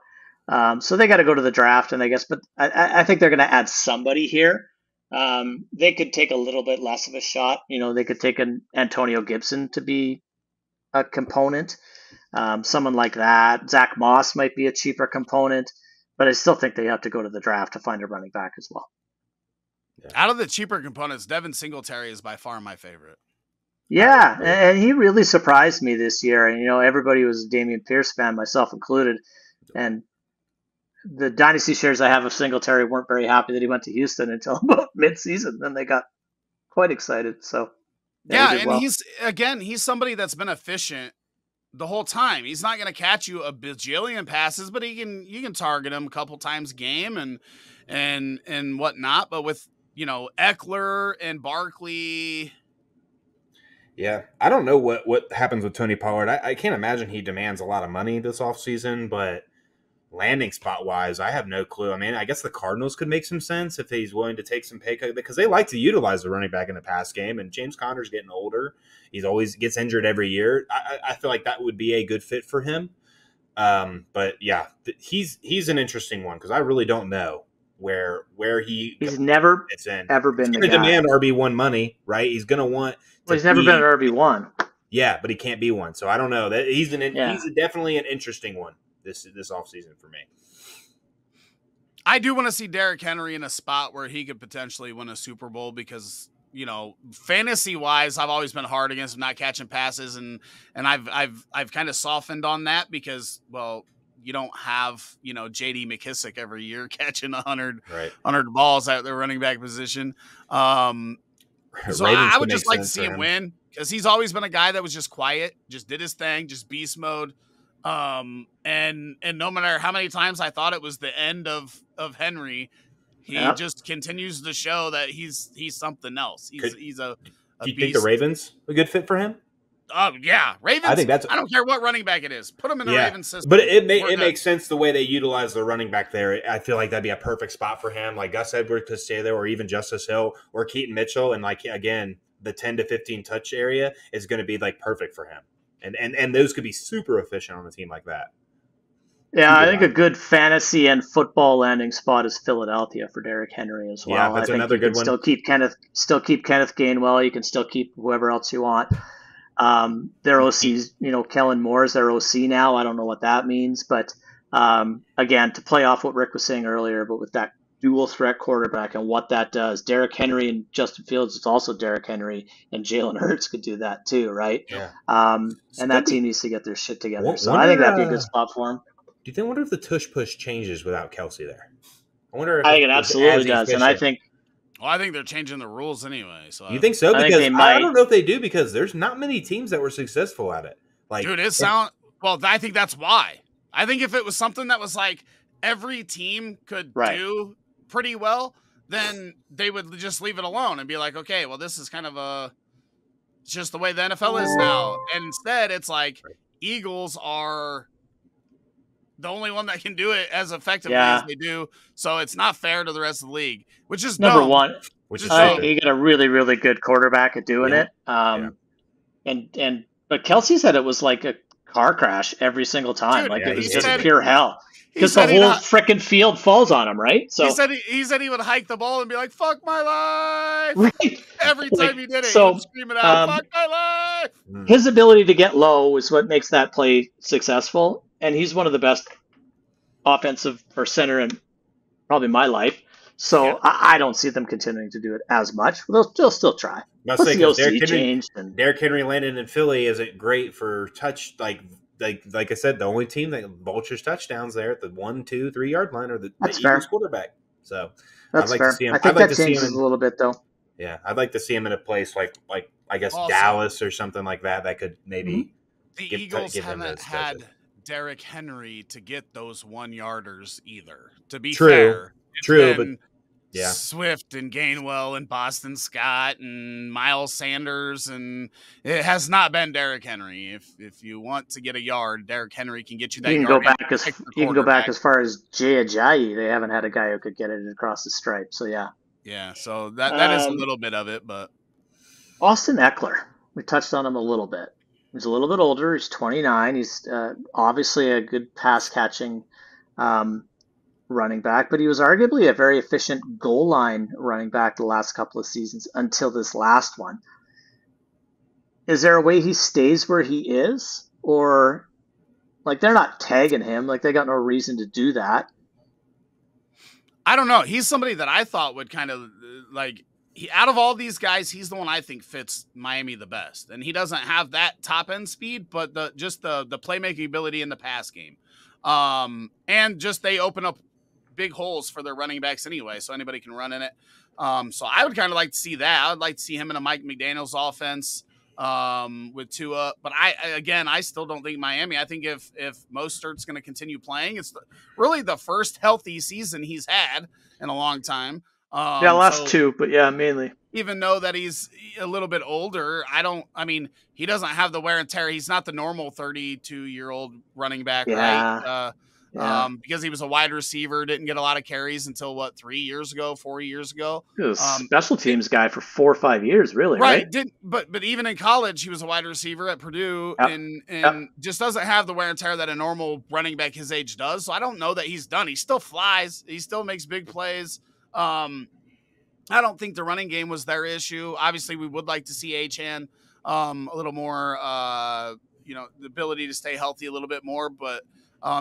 So they got to go to the draft, and but I think they're going to add somebody here. They could take a little bit less of a shot. They could take an Antonio Gibson to be a component. Someone like that. Zach Moss might be a cheaper component, but I still think they have to go to the draft to find a running back as well. Yeah. Out of the cheaper components, Devin Singletary is by far my favorite. Yeah, and he really surprised me this year. And, everybody was a Damian Pierce fan, myself included. And the dynasty shares I have of Singletary weren't very happy that he went to Houston until about mid-season. Then they got quite excited. So he's somebody that's been efficient the whole time. He's not going to catch you a bajillion passes, but you can target him a couple times a game and whatnot. But with Eckler and Barkley. Yeah, I don't know what happens with Tony Pollard. I can't imagine he demands a lot of money this offseason, but landing spot-wise, I have no clue. I mean, I guess the Cardinals could make some sense if he's willing to take some pay cut because they like to utilize the running back in the pass game, and James Conner's getting older. He's always gets injured every year. I feel like that would be a good fit for him. But, yeah, he's an interesting one because I really don't know where he's never ever been the guy. He's going to demand RB1 money, right? He's going to want he's never been an RB1. Yeah, but he can't be one. So I don't know. He's definitely an interesting one this offseason for me. I do want to see Derrick Henry in a spot where he could potentially win a Super Bowl because, fantasy-wise, I've always been hard against him not catching passes, and I've kind of softened on that because, well, you don't have, J.D. McKissick every year catching 100 balls at the running back position. So I would just like to see him win because he's always been a guy that was just quiet, just did his thing, just beast mode. And no matter how many times I thought it was the end of Henry, he just continues to show that he's something else. He's a beast. Do you think the Ravens a good fit for him? Oh yeah, Ravens. I think I don't care what running back it is. Put him in the Ravens system. But it makes sense the way they utilize the running back there. I feel like that'd be a perfect spot for him. Like Gus Edwards could stay there, or even Justice Hill or Keaton Mitchell, and again, the 10 to 15 touch area is going to be perfect for him. And those could be super efficient on a team like that. Yeah, I think a good fantasy and football landing spot is Philadelphia for Derrick Henry as well. Yeah, that's another good one. Still keep Kenneth Gainwell. You can still keep whoever else you want. Their OC's, Kellen Moore's their OC now. I don't know what that means, but again, to play off what Rick was saying earlier, but with that dual threat quarterback and what that does, Derrick Henry and Justin Fields, it's also Derrick Henry and Jalen Hurts could do that too, right? Yeah. And that team needs to get their shit together. So I think that'd be a good spot for him. Do you wonder if the tush push changes without Kelce there? I wonder if I think it was absolutely as does, and I efficient. think Well, I think they're changing the rules anyway. So You think so? I think Because they I might. don't know if they do, because there's not many teams that were successful at it. Like, dude, well, I think that's why. I think if it was something that was like every team could Right. do pretty well, then they would just leave it alone and be like, okay, well, this is kind of it's just the way the NFL is now. And instead, it's like Eagles are the only one that can do it as effectively as they do. So it's not fair to the rest of the league, which is number dumb. one. which is You get a really, really good quarterback at doing it. But Kelce said it was like a car crash every single time. Dude, like it was he just said- pure hell. Because the whole freaking field falls on him, right? So he said he would hike the ball and be like, "Fuck my life!" right. Every time he did it, so, he would scream it out, "Fuck my life!" His ability to get low is what makes that play successful, and he's one of the best offensive or center in probably my life. So I don't see them continuing to do it as much. They'll still try. I Plus say, the OC Derrick changed. And Derrick Henry landed in Philly isn't great for touch. Like I said, the only team that vultures touchdowns there at the 1, 2, 3 yard line are the Eagles quarterback. So that's I'd like fair. to see him. I think I'd like that to see changes him a little bit though. Yeah, I'd like to see him in a place like I guess Also, Dallas or something like that. That could maybe the Eagles haven't had Derrick Henry to get those 1-yarders either. To be fair, it's been Swift and Gainwell and Boston Scott and Miles Sanders, and it has not been Derrick Henry. If you want to get a yard, Derrick Henry can get you that. You can yard go back as far as Jay Ajayi. They haven't had a guy who could get it across the stripe. So yeah. So that is a little bit of it, but Austin Eckler, we touched on him a little bit. He's a little bit older. He's 29. He's obviously a good pass catching running back, but he was arguably a very efficient goal line running back the last couple of seasons until this last one. Is there a way he stays where he is? Or like they're not tagging him, like they got no reason to do that. I don't know. He's somebody that I thought would kind of out of all these guys, he's the one I think fits Miami the best. And he doesn't have that top end speed, but the playmaking ability in the pass game. And just they open up big holes for their running backs anyway, so anybody can run in it. So I would kind of like to see that. I would like to see him in a Mike McDaniel's offense with Tua. But I still don't think Miami. I think if Mostert's going to continue playing, it's really the first healthy season he's had in a long time. Last two, but mainly. Even though that he's a little bit older, he doesn't have the wear and tear. He's not the normal 32-year-old running back, right? Because he was a wide receiver, didn't get a lot of carries until 3 years ago, 4 years ago. He was a special teams guy for 4 or 5 years, really, right? But even in college, he was a wide receiver at Purdue, and just doesn't have the wear and tear that a normal running back his age does. So I don't know that he's done. He still flies. He still makes big plays. I don't think the running game was their issue. Obviously, we would like to see Achane a little more, the ability to stay healthy a little bit more, but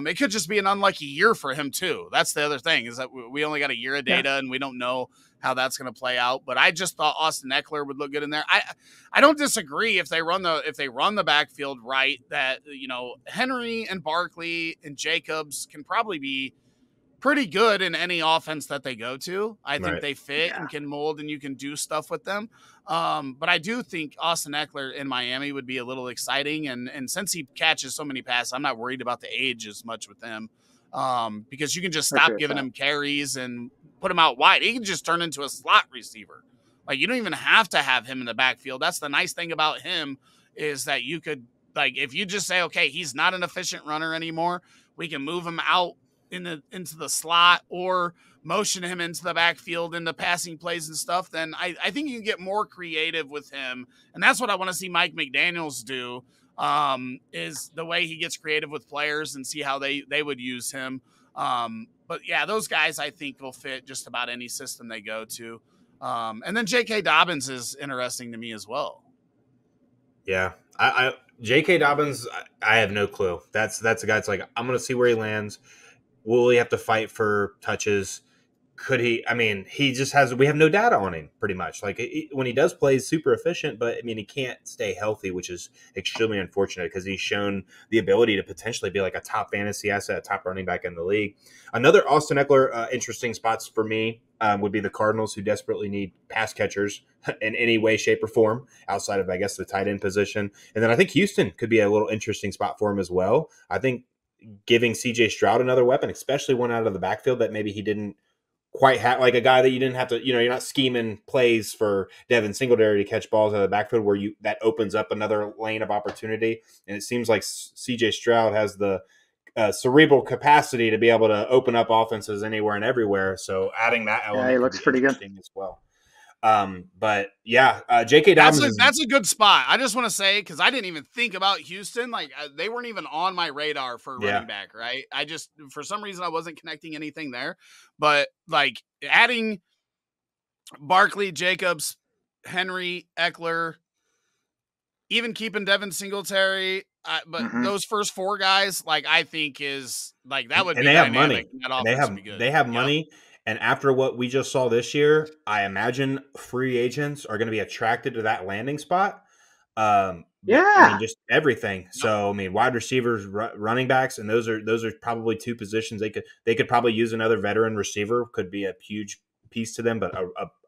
it could just be an unlucky year for him too. That's the other thing, is that we only got a year of data and we don't know how that's going to play out. But I just thought Austin Eckler would look good in there. I don't disagree if they run the backfield right, that Henry and Barkley and Jacobs can probably be pretty good in any offense that they go to. I think they fit and can mold, and you can do stuff with them. But I do think Austin Eckler in Miami would be a little exciting. And since he catches so many passes, I'm not worried about the age as much with him, because you can just stop giving him carries and put him out wide. He can just turn into a slot receiver. Like, you don't even have to have him in the backfield. That's the nice thing about him, is that you could, if you just say, okay, he's not an efficient runner anymore, we can move him out into the slot or motion him into the backfield into passing plays and stuff, then I think you can get more creative with him. And that's what I want to see Mike McDaniels do, is the way he gets creative with players and see how they would use him. But yeah, those guys I think will fit just about any system they go to. And then J.K. Dobbins is interesting to me as well. Yeah. J.K. Dobbins, I have no clue. That's a guy that's like, I'm going to see where he lands. Will he have to fight for touches? could he? I mean, he just has. We have no data on him, pretty much. Like when he does play, he's super efficient, but I mean, he can't stay healthy, which is extremely unfortunate because he's shown the ability to potentially be like a top fantasy asset, a top running back in the league. Another Austin Eckler interesting spots for me would be the Cardinals, who desperately need pass catchers in any way, shape, or form outside of, I guess, the tight end position. And then I think Houston could be a little interesting spot for him as well. I think giving C.J. Stroud another weapon, especially one out of the backfield that maybe he didn't quite have, like a guy that you didn't have to, you're not scheming plays for Devin Singletary to catch balls out of the backfield where that opens up another lane of opportunity. And it seems like CJ Stroud has the cerebral capacity to be able to open up offenses anywhere and everywhere. So adding that element, he looks pretty good as well. But yeah, J.K. Dobbins. That's a good spot. I just want to say, because I didn't even think about Houston. Like they weren't even on my radar for running back, right? I just, for some reason, I wasn't connecting anything there. But like adding Barkley, Jacobs, Henry, Eckler, even keeping Devin Singletary, but those first four guys, like I think is like that would. And be they have money. They have money. And after what we just saw this year, I imagine free agents are going to be attracted to that landing spot. I mean, just everything. So, I mean, wide receivers, running backs, and those are probably two positions they could probably use. Another veteran receiver could be a huge piece to them, but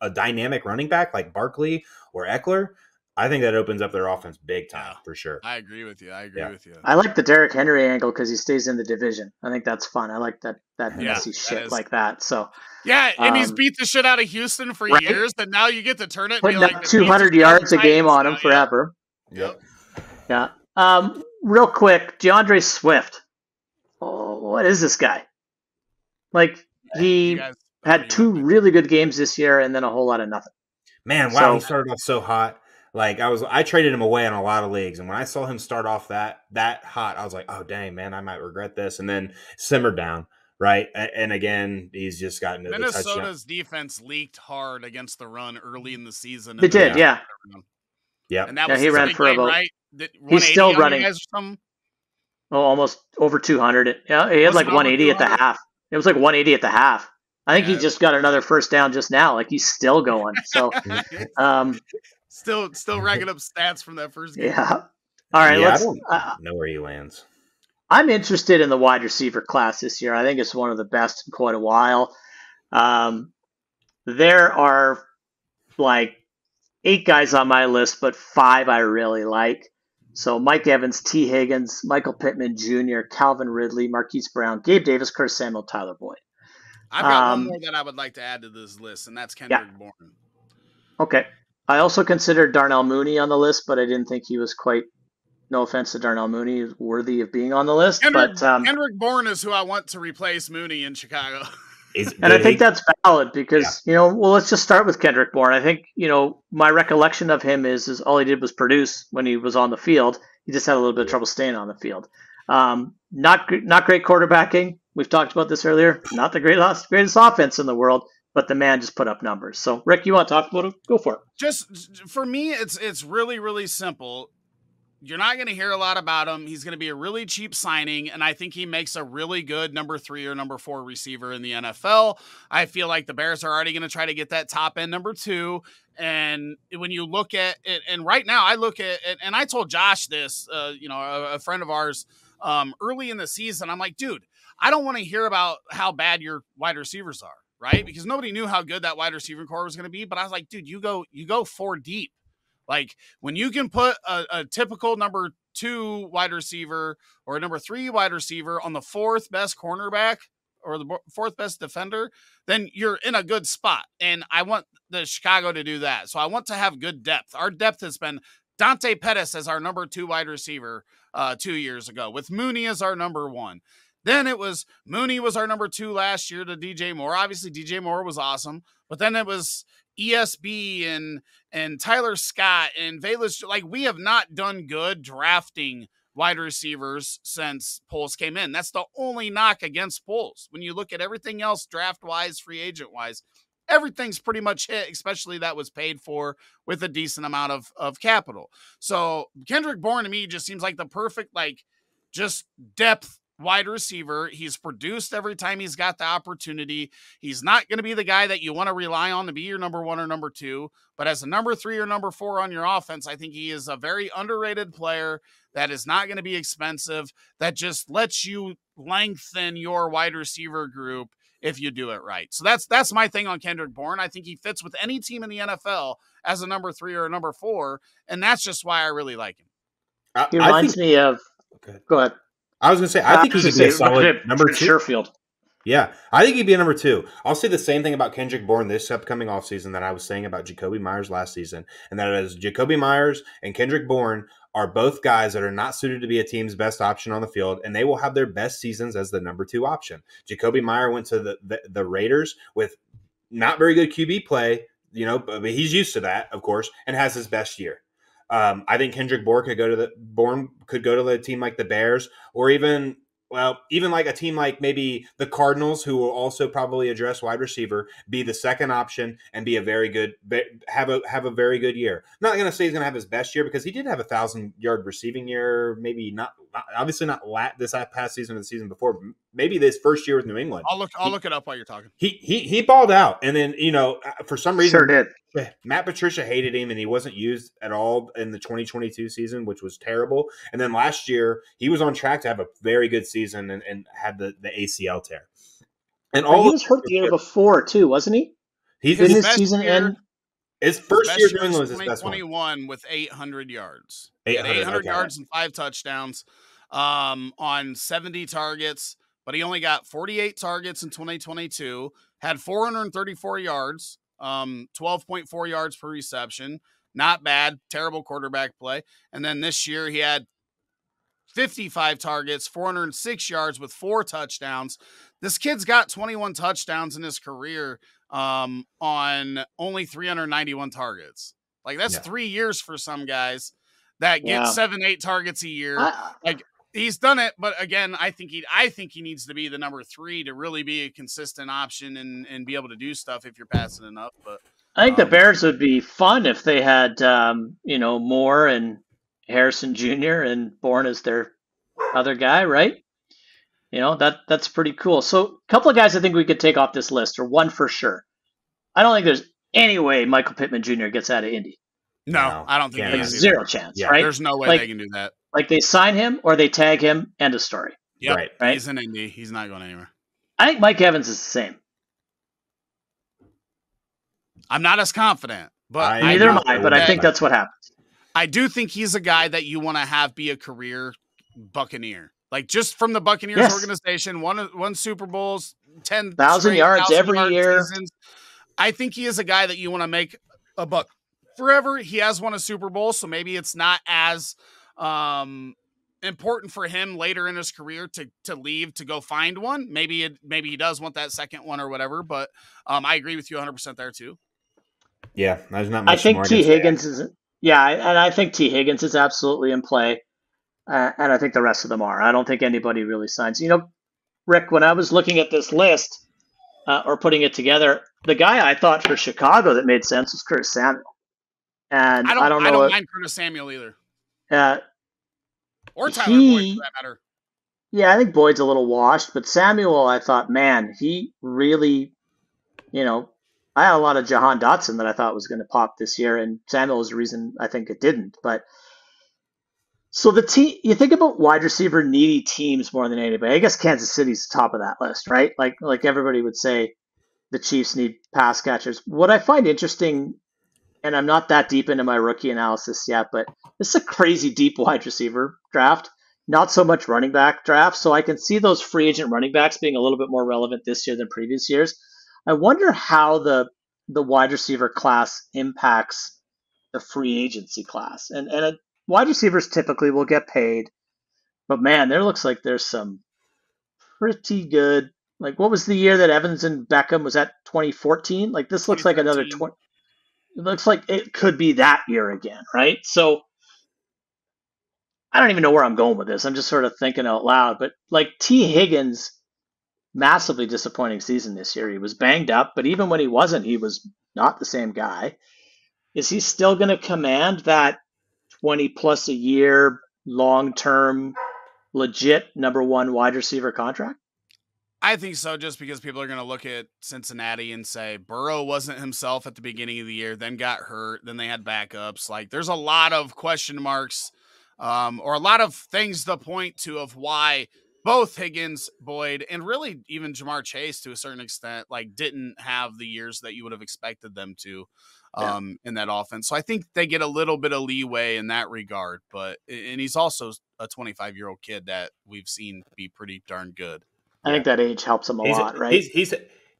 a dynamic running back like Barkley or Eckler, I think that opens up their offense big time for sure. I agree with you. I like the Derrick Henry angle because he stays in the division. I think that's fun. I like that messy shit like that. So and he's beat the shit out of Houston for years, but now you get to turn it and putting be like up 200 yards a game on him forever. Yep. Yeah. Real quick, DeAndre Swift. Oh, what is this guy? Like he had two really good games this year and then a whole lot of nothing. Man, wow, he started off so hot. Like I traded him away in a lot of leagues, and when I saw him start off that hot, I was like, "Oh dang, man, I might regret this." And then simmered down, right? And again, he's just gotten to Minnesota's defense leaked hard against the run early in the season. They did, yeah. And that was he ran for about. Right? He's still running. Almost over 200. Yeah, he had like 180 at the half. It was like 180 at the half. I think he just got another first down just now. Like he's still going. So, Still racking up stats from that first game. Yeah. All right. I don't know where he lands. I'm interested in the wide receiver class this year. I think it's one of the best in quite a while. There are like 8 guys on my list, but 5 I really like. So Mike Evans, T. Higgins, Michael Pittman Jr., Calvin Ridley, Marquise Brown, Gabe Davis, Curtis Samuel, Tyler Boyd. I've got one more that I would like to add to this list, and that's Kendrick Bourne. Okay. I also considered Darnell Mooney on the list, but I didn't think he was quite, no offense to Darnell Mooney, worthy of being on the list. Kendrick Bourne is who I want to replace Mooney in Chicago. And I think that's valid because, let's just start with Kendrick Bourne. I think, my recollection of him is all he did was produce when he was on the field. He just had a little bit of trouble staying on the field. Not great quarterbacking. We've talked about this earlier. Not the greatest offense in the world. But the man just put up numbers. So, Rick, you want to talk about it? Go for it. Just for me, it's really, really simple. You're not going to hear a lot about him. He's going to be a really cheap signing, and I think he makes a really good number 3 or number 4 receiver in the NFL. I feel like the Bears are already going to try to get that top end number 2. And when you look at it, and right now I look at it, and I told Josh this, a friend of ours, early in the season, I'm like, dude, I don't want to hear about how bad your wide receivers are. Right? Because nobody knew how good that wide receiver core was going to be. But I was like, dude, you go 4 deep. Like when you can put a typical number 2 wide receiver or a number 3 wide receiver on the 4th best cornerback or the 4th best defender, then you're in a good spot. And I want the Chicago to do that. So I want to have good depth. Our depth has been Dante Pettis as our number 2 wide receiver 2 years ago, with Mooney as our number 1. Then it was Mooney was our number 2 last year to DJ Moore. Obviously, DJ Moore was awesome. But then it was ESB and Tyler Scott and Velus. Like, we have not done good drafting wide receivers since Poles came in. That's the only knock against Poles. When you look at everything else draft-wise, free agent-wise, everything's pretty much hit, especially that was paid for with a decent amount of capital. So Kendrick Bourne to me just seems like the perfect, just depth wide receiver. He's produced every time he's got the opportunity. He's not going to be the guy that you want to rely on to be your number 1 or number 2, but as a number 3 or number 4 on your offense, I think he is a very underrated player that is not going to be expensive, that just lets you lengthen your wide receiver group if you do it right. So that's my thing on Kendrick Bourne. I think he fits with any team in the NFL as a number 3 or a number 4, and that's just why I really like him. He reminds me of Go ahead. I was going to say, I think he could be a solid number 2. Sherfield. Yeah, I think he'd be a number 2. I'll say the same thing about Kendrick Bourne this upcoming offseason that I was saying about Jacoby Myers last season, and that is Jacoby Myers and Kendrick Bourne are both guys that are not suited to be a team's best option on the field, and they will have their best seasons as the number 2 option. Jacoby Myers went to the Raiders with not very good QB play, but he's used to that, of course, and has his best year. I think Kendrick Bourne could go to the team like the Bears, or even like a team like maybe the Cardinals, who will also probably address wide receiver, be the second option and be a very good have a very good year. I'm not going to say he's going to have his best year because he did have 1,000-yard receiving year. Maybe not obviously not this past season or the season before. Maybe this first year with New England. I'll look it up while you're talking. He balled out, and then for some reason sure did. Matt Patricia hated him, and he wasn't used at all in the 2022 season, which was terrible. And then last year, he was on track to have a very good season and had the ACL tear. And he was hurt the year before too, wasn't he? He's in his season end. His first year New England was his best one. 2021 with 800 yards. 800 yards and 5 touchdowns on 70 targets, but he only got 48 targets in 2022, had 434 yards. 12.4 yards per reception. Not bad. Terrible quarterback play. And then this year he had 55 targets, 406 yards with 4 touchdowns. This kid's got 21 touchdowns in his career on only 391 targets. Like, that's 3 years for some guys that get 7-8 targets a year. He's done it, but again, I think he needs to be the number 3 to really be a consistent option and be able to do stuff if you're passing enough. But I think the Bears would be fun if they had Moore and Harrison Jr. and Bourne as their other guy, right? That's pretty cool. So a couple of guys I think we could take off this list, or one for sure. I don't think there's any way Michael Pittman Jr. gets out of Indy. No, I don't think there's zero chance, right? There's no way they can do that. Like, they sign him or they tag him, end of story. Yep. Right. He's in Indy. He's not going anywhere. I think Mike Evans is the same. I'm not as confident, but neither am I. But I think that's what happens. I do think he's a guy that you want to have be a career Buccaneer, like just from the Buccaneers organization. One Super Bowls, 10,000 yards every year. Seasons. I think he is a guy that you want to make a buck forever. He has won a Super Bowl, so maybe it's not as important for him later in his career to leave to go find one. Maybe he does want that second one or whatever, but I agree with you 100% there too. Yeah, there's not much. I think T. Higgins is and I think T. Higgins is absolutely in play, and I think the rest of them are. I don't think anybody really signs. Rick, when I was looking at this list or putting it together, the guy I thought for Chicago that made sense was Curtis Samuel, and I don't mind Curtis Samuel either. Or Tyler Boyd, for that matter. Yeah, I think Boyd's a little washed, but Samuel, I thought, man, he really, I had a lot of Jahan Dotson that I thought was going to pop this year, and Samuel was the reason I think it didn't. But so you think about wide receiver needy teams more than anybody. I guess Kansas City's top of that list, right? Like everybody would say, the Chiefs need pass catchers. What I find interesting, and I'm not that deep into my rookie analysis yet, but this is a crazy deep wide receiver draft. Not so much running back draft. So I can see those free agent running backs being a little bit more relevant this year than previous years. I wonder how the wide receiver class impacts the free agency class. And wide receivers typically will get paid. But, man, there looks like there's some pretty good. Like, what was the year that Evans and Beckham was that 2014? Like, this looks like another 20. It looks like it could be that year again, right? So I don't even know where I'm going with this. I'm just sort of thinking out loud. But like T. Higgins, massively disappointing season this year. He was banged up, but even when he wasn't, he was not the same guy. Is he still going to command that 20 plus a year long-term legit number one wide receiver contract? I think so, just because people are going to look at Cincinnati and say Burrow wasn't himself at the beginning of the year, then got hurt, then they had backups. Like, there's a lot of question marks, or a lot of things to point to of why both Higgins, Boyd, and really even Jamar Chase to a certain extent, like, didn't have the years that you would have expected them to in that offense. So I think they get a little bit of leeway in that regard. And he's also a 25-year-old kid that we've seen be pretty darn good. I think that age helps him a lot, right?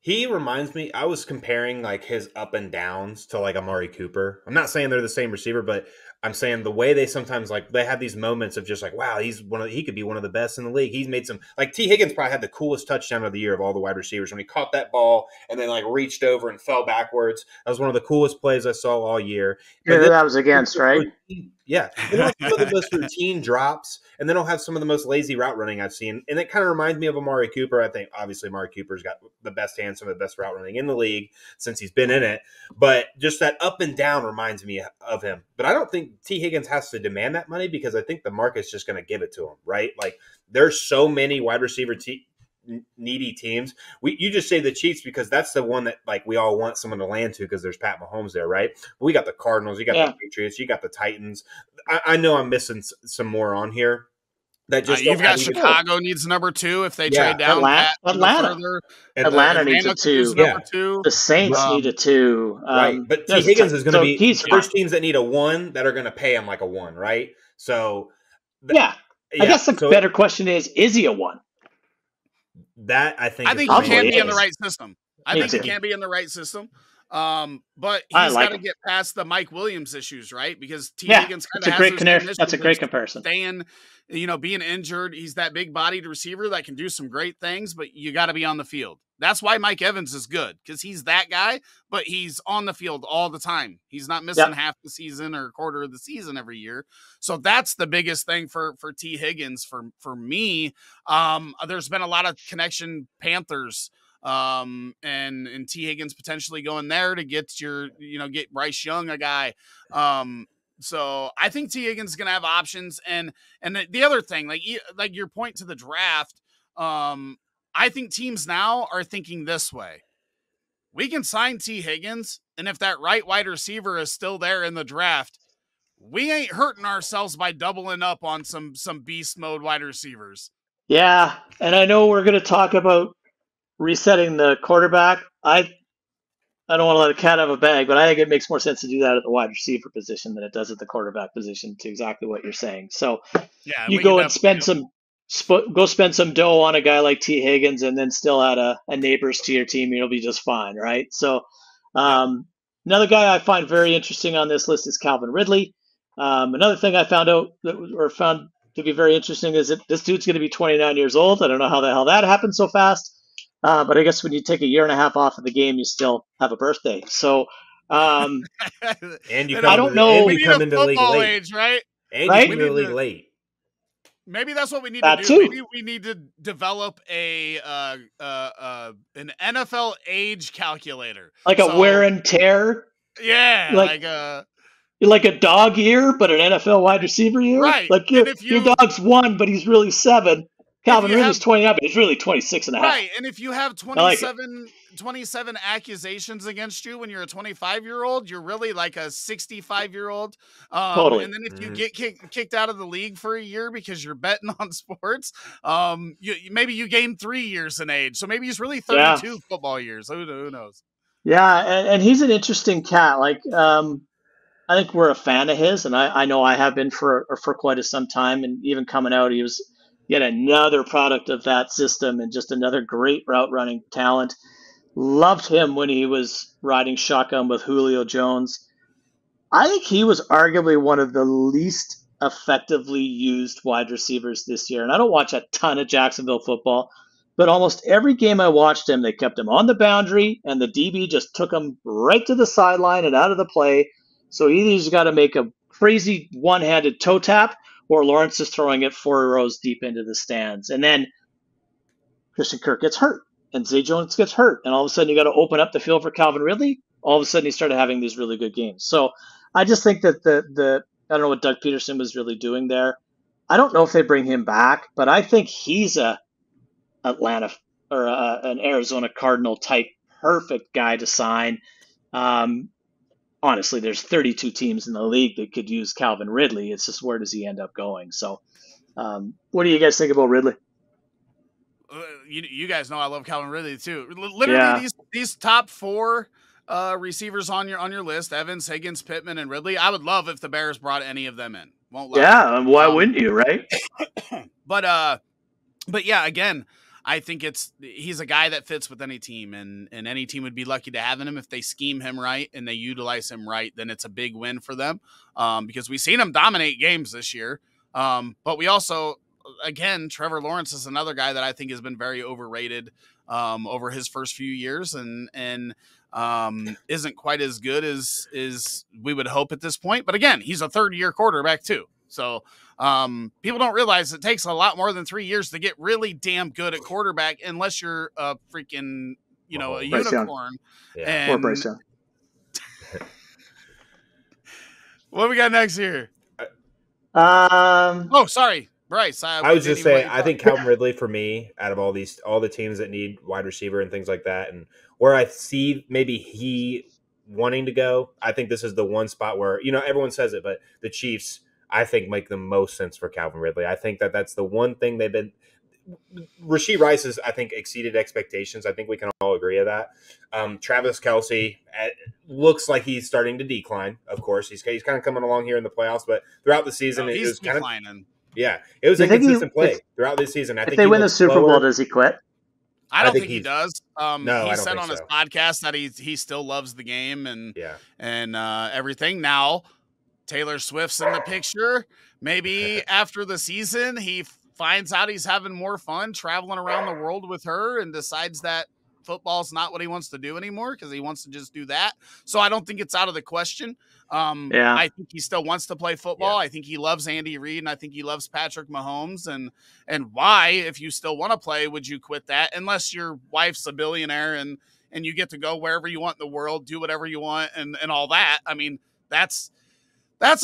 He reminds me, I was comparing like his up and downs to like Amari Cooper. I'm not saying they're the same receiver, but I'm saying the way they sometimes like they have these moments of just like, wow, he could be one of the best in the league. He's made some like T. Higgins probably had the coolest touchdown of the year of all the wide receivers when he caught that ball and then like reached over and fell backwards. That was one of the coolest plays I saw all year. Yeah, that was against, right? Yeah. They'll have some of the most routine drops, and then they'll have some of the most lazy route running I've seen. And it kind of reminds me of Amari Cooper. I think, obviously, Amari Cooper's got the best hands, some of the best route running in the league since he's been in it. But just that up and down reminds me of him. But I don't think T. Higgins has to demand that money because I think the market's just going to give it to him, right? Like, there's so many wide receiver needy teams. You just say the Chiefs because that's the one that like we all want someone to land to because there's Pat Mahomes there, right? But we got the Cardinals, you got the Patriots, you got the Titans. I know I'm missing some more on here. That just you've got Chicago needs number 2 if they trade down. Atlanta needs a 2. The Saints need a 2. Right, but T. Higgins is going to be the first teams that need a 1 that are going to pay him like a 1, right? So I guess the better question is he a 1? I think he can be in the right system. I think he can be in the right system. But he's got to get past the Mike Williams issues, right? Because T. Higgins kind of has that's a great comparison. Being injured, he's that big-bodied receiver that can do some great things, but you got to be on the field. That's why Mike Evans is good, because he's that guy, but he's on the field all the time. He's not missing half the season or a quarter of the season every year. So that's the biggest thing for T. Higgins for me. There's been a lot of connection Panthers and T. Higgins potentially going there to get get Bryce Young, a guy. So I think T. Higgins is going to have options. And the other thing, like your point to the draft, I think teams now are thinking this way. We can sign T. Higgins, and if that right wide receiver is still there in the draft, we ain't hurting ourselves by doubling up on some beast mode wide receivers. Yeah, and I know we're going to talk about resetting the quarterback. I don't want to let a cat out of a bag, but I think it makes more sense to do that at the wide receiver position than it does at the quarterback position, to exactly what you're saying. So you go and spend some dough on a guy like T. Higgins and then still add a neighbors to your team. You'll be just fine, right? So another guy I find very interesting on this list is Calvin Ridley. Another thing I found to be very interesting is that this dude's going to be 29 years old. I don't know how the hell that happened so fast. But I guess when you take a year and a half off of the game, you still have a birthday. So, and you come I don't know. And you come into the league late, age, right? And you come into the league late. Maybe that's what we need to do. Too. Maybe we need to develop an NFL age calculator, like a wear and tear. Yeah, like a dog year, but an NFL wide receiver year. Right. Like your dog's 1, but he's really 7. Calvin Ridley's 29, but he's really 26 and a half. Right, and if you have 27 accusations against you when you're a 25-year-old, you're really like a 65-year-old. Totally. And then if you get kicked out of the league for a year because you're betting on sports, maybe you gain 3 years in age. So maybe he's really 32 football years. Who knows? Yeah, and he's an interesting cat. Like, I think we're a fan of his, and I know I have been for quite some time. And even coming out, he was yet another product of that system and just another great route running talent. Loved him when he was riding shotgun with Julio Jones. I think he was arguably one of the least effectively used wide receivers this year. And I don't watch a ton of Jacksonville football, but almost every game I watched him, they kept him on the boundary and the DB just took him right to the sideline and out of the play. So either he's got to make a crazy one-handed toe tap, or Lawrence is throwing it 4 rows deep into the stands. And then Christian Kirk gets hurt, and Zay Jones gets hurt. And all of a sudden, you got to open up the field for Calvin Ridley. All of a sudden, he started having these really good games. So I just think that I don't know what Doug Peterson was really doing there. I don't know if they bring him back, but I think he's a Atlanta or an Arizona Cardinal type perfect guy to sign. Um, Honestly, there's 32 teams in the league that could use Calvin Ridley. It's just where does he end up going? So, what do you guys think about Ridley? You guys know I love Calvin Ridley too. Literally, Yeah. these top four receivers on your list: Evans, Higgins, Pittman, and Ridley. I would love if the Bears brought any of them in. Won't lie. Yeah, why wouldn't you, right? But yeah, again, I think he's a guy that fits with any team, and any team would be lucky to have him if they scheme him right and they utilize him right. Then it's a big win for them, because we've seen him dominate games this year. But we also, again, Trevor Lawrence is another guy that I think has been very overrated over his first few years, and isn't quite as good as we would hope at this point. But again, he's a third-year quarterback too. So people don't realize it takes a lot more than 3 years to get really damn good at quarterback, unless you're a freaking, a unicorn. Yeah. Or Bryce Young. What we got next here? Um, Sorry, Bryce. I was just saying, I think Calvin Ridley for me, out of all the teams that need wide receiver and things like that, and where I see maybe he wanting to go, I think this is the one spot where, everyone says it, but the Chiefs, I think, make the most sense for Calvin Ridley. I think that's the one thing they've been. Rashee Rice has, I think, exceeded expectations. I think we can all agree on that. Travis Kelce looks like he's starting to decline. Of course, he's kind of coming along here in the playoffs, but throughout the season, it was kind declining. It was inconsistent play throughout the season. I think if they win the Super Bowl, does he quit? I don't think he does. No, he said on his podcast that he still loves the game and everything. Now, Taylor Swift's in the picture. Maybe after the season, he finds out he's having more fun traveling around the world with her and decides that football's not what he wants to do anymore because he wants to just do that. So I don't think it's out of the question. I think he still wants to play football. I think he loves Andy Reid, and I think he loves Patrick Mahomes. And why, if you still want to play, would you quit that? Unless your wife's a billionaire and you get to go wherever you want in the world, do whatever you want, and all that. I mean, that's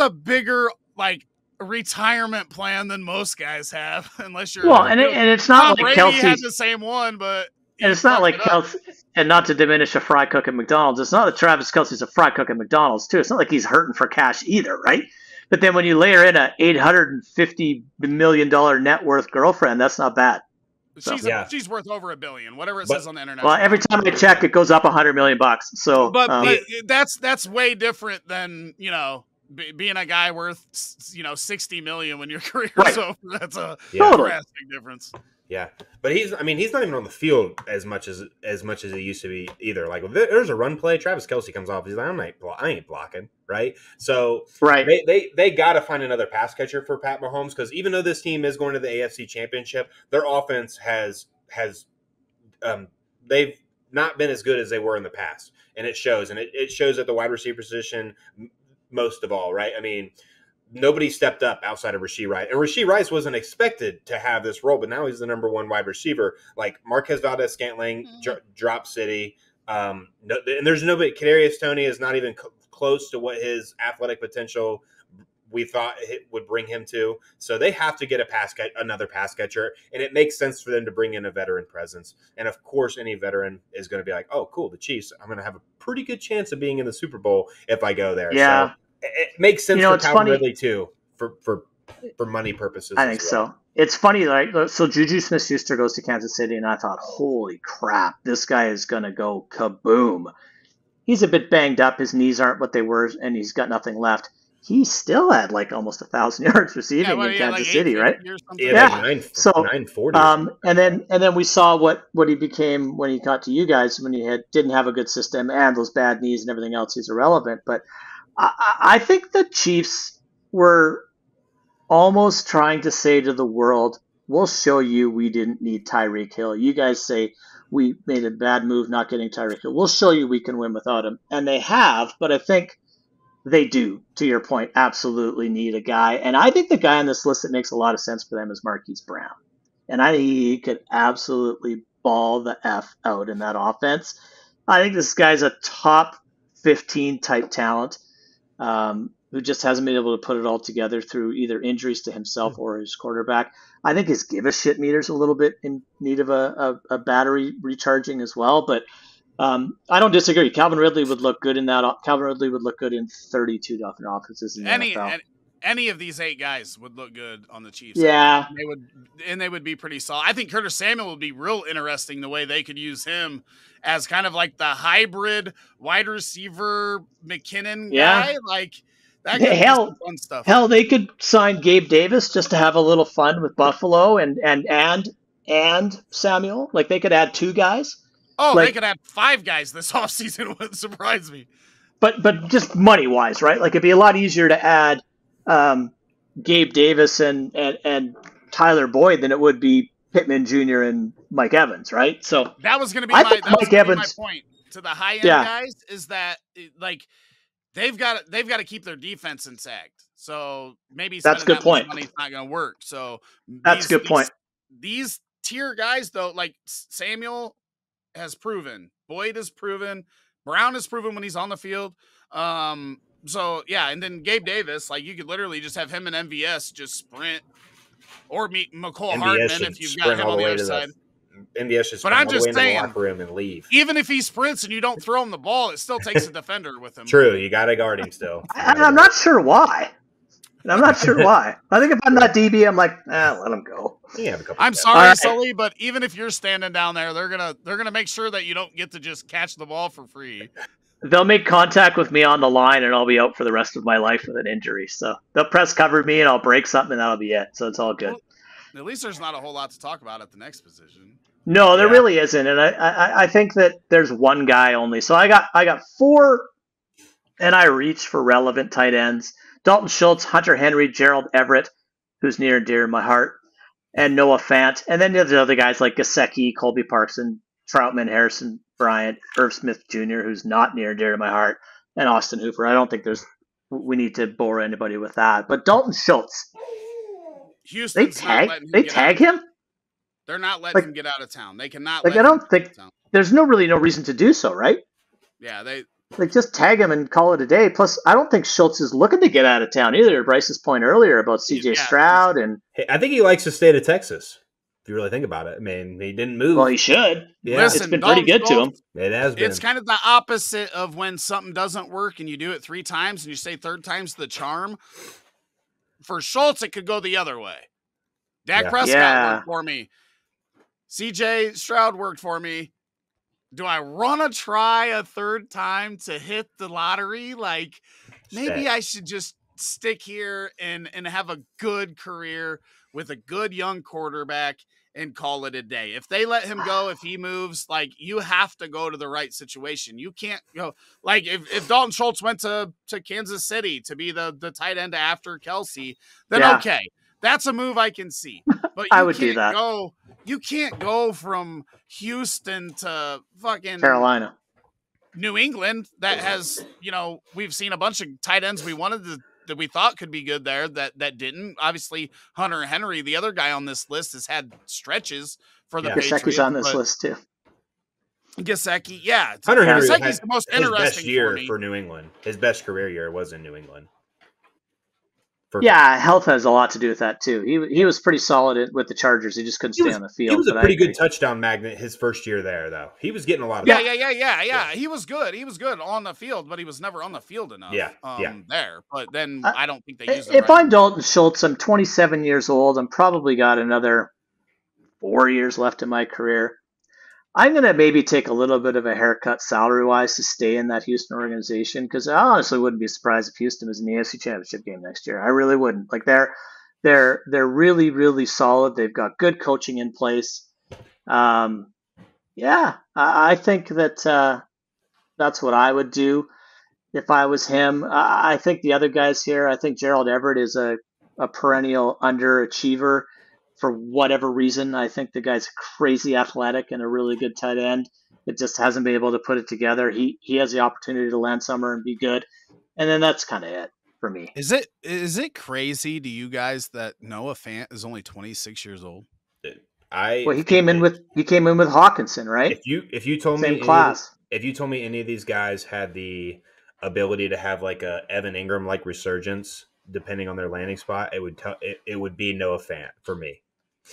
a bigger retirement plan than most guys have, unless you're and it's not Tom like Brady Kelce had the same one, but and it's not like Kelce. And not to diminish a fry cook at McDonald's, it's not that Travis Kelce's a fry cook at McDonald's too. It's not like he's hurting for cash either, right? But then when you layer in a $850 million net worth girlfriend, that's not bad. She's worth over $1 billion, whatever it says on the internet. Well, every time I check, it goes up $100 million. So, but that's way different than being a guy worth $60 million when your career's over. That's a drastic difference. Yeah, but he's not even on the field as much as he used to be either. Like if there's a run play, Travis Kelce comes off. He's like, I ain't blocking, right? So they got to find another pass catcher for Pat Mahomes, because even though this team is going to the AFC Championship, their offense has they've not been as good as they were in the past, and it shows. And it shows at the wide receiver position most of all, right? I mean, nobody stepped up outside of Rashee Rice. And Rashee Rice wasn't expected to have this role, but now he's the number one wide receiver. Like Marquez Valdez-Scantling, Drop City. And there's nobody. Kadarius Toney is not even close to what his athletic potential we thought it would bring him to. So they have to get another pass catcher, and it makes sense for them to bring in a veteran presence. And of course, any veteran is going to be like, oh, cool, the Chiefs, I'm going to have a pretty good chance of being in the Super Bowl if I go there. Yeah. So it makes sense for Calvin Ridley too, for money purposes. I think so. It's funny, so Juju Smith-Schuster goes to Kansas City, and I thought, holy crap, this guy is going to go kaboom. He's a bit banged up. His knees aren't what they were, and he's got nothing left. He still had almost 1,000 yards receiving in Kansas City, right? So 940. And then we saw what he became when he got to you guys, when he didn't have a good system and those bad knees and everything else. He's irrelevant. But I think the Chiefs were almost trying to say to the world, we'll show you we didn't need Tyreek Hill. You guys say we made a bad move not getting Tyreek Hill. We'll show you we can win without him. And they have, but I think they do, to your point, absolutely need a guy. And I think the guy on this list that makes a lot of sense for them is Marquise Brown. And I think he could absolutely ball the F out in that offense. I think this guy's a top 15 type talent. who just hasn't been able to put it all together through either injuries to himself or his quarterback. I think his give a shit meter's a little bit in need of a battery recharging as well. But I don't disagree. Calvin Ridley would look good in that. Calvin Ridley would look good in 32 different offenses in the NFL. Any of these 8 guys would look good on the Chiefs. Yeah, they would be pretty solid. I think Curtis Samuel would be real interesting the way they could use him as kind of like the hybrid wide receiver McKinnon guy. Like that could be some fun stuff. Hell, they could sign Gabe Davis just to have a little fun with Buffalo and Samuel. Like they could add 2 guys. Oh, like, they could add 5 guys this offseason. Wouldn't surprise me. But just money wise, right? Like it'd be a lot easier to add Gabe Davis and Tyler Boyd than it would be Pittman Jr. and Mike Evans, right? So that was going to be my point to the high end guys is that like they've got to keep their defense intact. So maybe that's a good point. Money's not going to work. So that's a good point. These tier guys though, like Samuel has proven, Boyd has proven, Brown has proven when he's on the field. So yeah, and then Gabe Davis, like you could literally just have him and MVS just sprint, or meet McCole Hardman if you've got him on the other side. MVS just sprint all the way in the locker room and leave. Even if he sprints and you don't throw him the ball, it still takes a defender with him. True, you got to guard him still. I'm not sure why. I think if I'm not DB, I'm like, let him go. I'm sorry, Sully, but even if you're standing down there, they're gonna make sure that you don't get to just catch the ball for free. They'll make contact with me on the line, and I'll be out for the rest of my life with an injury. So they'll press cover me, and I'll break something, and that'll be it. So it's all good. Well, at least there's not a whole lot to talk about at the next position. No, there really isn't, and I think that there's one guy only. So I got 4, and I reach for relevant tight ends. Dalton Schultz, Hunter Henry, Gerald Everett, who's near and dear to my heart, and Noah Fant. And then there's other guys like Gesicki, Colby Parkson, Troutman, Harrison Bryant, Irv Smith Jr., who's not near and dear to my heart, and Austin Hooper. I don't think we need to bore anybody with that. But Dalton Schultz, Houston, they tag him? They're not letting him get out of town. They cannot. Like I don't think there's no reason to do so, right? Yeah, they just tag him and call it a day. Plus, I don't think Schultz is looking to get out of town either. Bryce's point earlier about CJ Stroud and I think he likes the state of Texas. If you really think about it, I mean, he didn't move. Well, he should. Yeah, listen, it's been pretty good to him. It has been. It's kind of the opposite of when something doesn't work and you do it 3 times and you say third time's the charm. For Schultz, it could go the other way. Dak Prescott worked for me. CJ Stroud worked for me. Do I want to try a third time to hit the lottery? Like, maybe I should just stick here and have a good career with a good young quarterback and call it a day. If they let him go, if he moves, like, you have to go to the right situation. You can't go like if Dalton Schultz went to Kansas City to be the tight end after Kelce, then okay. That's a move I can see. But I would do that. You can't go from Houston to fucking Carolina, New England. That has, we've seen a bunch of tight ends that we thought could be good there that didn't. Obviously, Hunter Henry, the other guy on this list, has had stretches for the Patriots. Gesicki's on this list too. Gesicki, yeah. Hunter Henry Gesicki's the most interesting best year for New England. His best career year was in New England. Health has a lot to do with that too. He was pretty solid with the Chargers. He just couldn't stay on the field. He was a pretty good touchdown magnet his first year there, though. He was getting a lot of Yeah. He was good. He was good on the field, but he was never on the field enough. There. But then I don't think they used him. If I'm Dalton Schultz, I'm 27 years old. I'm probably got another 4 years left in my career. I'm going to maybe take a little bit of a haircut salary-wise to stay in that Houston organization because I honestly wouldn't be surprised if Houston was in the AFC Championship game next year. I really wouldn't. Like they're really, really solid. They've got good coaching in place. I think that that's what I would do if I was him. I think the other guys here, I think Gerald Everett is a perennial underachiever. For whatever reason, I think the guy's crazy athletic and a really good tight end. It just hasn't been able to put it together. He has the opportunity to land somewhere and be good. And then that's kind of it for me. Is it crazy to you guys that Noah Fant is only 26 years old? He came in with Hawkinson, right? If you told Same me class. If you told me any of these guys had the ability to have like a Evan Ingram like resurgence, depending on their landing spot, it would be Noah Fant for me.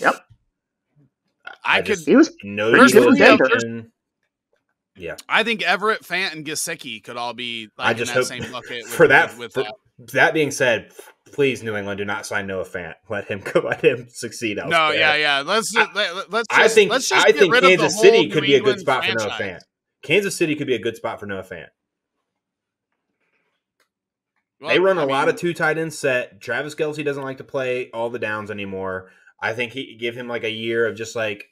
Yep. He was no pretty good in Denver. Yeah, I think Everett, Fant, and Gesicki could all be like in that same bucket. That being said, please, New England, do not sign Noah Fant. Let him succeed elsewhere. No, yeah. I think Kansas City could be a good spot franchise. for Noah Fant. Kansas City could be a good spot for Noah Fant. Well, they run a lot of 2 tight end set. Travis Kelce doesn't like to play all the downs anymore. I think give him like a year of just like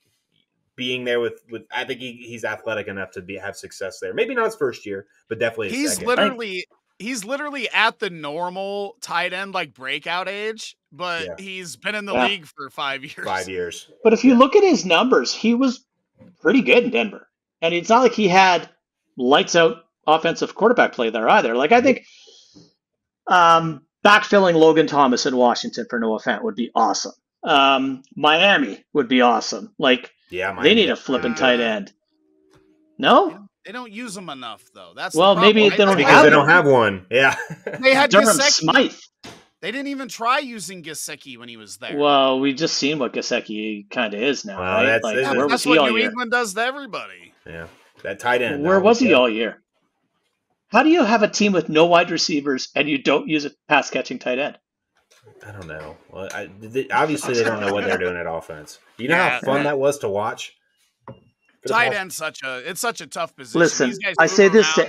being there with I think he's athletic enough to have success there. Maybe not his first year, but definitely his second. He's literally at the normal tight end like breakout age, but he's been in the league for 5 years. 5 years. But if you look at his numbers, he was pretty good in Denver. And it's not like he had lights out offensive quarterback play there either. Like I think backfilling Logan Thomas in Washington for Noah Fant would be awesome. Miami would be awesome. Like they need a flipping tight end. No? They don't use them enough, though. That's maybe they don't have one. Yeah. They had Durham Smythe. They didn't even try using Gesicki when he was there. Well, we just seen what Gesicki kind of is now, right? That's what New England does to everybody. Yeah, that tight end. Where was he all year? How do you have a team with no wide receivers and you don't use a pass-catching tight end? I don't know. Well, obviously they don't know what they're doing at offense. You know how fun that was to watch? Tight end such a tough position. Listen, I say this to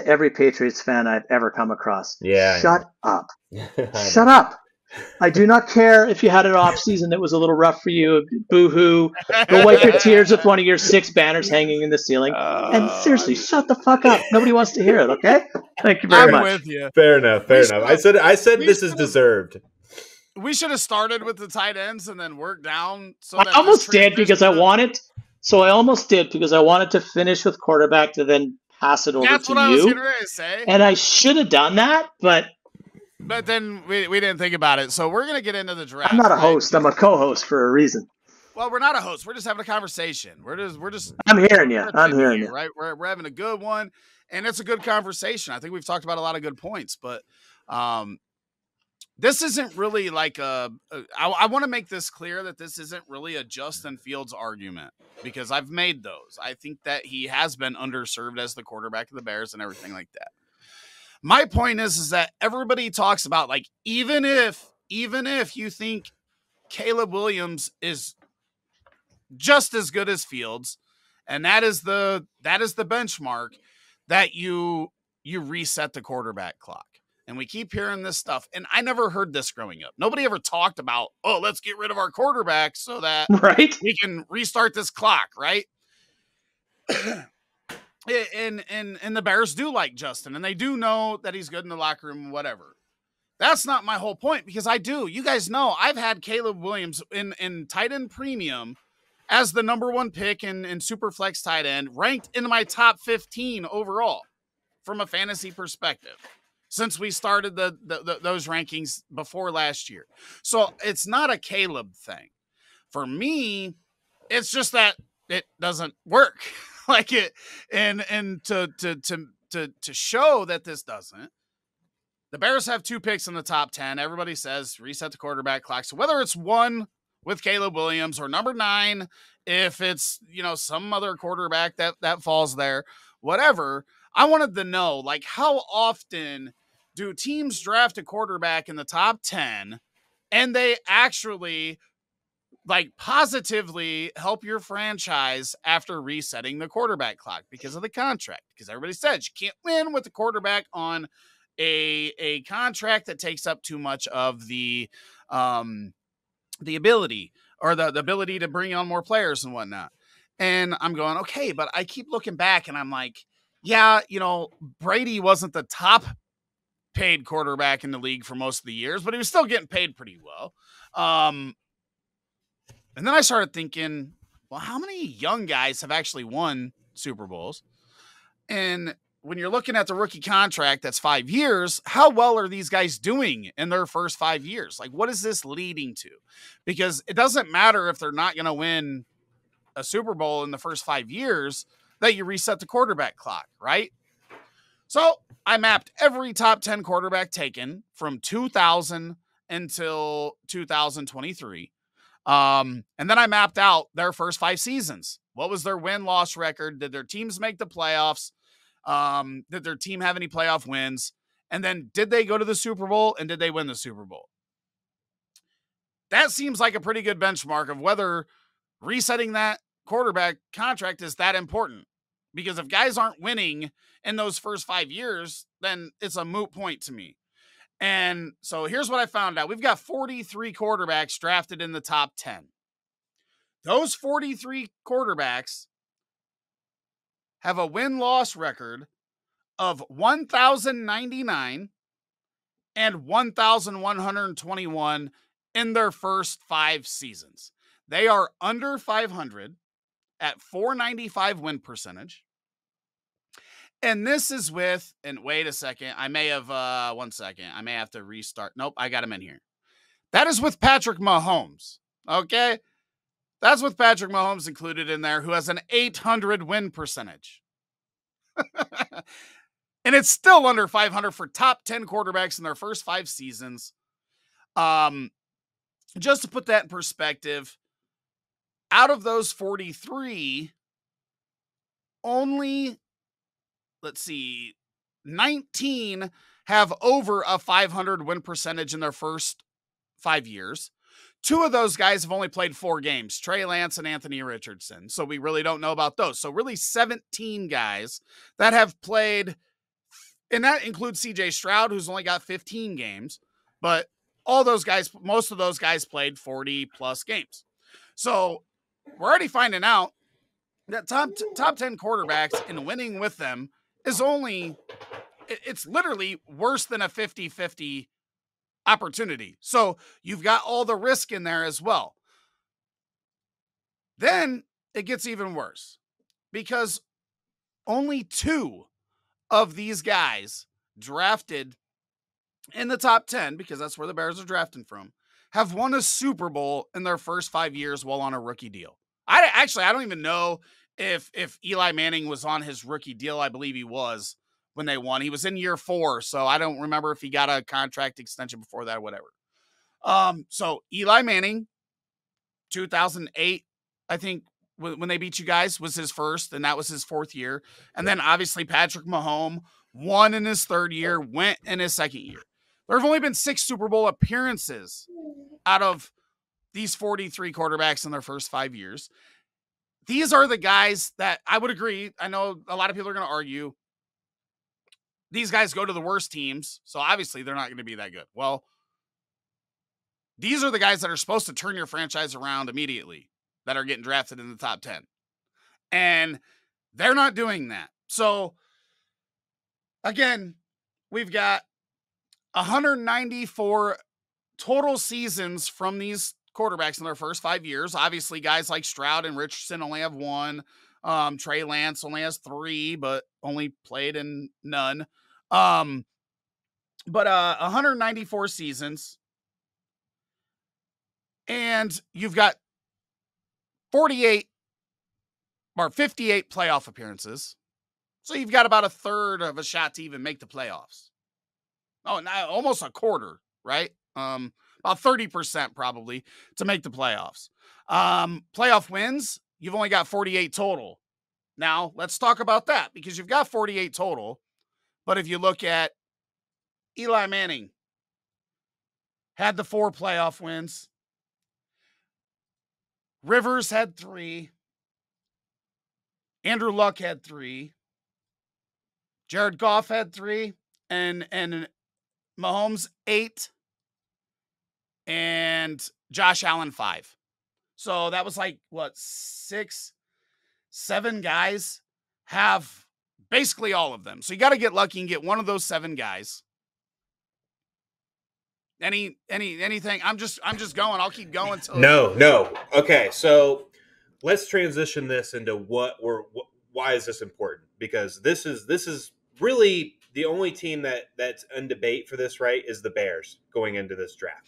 every Patriots fan I've ever come across. Yeah. Shut up. Shut up. I do not care if you had an off season that was a little rough for you. Boo-hoo. Go wipe your tears with one of your 6 banners hanging in the ceiling. And seriously, shut the fuck up. Nobody wants to hear it, okay? Thank you very much. I'm with you. Fair enough. I said this is deserved. We should have started with the tight ends and then worked down. I almost did because I wanted to finish with quarterback to then pass it over to you. That's what I was going to say. And I should have done that, but then we didn't think about it. So we're going to get into the draft. I'm not a host. I'm a co-host for a reason. Well, we're not a host. We're just having a conversation. We're just. I'm hearing you. Right. We're having a good one, and it's a good conversation. I think we've talked about a lot of good points, but this isn't really like I want to make this clear that this isn't really a Justin Fields argument because I've made those. I think that he has been underserved as the quarterback of the Bears and everything like that. My point is that everybody talks about like even if you think Caleb Williams is just as good as Fields, and that is the benchmark that you reset the quarterback clock. And we keep hearing this stuff. And I never heard this growing up. Nobody ever talked about, let's get rid of our quarterback so that we can restart this clock, right? and the Bears do like Justin, and they do know that he's good in the locker room and whatever. That's not my whole point, because I do. You guys know I've had Caleb Williams in tight end premium as the number 1 pick in Superflex tight end, ranked in my top 15 overall from a fantasy perspective, since we started those rankings before last year. So it's not a Caleb thing. For me, it's just that it doesn't work like it. And to show that this doesn't, the Bears have 2 picks in the top 10. Everybody says reset the quarterback clock. So whether it's 1 with Caleb Williams or number 9, if it's, some other quarterback that falls there, whatever, I wanted to know, like, how often do teams draft a quarterback in the top 10 and they actually like positively help your franchise after resetting the quarterback clock because of the contract? Because everybody says you can't win with the quarterback on a contract that takes up too much of the ability or the ability to bring on more players and whatnot. And I'm going, okay, but I keep looking back and I'm like, yeah, Brady wasn't the top paid quarterback in the league for most of the years, but he was still getting paid pretty well. And then I started thinking, well, how many young guys have actually won Super Bowls? And when you're looking at the rookie contract, that's 5 years. How well are these guys doing in their first 5 years? Like, what is this leading to? Because it doesn't matter if they're not going to win a Super Bowl in the first 5 years that you reset the quarterback clock, right? So I mapped every top 10 quarterback taken from 2000 until 2023. And then I mapped out their first 5 seasons. What was their win-loss record? Did their teams make the playoffs? Did their team have any playoff wins? And then did they go to the Super Bowl and did they win the Super Bowl? That seems like a pretty good benchmark of whether resetting that quarterback contract is that important. Because if guys aren't winning in those first 5 years, then it's a moot point to me. And so here's what I found out. We've got 43 quarterbacks drafted in the top 10. Those 43 quarterbacks have a win-loss record of 1,099 and 1,121 in their first 5 seasons. They are under 500 at 495 win percentage. And this is with, and wait a second, I may have, one second, I may have to restart. Nope, I got him in here. That is with Patrick Mahomes, okay? That's with Patrick Mahomes included in there, who has an 800 win percentage. And it's still under 500 for top 10 quarterbacks in their first 5 seasons. Just to put that in perspective, out of those 43, only, let's see, 19 have over a 500 win percentage in their first 5 years. 2 of those guys have only played 4 games, Trey Lance and Anthony Richardson. So we really don't know about those. So really 17 guys that have played, and that includes CJ Stroud, who's only got 15 games, but all those guys, most of those guys played 40 plus games. So we're already finding out that top 10 quarterbacks and winning with them is only, it's literally worse than a 50-50 opportunity. So you've got all the risk in there as well. Then it gets even worse because only 2 of these guys drafted in the top 10, because that's where the Bears are drafting from, have won a Super Bowl in their first 5 years while on a rookie deal. I don't even know if Eli Manning was on his rookie deal. I believe he was when they won. He was in year 4, so I don't remember if he got a contract extension before that or whatever. So Eli Manning, 2008, I think, when they beat you guys, was his first, and that was his 4th year. And then obviously Patrick Mahomes won in his 3rd year, went in his 2nd year. There have only been 6 Super Bowl appearances out of these 43 quarterbacks in their first 5 years. These are the guys that I would agree. I know a lot of people are going to argue these guys go to the worst teams, so obviously they're not going to be that good. Well, these are the guys that are supposed to turn your franchise around immediately that are getting drafted in the top 10. And they're not doing that. So, again, we've got 194 total seasons from these quarterbacks in their first 5 years. Obviously, guys like Stroud and Richardson only have 1. Trey Lance only has 3, but only played in none. But 194 seasons. And you've got 48 or 58 playoff appearances. So you've got about a third of a shot to even make the playoffs. Oh, now almost a quarter, right? About 30% probably to make the playoffs. Playoff wins, you've only got 48 total. Now, let's talk about that because you've got 48 total. But if you look at Eli Manning, had the 4 playoff wins. Rivers had 3. Andrew Luck had 3. Jerod Goff had 3. And Mahomes 8. And Josh Allen 5. So that was like, what, 6, 7 guys have basically all of them. So you got to get lucky and get one of those 7 guys. Anything? I'm just going. I'll keep going till No. Okay, so let's transition this into why is this important? Because this is really the only team that's in debate for this, right? Is the Bears going into this draft.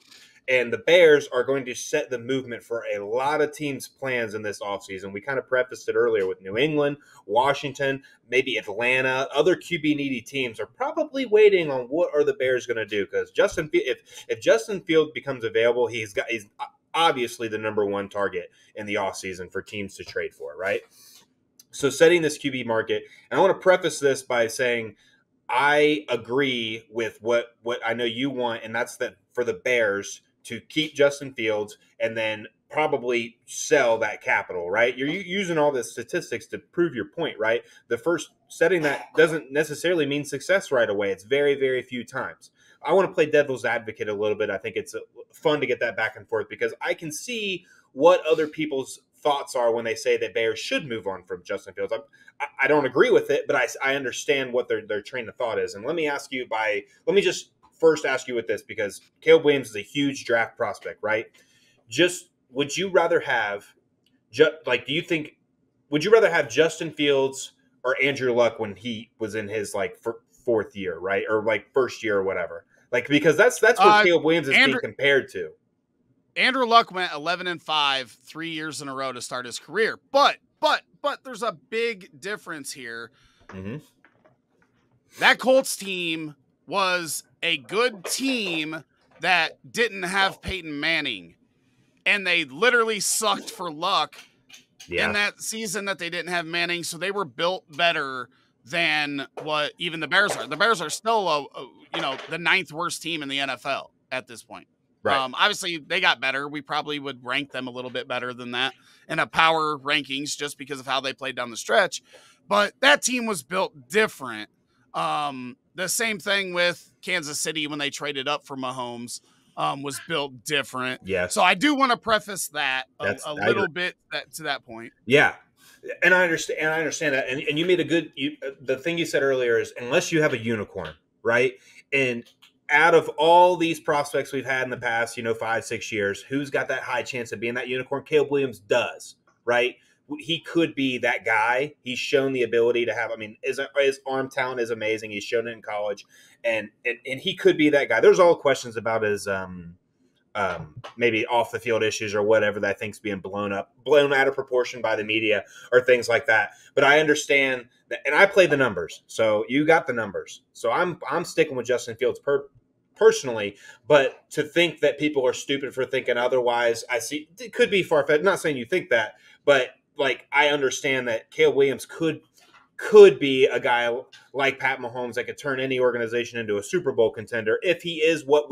And the Bears are going to set the movement for a lot of teams' plans in this offseason. We kind of prefaced it earlier with New England, Washington, maybe Atlanta. Other QB-needy teams are probably waiting on what are the Bears going to do, because if Justin Fields becomes available, he's obviously the number one target in the offseason for teams to trade for, right? So setting this QB market, and I want to preface this by saying I agree with what I know you want, and that's that for the Bears to keep Justin Fields and then probably sell that capital, right? You're using all the statistics to prove your point, right? The first setting that doesn't necessarily mean success right away. It's very, very few times. I want to play devil's advocate a little bit. I think it's fun to get that back and forth because I can see what other people's thoughts are when they say that Bears should move on from Justin Fields. I don't agree with it, but I understand what their train of thought is. And let me just first ask you with this, because Caleb Williams is a huge draft prospect, right? Would you rather have Justin Fields or Andrew Luck when he was in his fourth year, right? Or first year or whatever? Because that's what Caleb Williams is being compared to. Andrew Luck went 11-5 3 years in a row to start his career. But there's a big difference here. Mm-hmm. That Colts team was a good team that didn't have Peyton Manning. And they literally sucked for Luck in that season that they didn't have Manning. So they were built better than what even the Bears are. The Bears are still the ninth worst team in the NFL at this point. Right. Obviously, they got better. We probably would rank them a little bit better than that in a power rankings just because of how they played down the stretch. But that team was built different. The same thing with Kansas City when they traded up for Mahomes was built different. Yes. So I do want to preface that a little bit to that point. Yeah. And I understand that. And you made the thing you said earlier is unless you have a unicorn, right? And out of all these prospects we've had in the past, 5-6 years, who's got that high chance of being that unicorn? Caleb Williams does, right? He could be that guy. He's shown the ability to have, his arm talent is amazing. He's shown it in college, and he could be that guy. There's all questions about his maybe off the field issues or whatever that I think's being blown out of proportion by the media or things like that. But I understand that, and I play the numbers. So you got the numbers. So I'm sticking with Justin Fields personally, but to think that people are stupid for thinking otherwise, I see it could be far-fetched. I'm not saying you think that, but I understand that Caleb Williams could be a guy like Pat Mahomes that could turn any organization into a Super Bowl contender if he is what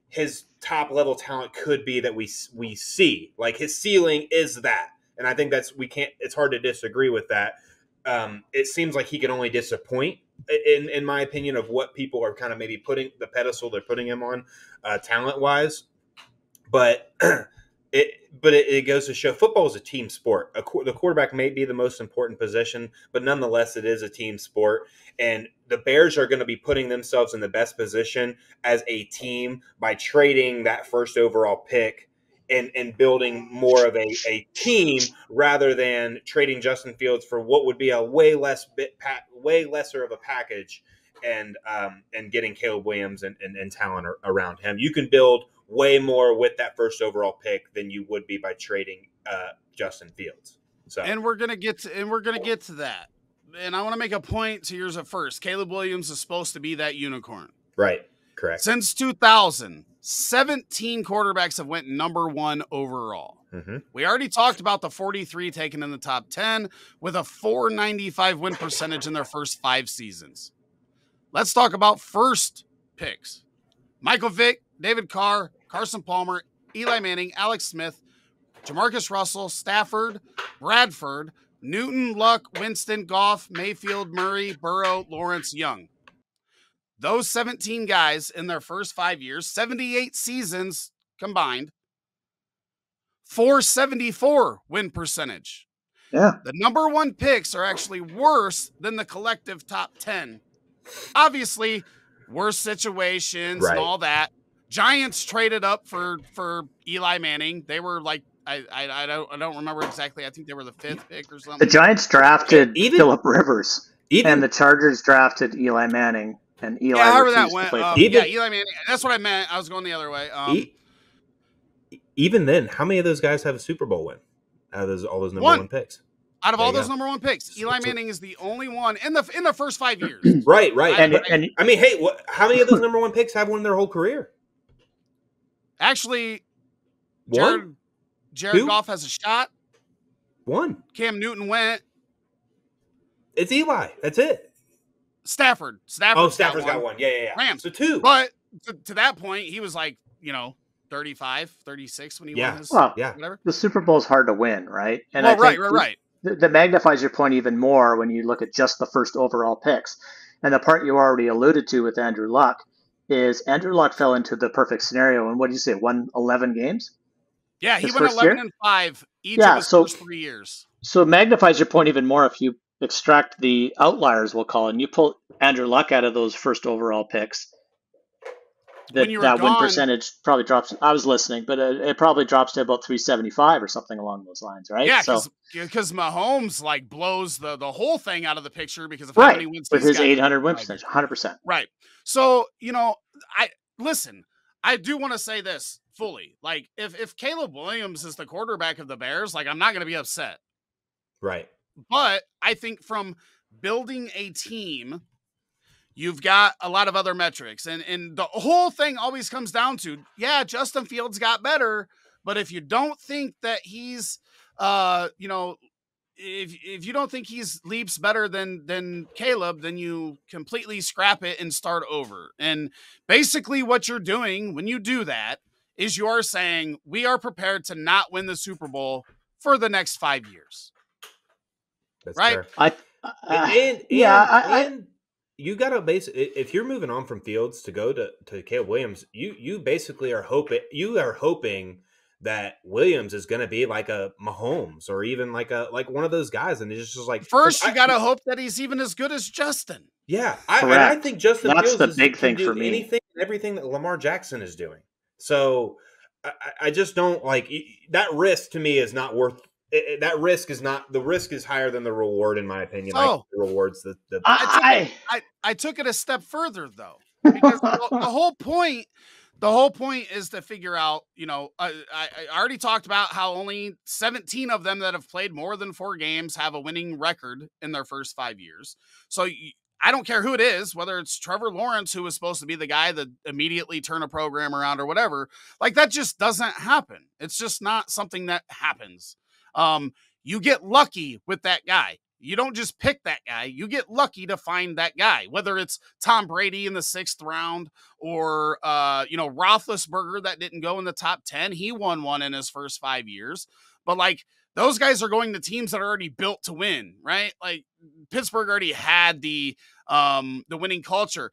his top level talent could be that we see. His ceiling is that. And I think it's hard to disagree with that. It seems like he can only disappoint in my opinion of what people are kind of maybe putting the pedestal they're putting him on talent wise. But it goes to show football is a team sport. The quarterback may be the most important position, but nonetheless, it is a team sport. And the Bears are going to be putting themselves in the best position as a team by trading that first overall pick and building more of a team rather than trading Justin Fields for what would be a way lesser of a package and getting Caleb Williams and talent around him. You can build way more with that first overall pick than you would be by trading Justin Fields. So, and we're gonna get to that. And I want to make a point to yours at first. Caleb Williams is supposed to be that unicorn, right? Correct. Since 2000, 17 quarterbacks have went number one overall. Mm-hmm. We already talked about the 43 taken in the top 10 with a 495 win percentage in their first 5 seasons. Let's talk about first picks. Michael Vick, David Carr, Carson Palmer, Eli Manning, Alex Smith, Jamarcus Russell, Stafford, Bradford, Newton, Luck, Winston, Goff, Mayfield, Murray, Burrow, Lawrence, Young. Those 17 guys in their first 5 years, 78 seasons combined, 474 win percentage. Yeah. The number one picks are actually worse than the collective top 10. Obviously, worse situations and all that. Giants traded up for Eli Manning. They were I don't remember exactly. I think they were the 5th pick or something. The Giants drafted Phillip Rivers, and the Chargers drafted Eli Manning. and Eli Yeah, however refused that went. to play. Yeah, Eli Manning. That's what I meant. I was going the other way. Even then, how many of those guys have a Super Bowl win out of all those number one picks? Out of all those number one picks, Eli Manning is the only one in the first 5 years. Right. And I mean, hey, how many of those number one picks have won their whole career? Actually, One. Jerod Goff has a shot. One. Cam Newton went. It's Eli. That's it. Stafford's got one. Yeah. Rams. So two. But to that point, he was like, 35, 36 when he won his whatever. The Super Bowl is hard to win, right? And right. That magnifies your point even more when you look at just the first overall picks. And the part you already alluded to with Andrew Luck is Andrew Luck fell into the perfect scenario. And what did you say, won 11 games? Yeah, he went 11-5 each of his first 3 years. So it magnifies your point even more if you extract the outliers, we'll call it, and you pull Andrew Luck out of those first overall picks. That win percentage probably drops. I was listening, but it probably drops to about 375 or something along those lines, right? Yeah, because Mahomes blows the whole thing out of the picture because of how many wins with his 800 win percentage, 100%. Right. So I do want to say this fully. Like if Caleb Williams is the quarterback of the Bears, I'm not going to be upset. Right. But I think from building a team, you've got a lot of other metrics. And the whole thing always comes down to, Justin Fields got better. But if you don't think that he's, if you don't think he's leaps better than Caleb, then you completely scrap it and start over. And basically what you're doing when you do that is you're saying we are prepared to not win the Super Bowl for the next 5 years. That's right. Fair. And you got to if you're moving on from Fields to go to Caleb Williams, you basically are hoping that Williams is going to be like a Mahomes or even like one of those guys, and it's just like first you got to hope that he's even as good as Justin. Yeah, I think Justin That's Fields the big thing for me. Anything and everything that Lamar Jackson is doing. So I just don't like that risk. To me, is not worth. That risk is not. The risk is higher than the reward, in my opinion. The rewards the. I took it a step further though, because the whole point is to figure out. I already talked about how only 17 of them that have played more than 4 games have a winning record in their first 5 years. So I don't care who it is, whether it's Trevor Lawrence, who was supposed to be the guy that immediately turn a program around or whatever. That just doesn't happen. It's just not something that happens. You get lucky with that guy. You don't just pick that guy. You get lucky to find that guy, whether it's Tom Brady in the 6th round or, Roethlisberger that didn't go in the top 10. He won one in his first 5 years, but those guys are going to teams that are already built to win, right? Pittsburgh already had the winning culture.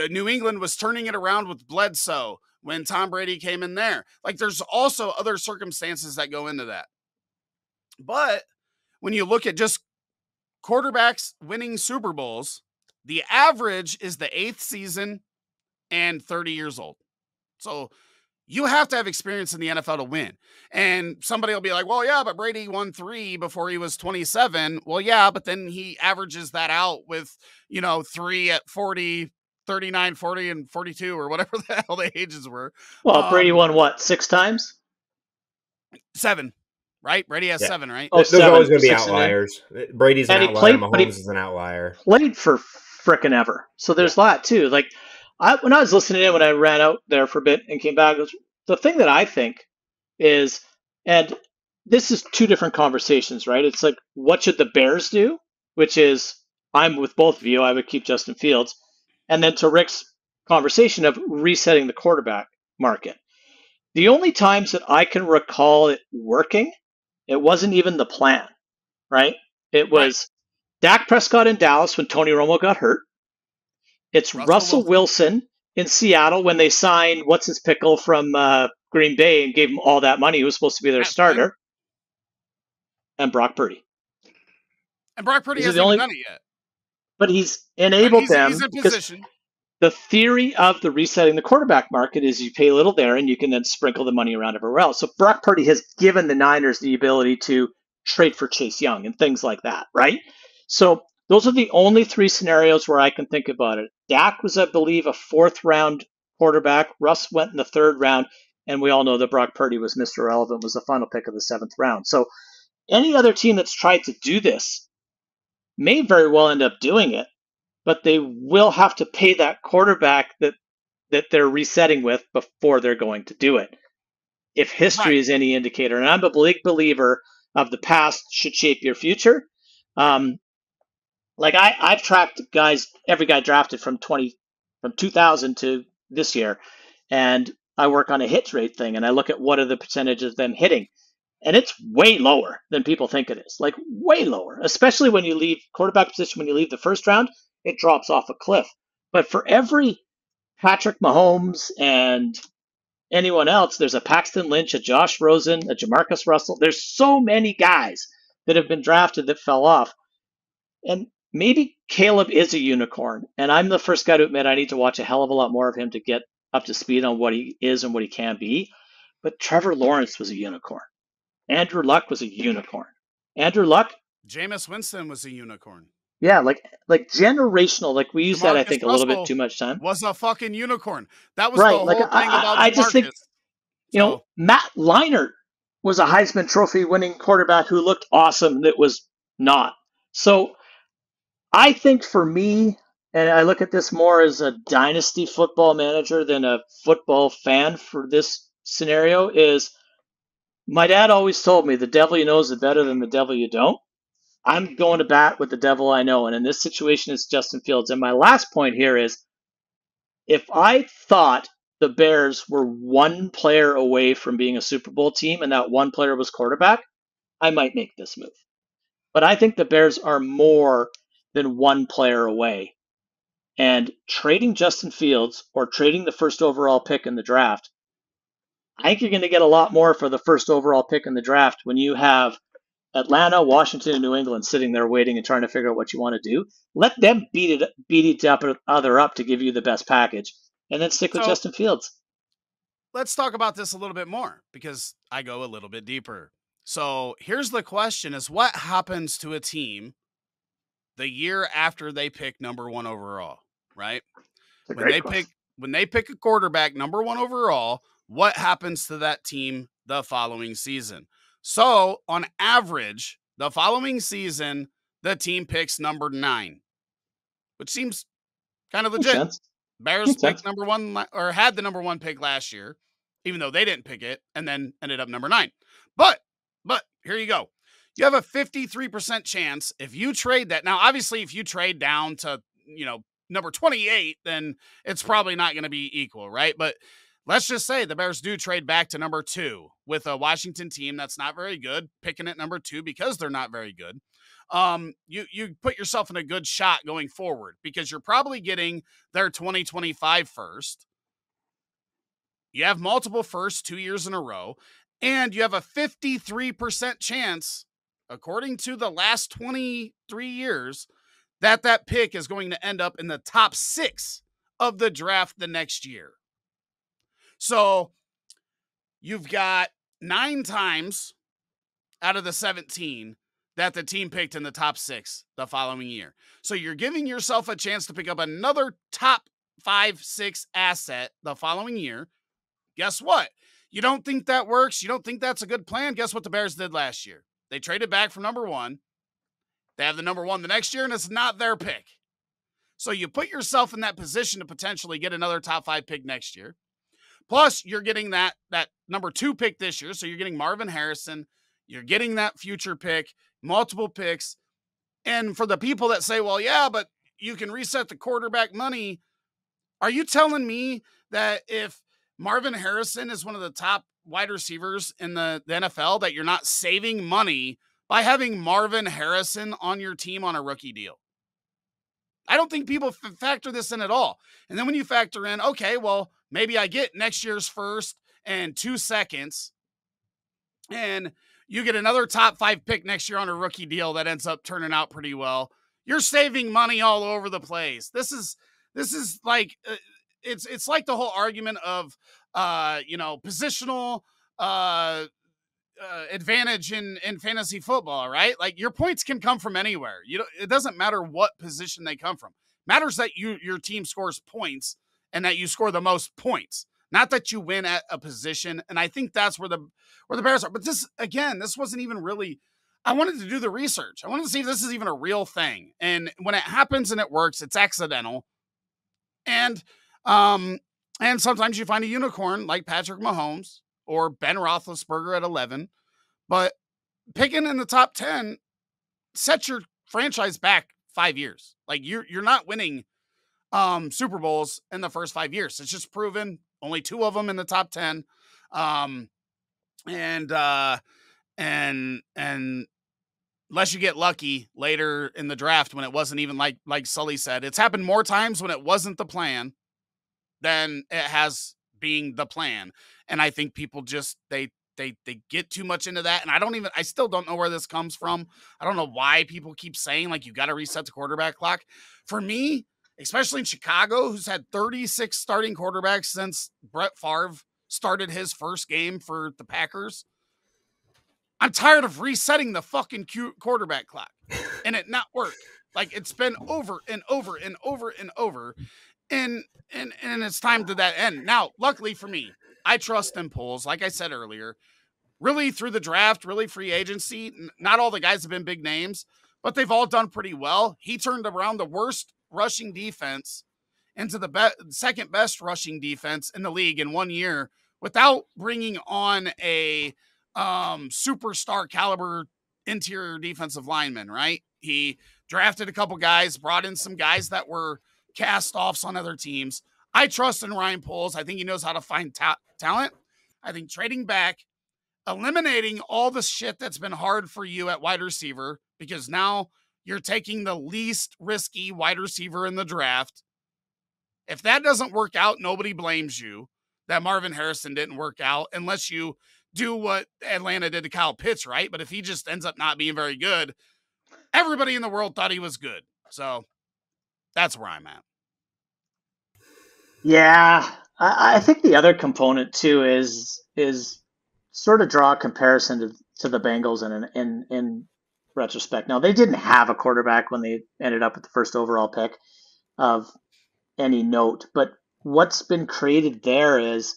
New England was turning it around with Bledsoe when Tom Brady came in there. There's also other circumstances that go into that. But when you look at just quarterbacks winning Super Bowls, the average is the 8th season and 30 years old. So you have to have experience in the NFL to win. And somebody will be like, well, yeah, but Brady won 3 before he was 27. Well, yeah, but then he averages that out with, 3 at 40, 39, 40, and 42 or whatever the hell the ages were. Well, Brady won what, 6 times? 7. Right? Brady has 7, right? There's always going to be outliers. Brady's an outlier. Mahomes is an outlier. Played for frickin' ever. So there's that, too. When I was listening in, when I ran out there for a bit and came back, the thing that I think is, and this is 2 different conversations, right? It's what should the Bears do? Which is, I'm with both of you. I would keep Justin Fields. And then to Rick's conversation of resetting the quarterback market. The only times that I can recall it working, it wasn't even the plan, right? It was Dak Prescott in Dallas when Tony Romo got hurt. It's Russell Wilson in Seattle when they signed what's-his-pickle from Green Bay and gave him all that money. He was supposed to be their starter. And Brock Purdy. And Brock Purdy hasn't even done it yet. But he's enabled them. He's in position. The theory of the resetting the quarterback market is you pay a little there and you can then sprinkle the money around everywhere else. So Brock Purdy has given the Niners the ability to trade for Chase Young and things like that, right? So Those are the only three scenarios where I can think about it. Dak was, I believe, a fourth round quarterback. Russ went in the third round, and we all know that Brock Purdy was Mr. Irrelevant, was the final pick of the seventh round. So any other team that's tried to do this may very well end up doing it, but they will have to pay that quarterback that they're resetting with before they're going to do it. If history is any indicator, and I'm a big believer of the past should shape your future. Like I've tracked guys, every guy drafted from 2000 to this year, and I work on a hit rate thing, and I look at what are the percentages of them hitting, and it's way lower than people think it is. Like way lower, especially when you leave quarterback position. When you leave the first round, it drops off a cliff. But for every Patrick Mahomes and anyone else, there's a Paxton Lynch, a Josh Rosen, a Jamarcus Russell. There's so many guys that have been drafted that fell off. And maybe Caleb is a unicorn. And I'm the first guy to admit I need to watch a hell of a lot more of him to get up to speed on what he is and what he can be. But Trevor Lawrence was a unicorn. Andrew Luck was a unicorn. Andrew Luck. Jameis Winston was a unicorn. Yeah, like generational. Like we use that, I think, a little bit too much time. Was a fucking unicorn. That was right. The whole thing about I just think, you know, Matt Leinart was a Heisman Trophy winning quarterback who looked awesome. That was not. So I think for me, and I look at this more as a dynasty football manager than a football fan for this scenario, is my dad always told me the devil you know is better than the devil you don't. I'm going to bat with the devil I know. And in this situation, it's Justin Fields. And my last point here is, if I thought the Bears were one player away from being a Super Bowl team and that one player was quarterback, I might make this move. But I think the Bears are more than one player away. And trading Justin Fields or trading the first overall pick in the draft, I think you're going to get a lot more for the first overall pick in the draft when you have Atlanta, Washington, and New England sitting there waiting and trying to figure out what you want to do. Let them beat each other up to give you the best package, and then stick with Justin Fields. Let's talk about this a little bit more because I go a little bit deeper. So here's the question: is what happens to a team the year after they pick number one overall? Right? When they pick a quarterback number one overall, what happens to that team the following season? So, on average, the following season, the team picks number 9, which seems kind of legit. Bears picked number 1 or had the number 1 pick last year, even though they didn't pick it, and then ended up number 9. But here you go. You have a 53% chance if you trade that. Now, obviously, if you trade down to, number 28, then it's probably not going to be equal, right? But let's just say the Bears do trade back to number 2 with a Washington team that's not very good, picking at number 2 because they're not very good. You put yourself in a good shot going forward because you're probably getting their 2025 first. You have multiple firsts 2 years in a row, and you have a 53% chance, according to the last 23 years, that pick is going to end up in the top 6 of the draft the next year. So you've got 9 times out of the 17 that the team picked in the top 6 the following year. So you're giving yourself a chance to pick up another top 5, 6 asset the following year. Guess what? You don't think that works? You don't think that's a good plan? Guess what the Bears did last year? They traded back from number 1. They have the number 1 the next year, and it's not their pick. So you put yourself in that position to potentially get another top 5 pick next year. Plus, you're getting that number 2 pick this year. So you're getting Marvin Harrison. You're getting that future pick, multiple picks. And for the people that say, well, yeah, but you can reset the quarterback money. Are you telling me that if Marvin Harrison is one of the top wide receivers in the NFL, that you're not saving money by having Marvin Harrison on your team on a rookie deal? I don't think people factor this in at all. And then when you factor in, okay, well, maybe I get next year's first and 2 seconds, and you get another top 5 pick next year on a rookie deal that ends up turning out pretty well. You're saving money all over the place. This is like it's like the whole argument of positional advantage in fantasy football, right? Like your points can come from anywhere. It doesn't matter what position they come from. It matters that your team scores points and that you score the most points, not that you win at a position. And I think that's where the Bears are. But this wasn't even really. I wanted to do the research. I wanted to see if this is even a real thing. And when it happens and it works, it's accidental. And sometimes you find a unicorn like Patrick Mahomes or Ben Roethlisberger at 11. But picking in the top 10 sets your franchise back 5 years. Like you're not winning Super Bowls in the first 5 years. It's just proven. Only 2 of them in the top 10. And unless you get lucky later in the draft when it wasn't even like Sully said, it's happened more times when it wasn't the plan than it has being the plan. And I think people just they get too much into that. And I still don't know where this comes from. I don't know why people keep saying like you got to reset the quarterback clock. For me, especially in Chicago, who's had 36 starting quarterbacks since Brett Favre started his first game for the Packers, I'm tired of resetting the fucking quarterback clock and it not work. Like it's been over and over and over and over. And it's time to that end. Now, luckily for me, I trust in polls. Like I said earlier, really through the draft, really free agency. Not all the guys have been big names, but they've all done pretty well. He turned around the worst rushing defense into the second best rushing defense in the league in 1 year without bringing on a superstar caliber interior defensive lineman, right? He drafted a couple guys, brought in some guys that were cast-offs on other teams. I trust in Ryan Poles. I think he knows how to find talent. I think trading back, eliminating all the shit that's been hard for you at wide receiver, because now you're taking the least risky wide receiver in the draft. If that doesn't work out, nobody blames you that Marvin Harrison didn't work out unless you do what Atlanta did to Kyle Pitts, right? But if he just ends up not being very good, everybody in the world thought he was good. So that's where I'm at. Yeah, I think the other component too is sort of draw a comparison to the Bengals in retrospect. Now they didn't have a quarterback when they ended up with the first overall pick of any note, but what's been created there is,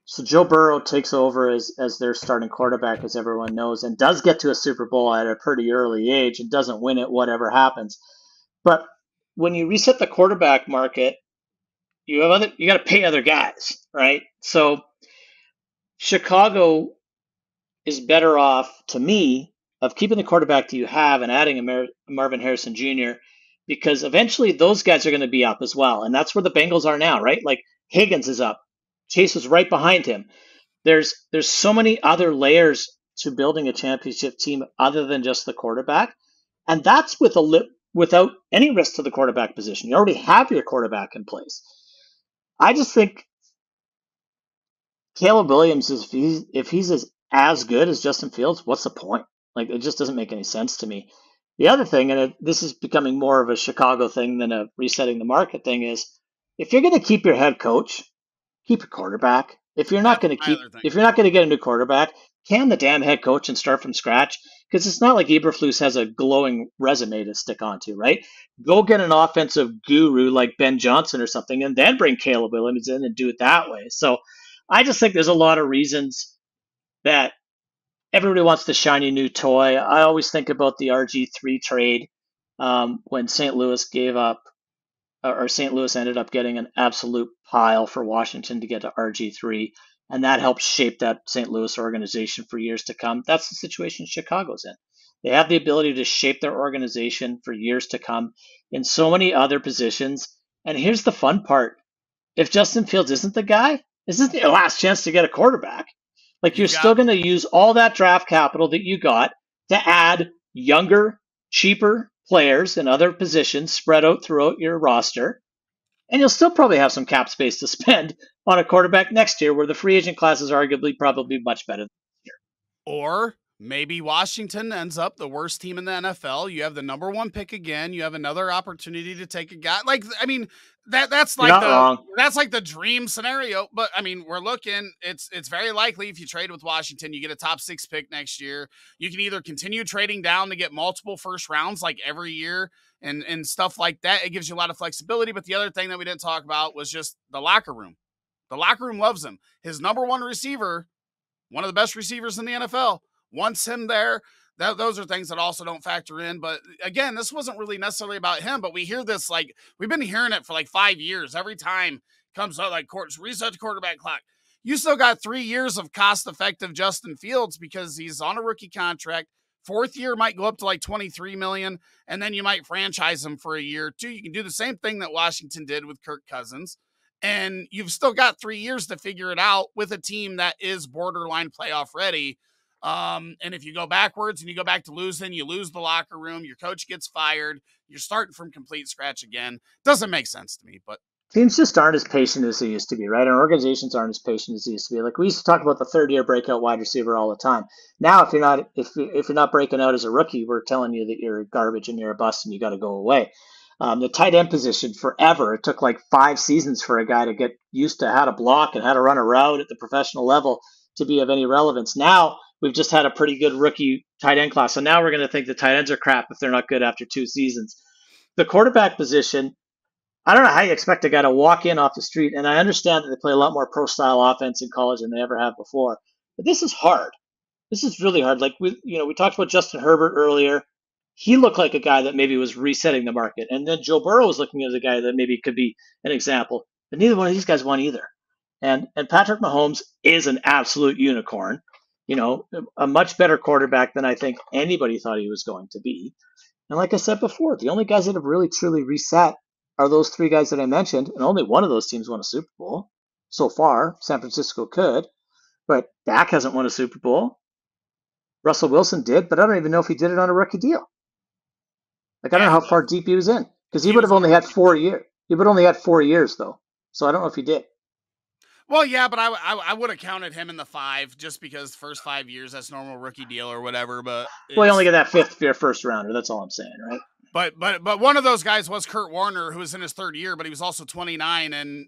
so Joe Burrow takes over as their starting quarterback, as everyone knows, and does get to a Super Bowl at a pretty early age and doesn't win it, whatever happens. But when you reset the quarterback market, you got to pay other guys, right? So Chicago is better off, to me, of keeping the quarterback that you have and adding a Marvin Harrison Jr., because eventually those guys are going to be up as well. And that's where the Bengals are now, right? Like Higgins is up. Chase is right behind him. There's so many other layers to building a championship team other than just the quarterback. And that's without any risk to the quarterback position. You already have your quarterback in place. I just think Caleb Williams, if he's as good as Justin Fields, what's the point? Like, it just doesn't make any sense to me. The other thing, and this is becoming more of a Chicago thing than a resetting the market thing, is if you're going to keep your head coach, keep your quarterback. If you're not going to get a new quarterback, can the damn head coach and start from scratch, because it's not like Eberflus has a glowing resume to stick onto, right? Go get an offensive guru like Ben Johnson or something, and then bring Caleb Williams in and do it that way. So I just think there's a lot of reasons that everybody wants the shiny new toy. I always think about the RG3 trade when St. Louis ended up getting an absolute pile for Washington to get to RG3, and that helped shape that St. Louis organization for years to come. That's the situation Chicago's in. They have the ability to shape their organization for years to come in so many other positions. And here's the fun part. If Justin Fields isn't the guy, this is your last chance to get a quarterback. Like, you're still going to use all that draft capital that you got to add younger, cheaper players in other positions spread out throughout your roster. And you'll still probably have some cap space to spend on a quarterback next year, where the free agent class is arguably probably much better than this year. Or maybe Washington ends up the worst team in the NFL. You have the number 1 pick again. You have another opportunity to take a guy. Like, I mean, That's You're like not wrong. that's like the dream scenario. But I mean, we're looking. It's very likely if you trade with Washington, you get a top 6 pick next year. You can either continue trading down to get multiple first rounds like every year and stuff like that. It gives you a lot of flexibility. But the other thing that we didn't talk about was just the locker room. The locker room loves him. His number one receiver, one of the best receivers in the NFL, wants him there. Those are things that also don't factor in. But again, this wasn't really necessarily about him, but we hear this, like, we've been hearing it for like 5 years. Every time it comes out, like, reset the quarterback clock. You still got 3 years of cost-effective Justin Fields because he's on a rookie contract. 4th year might go up to like $23 million, and then you might franchise him for a year or two. You can do the same thing that Washington did with Kirk Cousins, and you've still got 3 years to figure it out with a team that is borderline playoff ready. And if you go backwards and you go back to losing, you lose the locker room, your coach gets fired, you're starting from complete scratch again. Doesn't make sense to me, but Teams just aren't as patient as they used to be, right? And organizations aren't as patient as they used to be. Like, we used to talk about the 3rd-year breakout wide receiver all the time. Now, if you're not breaking out as a rookie, we're telling you that you're garbage and you're a bust and you got to go away. The tight end position, forever, it took like 5 seasons for a guy to get used to how to block and how to run a route at the professional level to be of any relevance. Now, we've just had a pretty good rookie tight end class. So now we're going to think the tight ends are crap if they're not good after 2 seasons. The quarterback position, I don't know how you expect a guy to walk in off the street, and I understand that they play a lot more pro-style offense in college than they ever have before. But this is hard. This is really hard. Like, we talked about Justin Herbert earlier. He looked like a guy that maybe was resetting the market. And then Joe Burrow was looking as a guy that maybe could be an example. But neither one of these guys won either. And Patrick Mahomes is an absolute unicorn. A much better quarterback than I think anybody thought he was going to be. And like I said before, the only guys that have really truly reset are those 3 guys that I mentioned, and only one of those teams won a Super Bowl so far. San Francisco could, but Dak hasn't won a Super Bowl. Russell Wilson did, but I don't even know if he did it on a rookie deal. Like, I don't know how far deep he was in, because he would have only had 4 years. He would only had 4 years, though. So I don't know if he did. Well, yeah, but I would have counted him in the 5 just because first 5 years, that's normal rookie deal or whatever. But well, you only get that 5th year first rounder. That's all I'm saying, right? But one of those guys was Kurt Warner, who was in his 3rd year, but he was also 29 and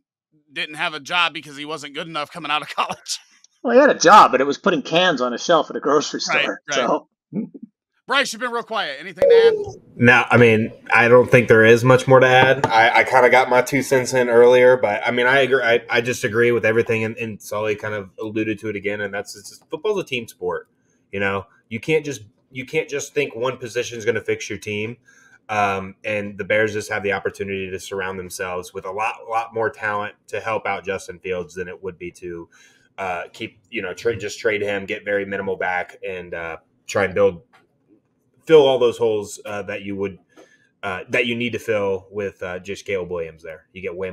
didn't have a job because he wasn't good enough coming out of college. Well, he had a job, but it was putting cans on a shelf at a grocery store. Right. So, Bryce, you've been real quiet. Anything to add? No, I mean, I don't think there is much more to add. I kind of got my 2 cents in earlier, but I mean, I agree. I just agree with everything, and Sully kind of alluded to it again. And it's just, football's a team sport. You can't just think one position is going to fix your team. And the Bears just have the opportunity to surround themselves with a lot more talent to help out Justin Fields than it would be to trade him, get very minimal back, and try and fill all those holes that you need to fill with just Caleb Williams. There, you get way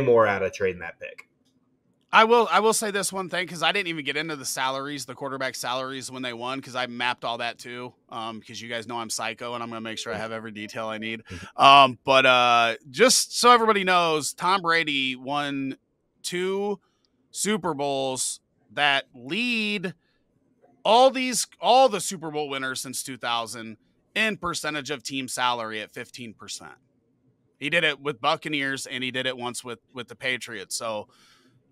more out of trading that pick. I will say this one thing, because I didn't even get into the quarterback salaries when they won, because I mapped all that too. Because you guys know I'm psycho, and I'm going to make sure I have every detail I need. But just so everybody knows, Tom Brady won 2 Super Bowls that lead all the Super Bowl winners since 2000 in percentage of team salary at 15%. He did it with Buccaneers, and he did it once with the Patriots. So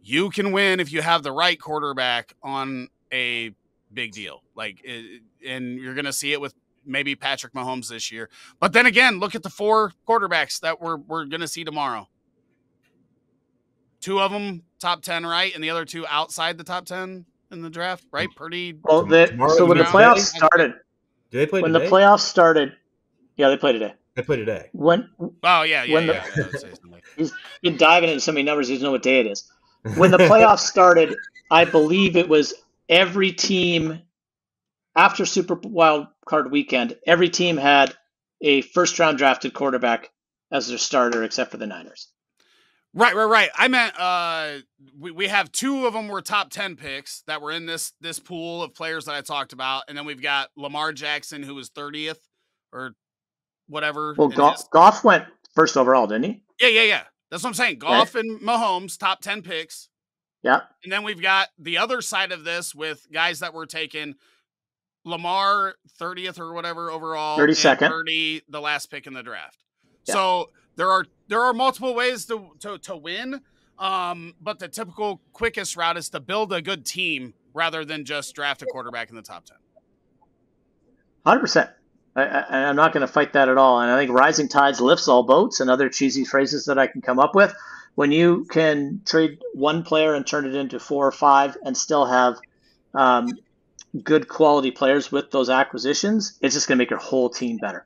you can win if you have the right quarterback on a big deal. And you're going to see it with maybe Patrick Mahomes this year. But then again, look at the 4 quarterbacks that we're going to see tomorrow. 2 of them top 10, right? And the other 2 outside the top 10 in the draft, right? Pretty. Well, so when the playoffs started, did they play when today? The playoffs started, yeah, they play today. They play today. He's been diving into so many numbers, he doesn't know what day it is. When the playoffs started, I believe it was every team after Super Wild Card weekend, every team had a first-round drafted quarterback as their starter, except for the Niners. Right. I meant we have 2 of them were top 10 picks that were in this pool of players that I talked about, and then we've got Lamar Jackson, who was 30th or whatever. Well, Goff went first overall, didn't he? Yeah. That's what I'm saying. Goff and Mahomes, top 10 picks. Yeah. And then we've got the other side of this with guys that were taken. Lamar, 30th or whatever overall. 32nd. 30, the last pick in the draft. Yeah. So there are multiple ways to win. But the typical quickest route is to build a good team rather than just draft a quarterback in the top 10. 100%. I'm not going to fight that at all. And I think rising tides lifts all boats, and other cheesy phrases that I can come up with. When you can trade one player and turn it into 4 or 5 and still have good quality players with those acquisitions, it's just going to make your whole team better.